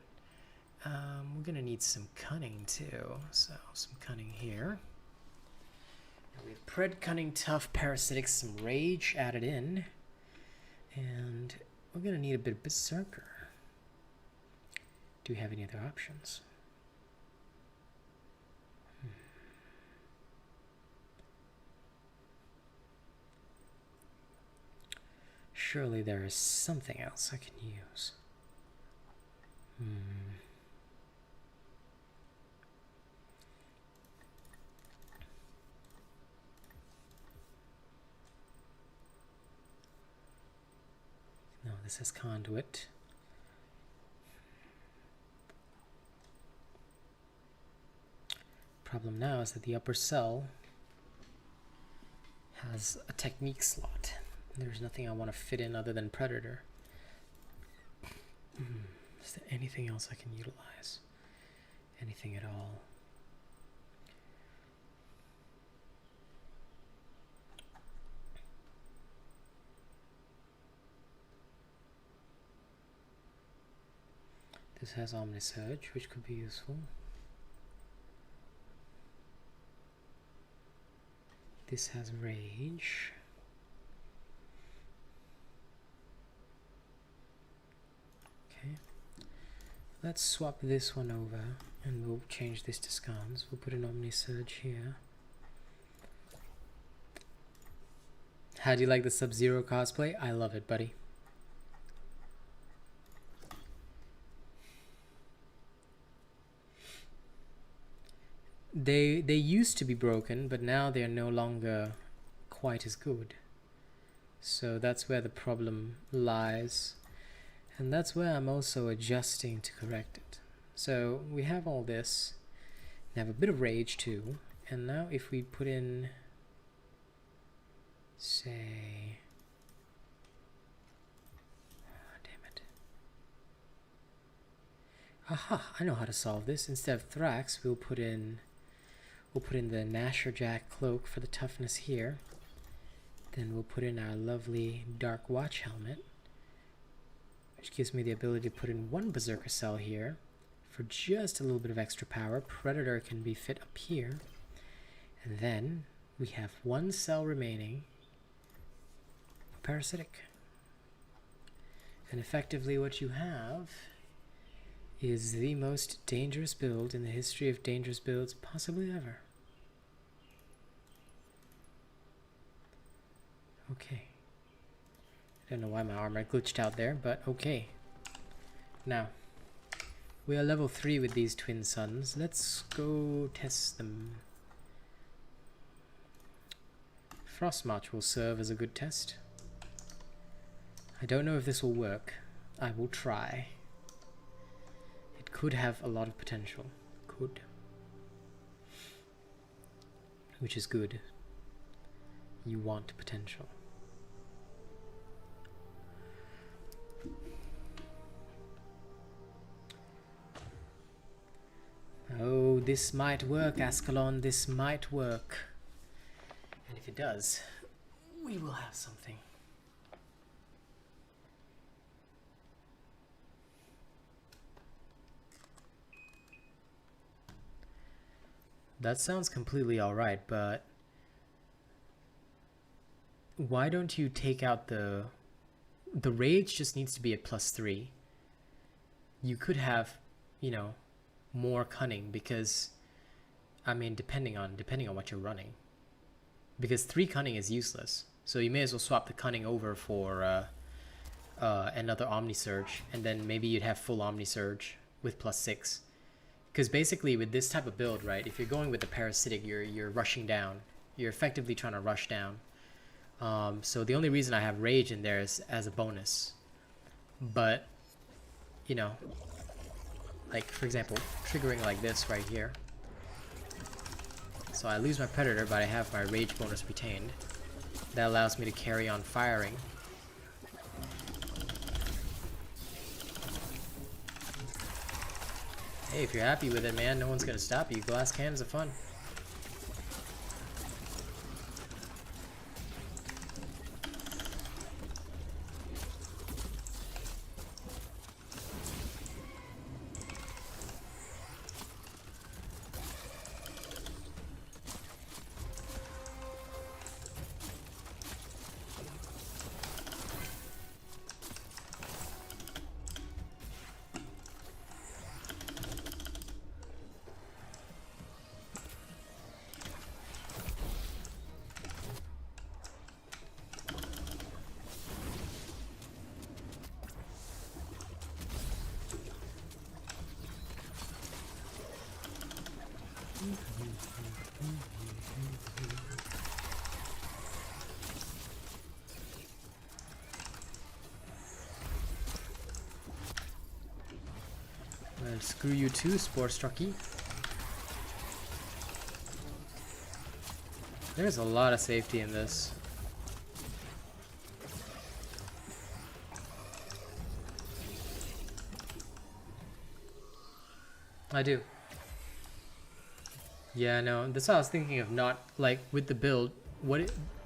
We're gonna need some cunning too, so some cunning here. Now we have pred, cunning, tough, parasitic, some rage added in, and we're gonna need a bit of berserker. Do we have any other options? Surely there is something else I can use. No, this is conduit. Problem now is that the upper cell has a technique slot. There's nothing I want to fit in other than Predator. Is there anything else I can utilize? Anything at all? This has Omnisurge, which could be useful. This has Rage. Okay. Let's swap this one over and we'll change this to scans. We'll put an Omnisurge here. How do you like the Sub-Zero cosplay? I love it, buddy. They used to be broken, but now they're no longer quite as good. So that's where the problem lies. And that's where I'm also adjusting to correct it. So we have all this. We have a bit of rage too. And now if we put in, say, oh, damn it. Aha, I know how to solve this. Instead of Thrax, we'll put in the Nasherjack cloak for the toughness here. Then we'll put in our lovely Dark Watch helmet, which gives me the ability to put in one Berserker cell here for just a little bit of extra power. Predator can be fit up here. And then we have one cell remaining for Parasitic. And effectively what you have is the most dangerous build in the history of dangerous builds possibly ever. Okay. I don't know why my armor glitched out there, but okay. Now, we are level 3 with these twin suns. Let's go test them. Frostmarch will serve as a good test. I don't know if this will work. I will try. It could have a lot of potential. Could. Which is good. You want potential. Oh, this might work, Ascalon. This might work. And if it does, we will have something. That sounds completely alright, but why don't you take out the rage just needs to be at +3. You could have, you know, more cunning, because I mean depending on what you're running, because 3 cunning is useless, so you may as well swap the cunning over for another Omnisurge, and then maybe you'd have full Omnisurge with +6. Because basically with this type of build, right, if you're going with the parasitic, you're rushing down, you're effectively trying to rush down. So the only reason I have rage in there is as a bonus, but you know, like for example, triggering like this right here. So I lose my predator, but I have my rage bonus retained. That allows me to carry on firing. Hey, if you're happy with it, man, no one's gonna stop you. Glass cannons are fun. Well, screw you too, Sporestrucky. There's a lot of safety in this. I do. Yeah, no, that's what I was thinking of, not like with the build.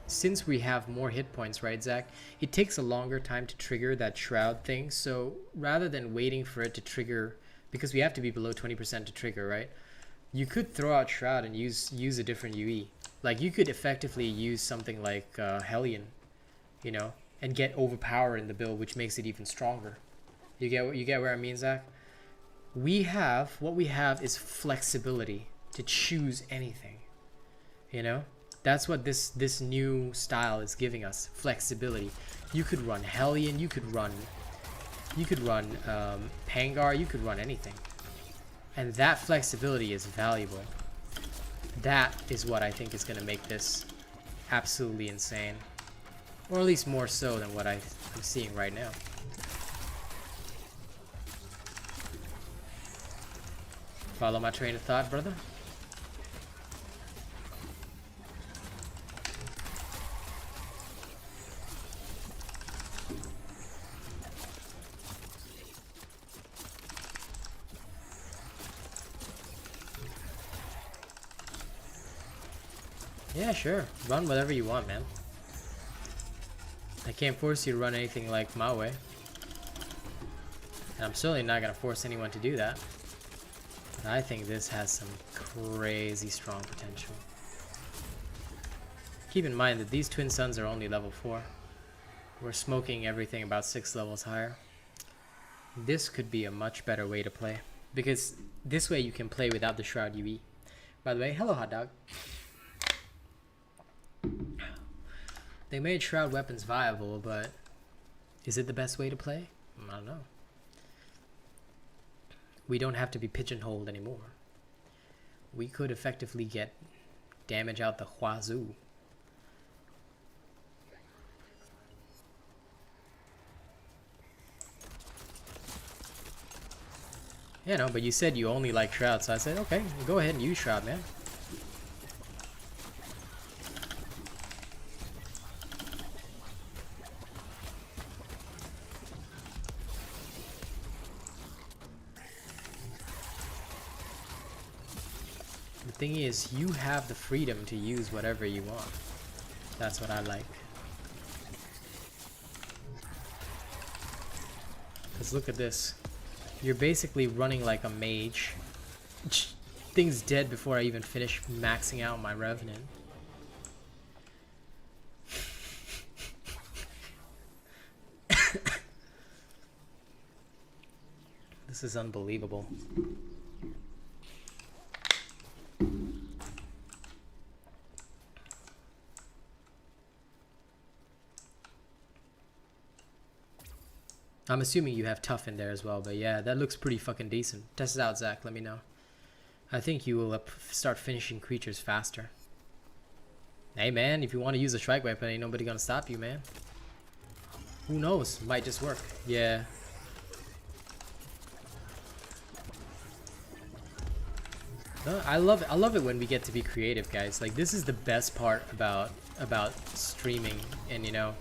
Since we have more hit points, right, Zach? It takes a longer time to trigger that shroud thing. So rather than waiting for it to trigger, because we have to be below 20% to trigger, right? You could throw out shroud and use a different UE. Like you could effectively use something like Hellion, you know, and get overpower in the build, which makes it even stronger. You get where I mean, Zach? What we have is flexibility to choose anything, you know. That's what this new style is giving us, flexibility. You could run Hellion, you could run Pangar, you could run anything, and that flexibility is valuable. That is what I think is going to make this absolutely insane, or at least more so than what I'm seeing right now. Follow my train of thought, brother. Yeah, sure. Run whatever you want, man. I can't force you to run anything like my way. And I'm certainly not going to force anyone to do that. But I think this has some crazy strong potential. Keep in mind that these twin suns are only level 4. We're smoking everything about 6 levels higher. This could be a much better way to play. Because this way you can play without the Shroud UE. By the way, hello hot dog. They made Shroud weapons viable, but is it the best way to play? I don't know. We don't have to be pigeonholed anymore. We could effectively get damage out the wazoo. Yeah, no, but you said you only like Shroud, so I said, okay, go ahead and use Shroud, man. The thing is, you have the freedom to use whatever you want. That's what I like. Because look at this. You're basically running like a mage. Thing's dead before I even finish maxing out my Revenant. This is unbelievable. I'm assuming you have tough in there as well, but yeah, that looks pretty fucking decent. Test it out, Zach. Let me know. I think you will start finishing creatures faster. Hey, man, if you want to use a strike weapon, ain't nobody gonna stop you, man. Who knows? Might just work. Yeah. No, I love it when we get to be creative, guys. Like, this is the best part about streaming and, you know,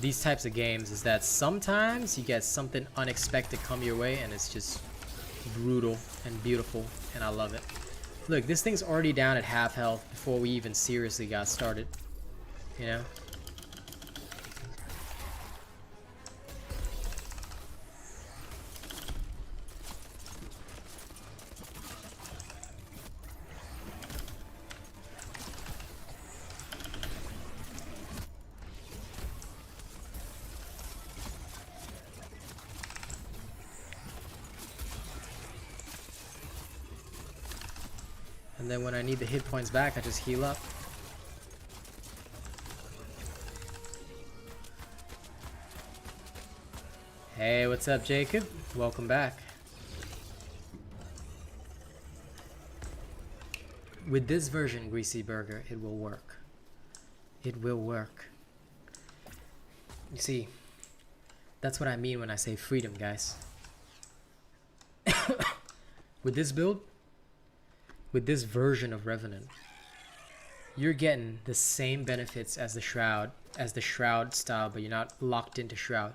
these types of games, is that sometimes you get something unexpected come your way and it's just brutal and beautiful, and I love it. Look, this thing's already down at half health before we even seriously got started, you know? And then when I need the hit points back, I just heal up. Hey, what's up, Jacob? Welcome back. With this version, Greasy Burger, it will work. It will work. You see, that's what I mean when I say freedom, guys. With this build, with this version of Revenant, you're getting the same benefits as the Shroud style, but you're not locked into Shroud.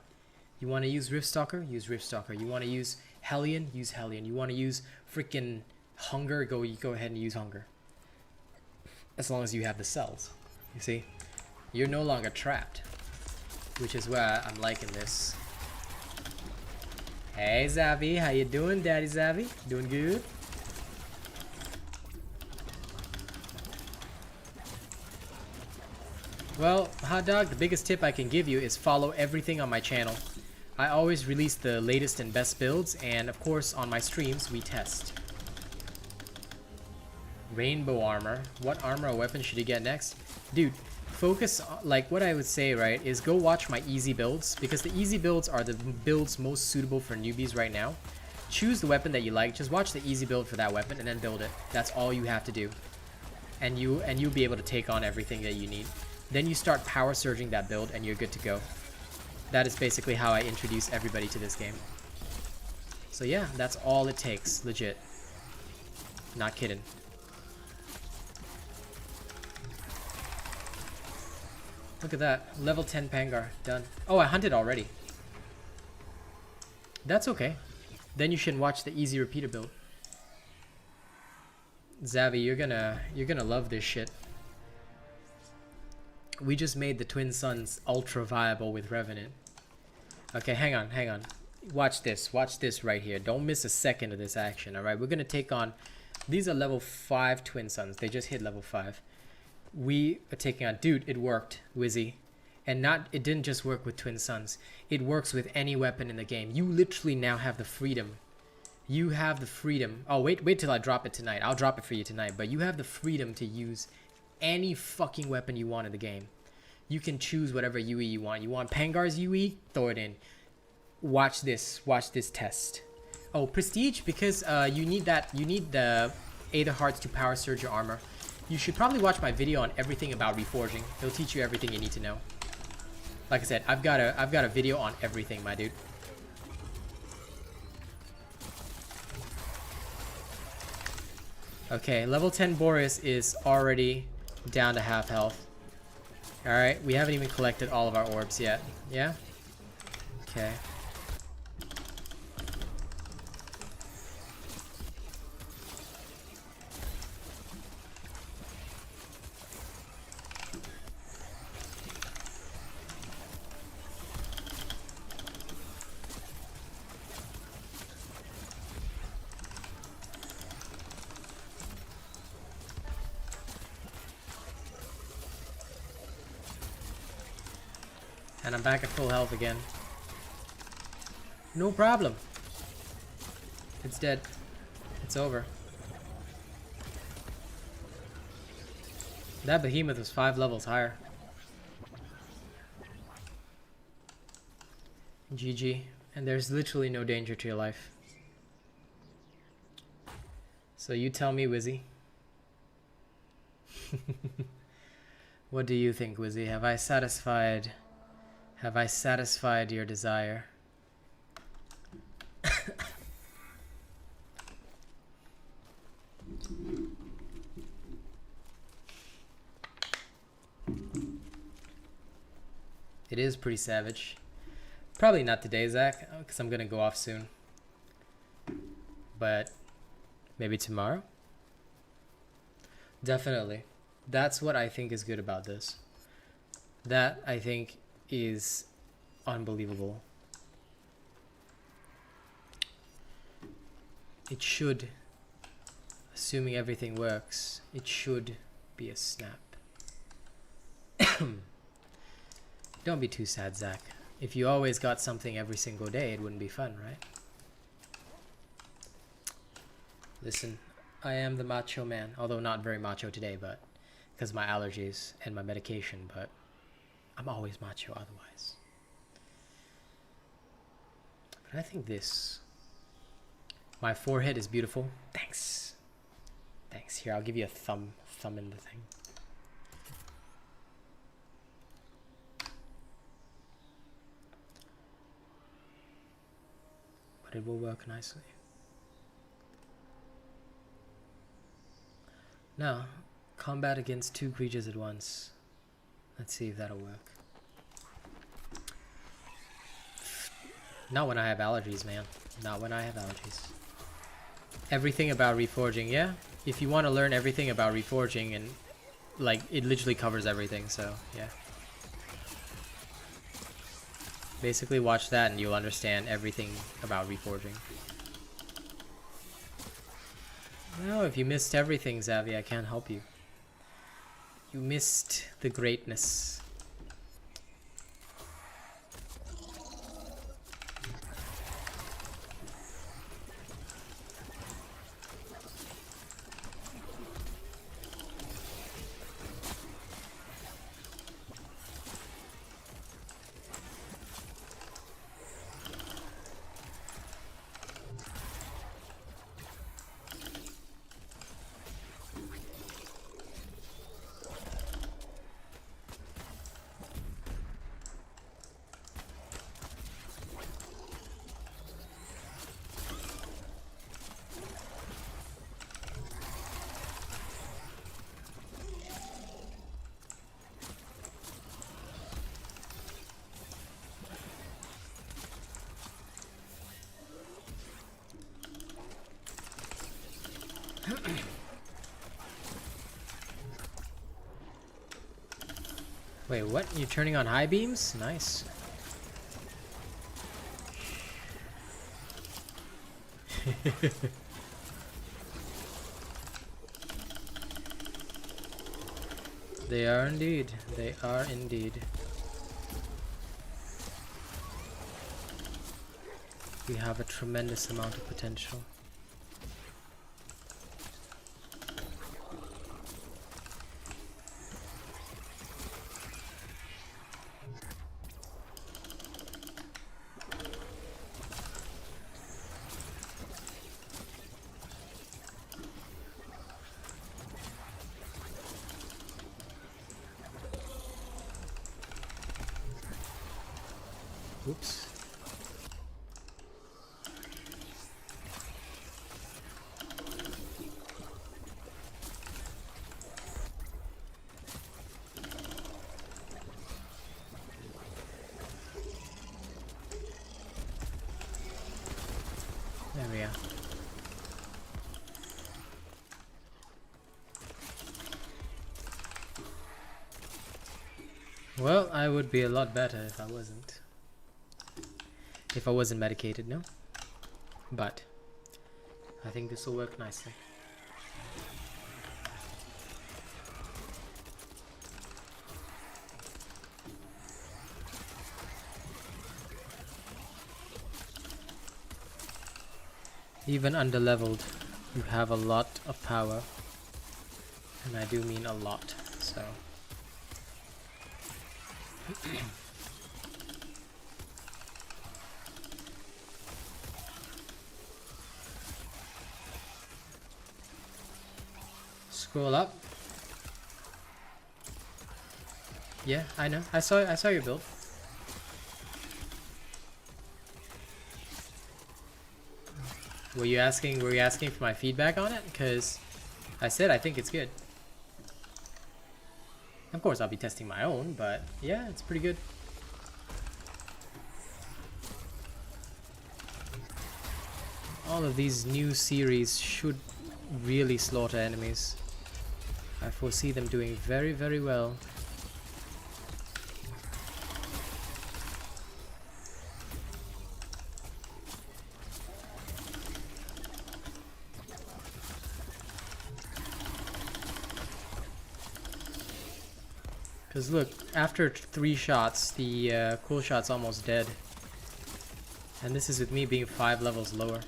You want to use Riftstalker? Use Riftstalker. You want to use Hellion? Use Hellion. You want to use freaking Hunger? Go ahead and use Hunger. As long as you have the cells. You see? You're no longer trapped. Which is why I'm liking this. Hey, Zavi. How you doing, Daddy Zavi? Doing good? Well, Hot Dog, the biggest tip I can give you is follow everything on my channel. I always release the latest and best builds, and of course on my streams we test. Rainbow armor. What armor or weapon should you get next? Dude, focus, like what I would say, right, is go watch my easy builds, because the easy builds are the builds most suitable for newbies right now. Choose the weapon that you like, just watch the easy build for that weapon and then build it. That's all you have to do. And you'll be able to take on everything that you need. Then you start power surging that build and you're good to go. That is basically how I introduce everybody to this game. So yeah, that's all it takes, legit. Not kidding. Look at that. Level 10 Pangar. Done. Oh, I hunted already. That's okay. Then you should watch the easy repeater build. Zavi, you're gonna love this shit. We just made the Twin Suns ultra viable with Revenant. Okay, hang on. Watch this right here. Don't miss a second of this action, alright? We're gonna take on, these are level 5 Twin Suns. They just hit level 5. We are taking on, dude, it worked, Wizzy. And it didn't just work with Twin Suns. It works with any weapon in the game. You literally now have the freedom. You have the freedom. Oh, wait till I drop it tonight. I'll drop it for you tonight. But you have the freedom to use any fucking weapon you want in the game. You can choose whatever UE you want. You want Pangar's UE? Throw it in. Watch this test. Oh, Prestige, because you need the Aether Hearts to power surge your armor. You should probably watch my video on everything about reforging. It'll teach you everything you need to know. Like I said, I've got a video on everything, my dude. Okay, level 10 Boreas is already down to half health. Alright, we haven't even collected all of our orbs yet. Yeah? Okay. And I'm back at full health again. No problem. It's dead. It's over. That behemoth was 5 levels higher. GG. And there's literally no danger to your life. So you tell me, Wizzy. What do you think, Wizzy? Have I satisfied your desire? It is pretty savage. Probably not today, Zach, because I'm gonna go off soon. But maybe tomorrow? Definitely. That's what I think is good about this. That, I think, is unbelievable. It should, assuming everything works, it should be a snap. Don't be too sad, Zach. If you always got something every single day, it wouldn't be fun, right? Listen, I am the macho man, although not very macho today, but because of my allergies and my medication, but I'm always macho otherwise. But I think this, my forehead is beautiful. Thanks. Thanks. Here, I'll give you a thumb in the thing. But it will work nicely. Now, combat against 2 creatures at once. Let's see if that'll work. Not when I have allergies, man. Not when I have allergies. Everything about reforging, yeah? If you want to learn everything about reforging, and like, it literally covers everything, so yeah. Basically watch that and you'll understand everything about reforging. No, if you missed everything, Zavi, I can't help you. You missed the greatness. Wait, what? You turning on high beams? Nice. They are indeed. They are indeed. We have a tremendous amount of potential. Oops. There we are. Well, I would be a lot better if I wasn't. If I wasn't medicated, no? But I think this will work nicely. Even underleveled, you have a lot of power. And I do mean a lot, so. Scroll up. Yeah, I know. I saw your build. Were you asking for my feedback on it? Because I said I think it's good. Of course I'll be testing my own, but yeah, it's pretty good. All of these new series should really slaughter enemies. I foresee them doing very, very well. Because look, after 3 shots, the cool shot's almost dead. And this is with me being 5 levels lower.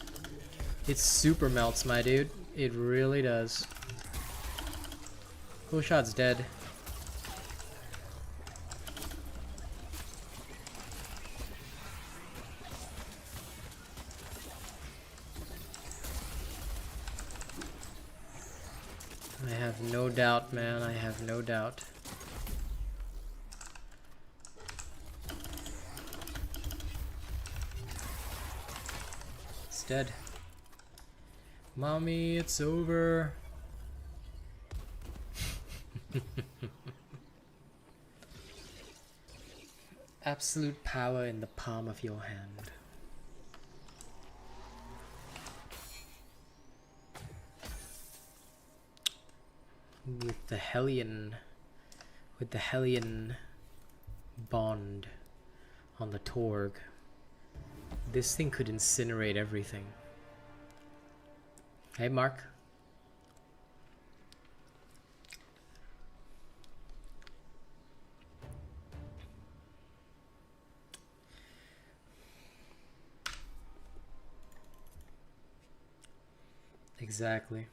It super melts, my dude. It really does. Cool shot's dead. I have no doubt, man. I have no doubt. It's dead. Mommy, it's over. Absolute power in the palm of your hand. With the Hellion bond on the Torg, this thing could incinerate everything. Hey, Mark. Exactly.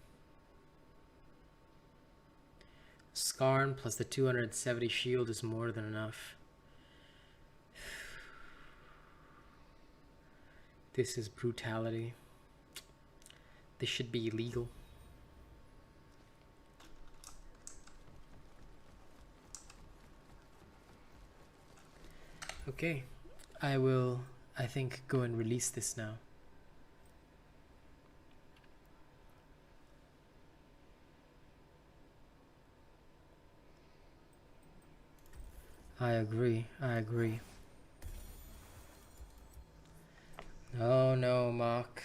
Skarn plus the 270 shield is more than enough. This is brutality. This should be illegal. Okay, I will, I think, go and release this now. I agree, I agree. Oh no, Mark.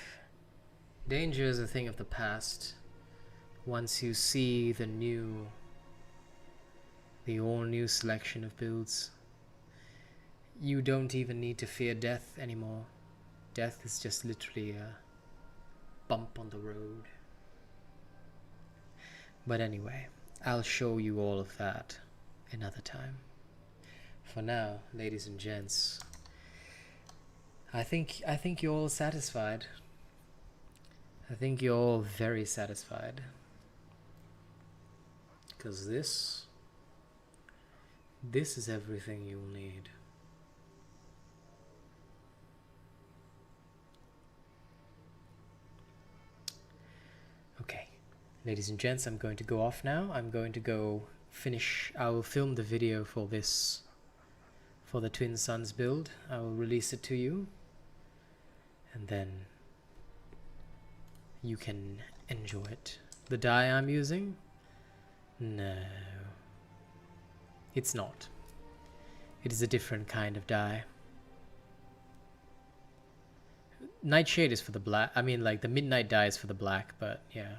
Danger is a thing of the past. once you see the all new selection of builds, you don't even need to fear death anymore. Death is just literally a bump on the road. But anyway, I'll show you all of that another time. For now, ladies and gents, I think you're all satisfied. I think you're all very satisfied. Because this is everything you'll need. Okay, ladies and gents, I'm going to go off now. I'm going to go finish. I will film the video for this, for the Twin Suns build. I will release it to you, and then you can enjoy it. The dye I'm using? No, it's not. It is a different kind of dye. Nightshade is for the black. I mean, like the midnight dye is for the black, but yeah.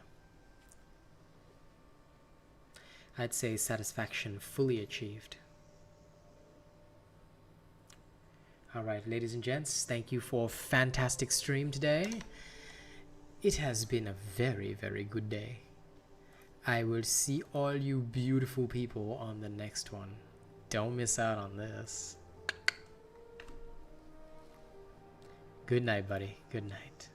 I'd say satisfaction fully achieved. Alright, ladies and gents, thank you for a fantastic stream today. It has been a very, very good day. I will see all you beautiful people on the next one. Don't miss out on this. Good night, buddy. Good night.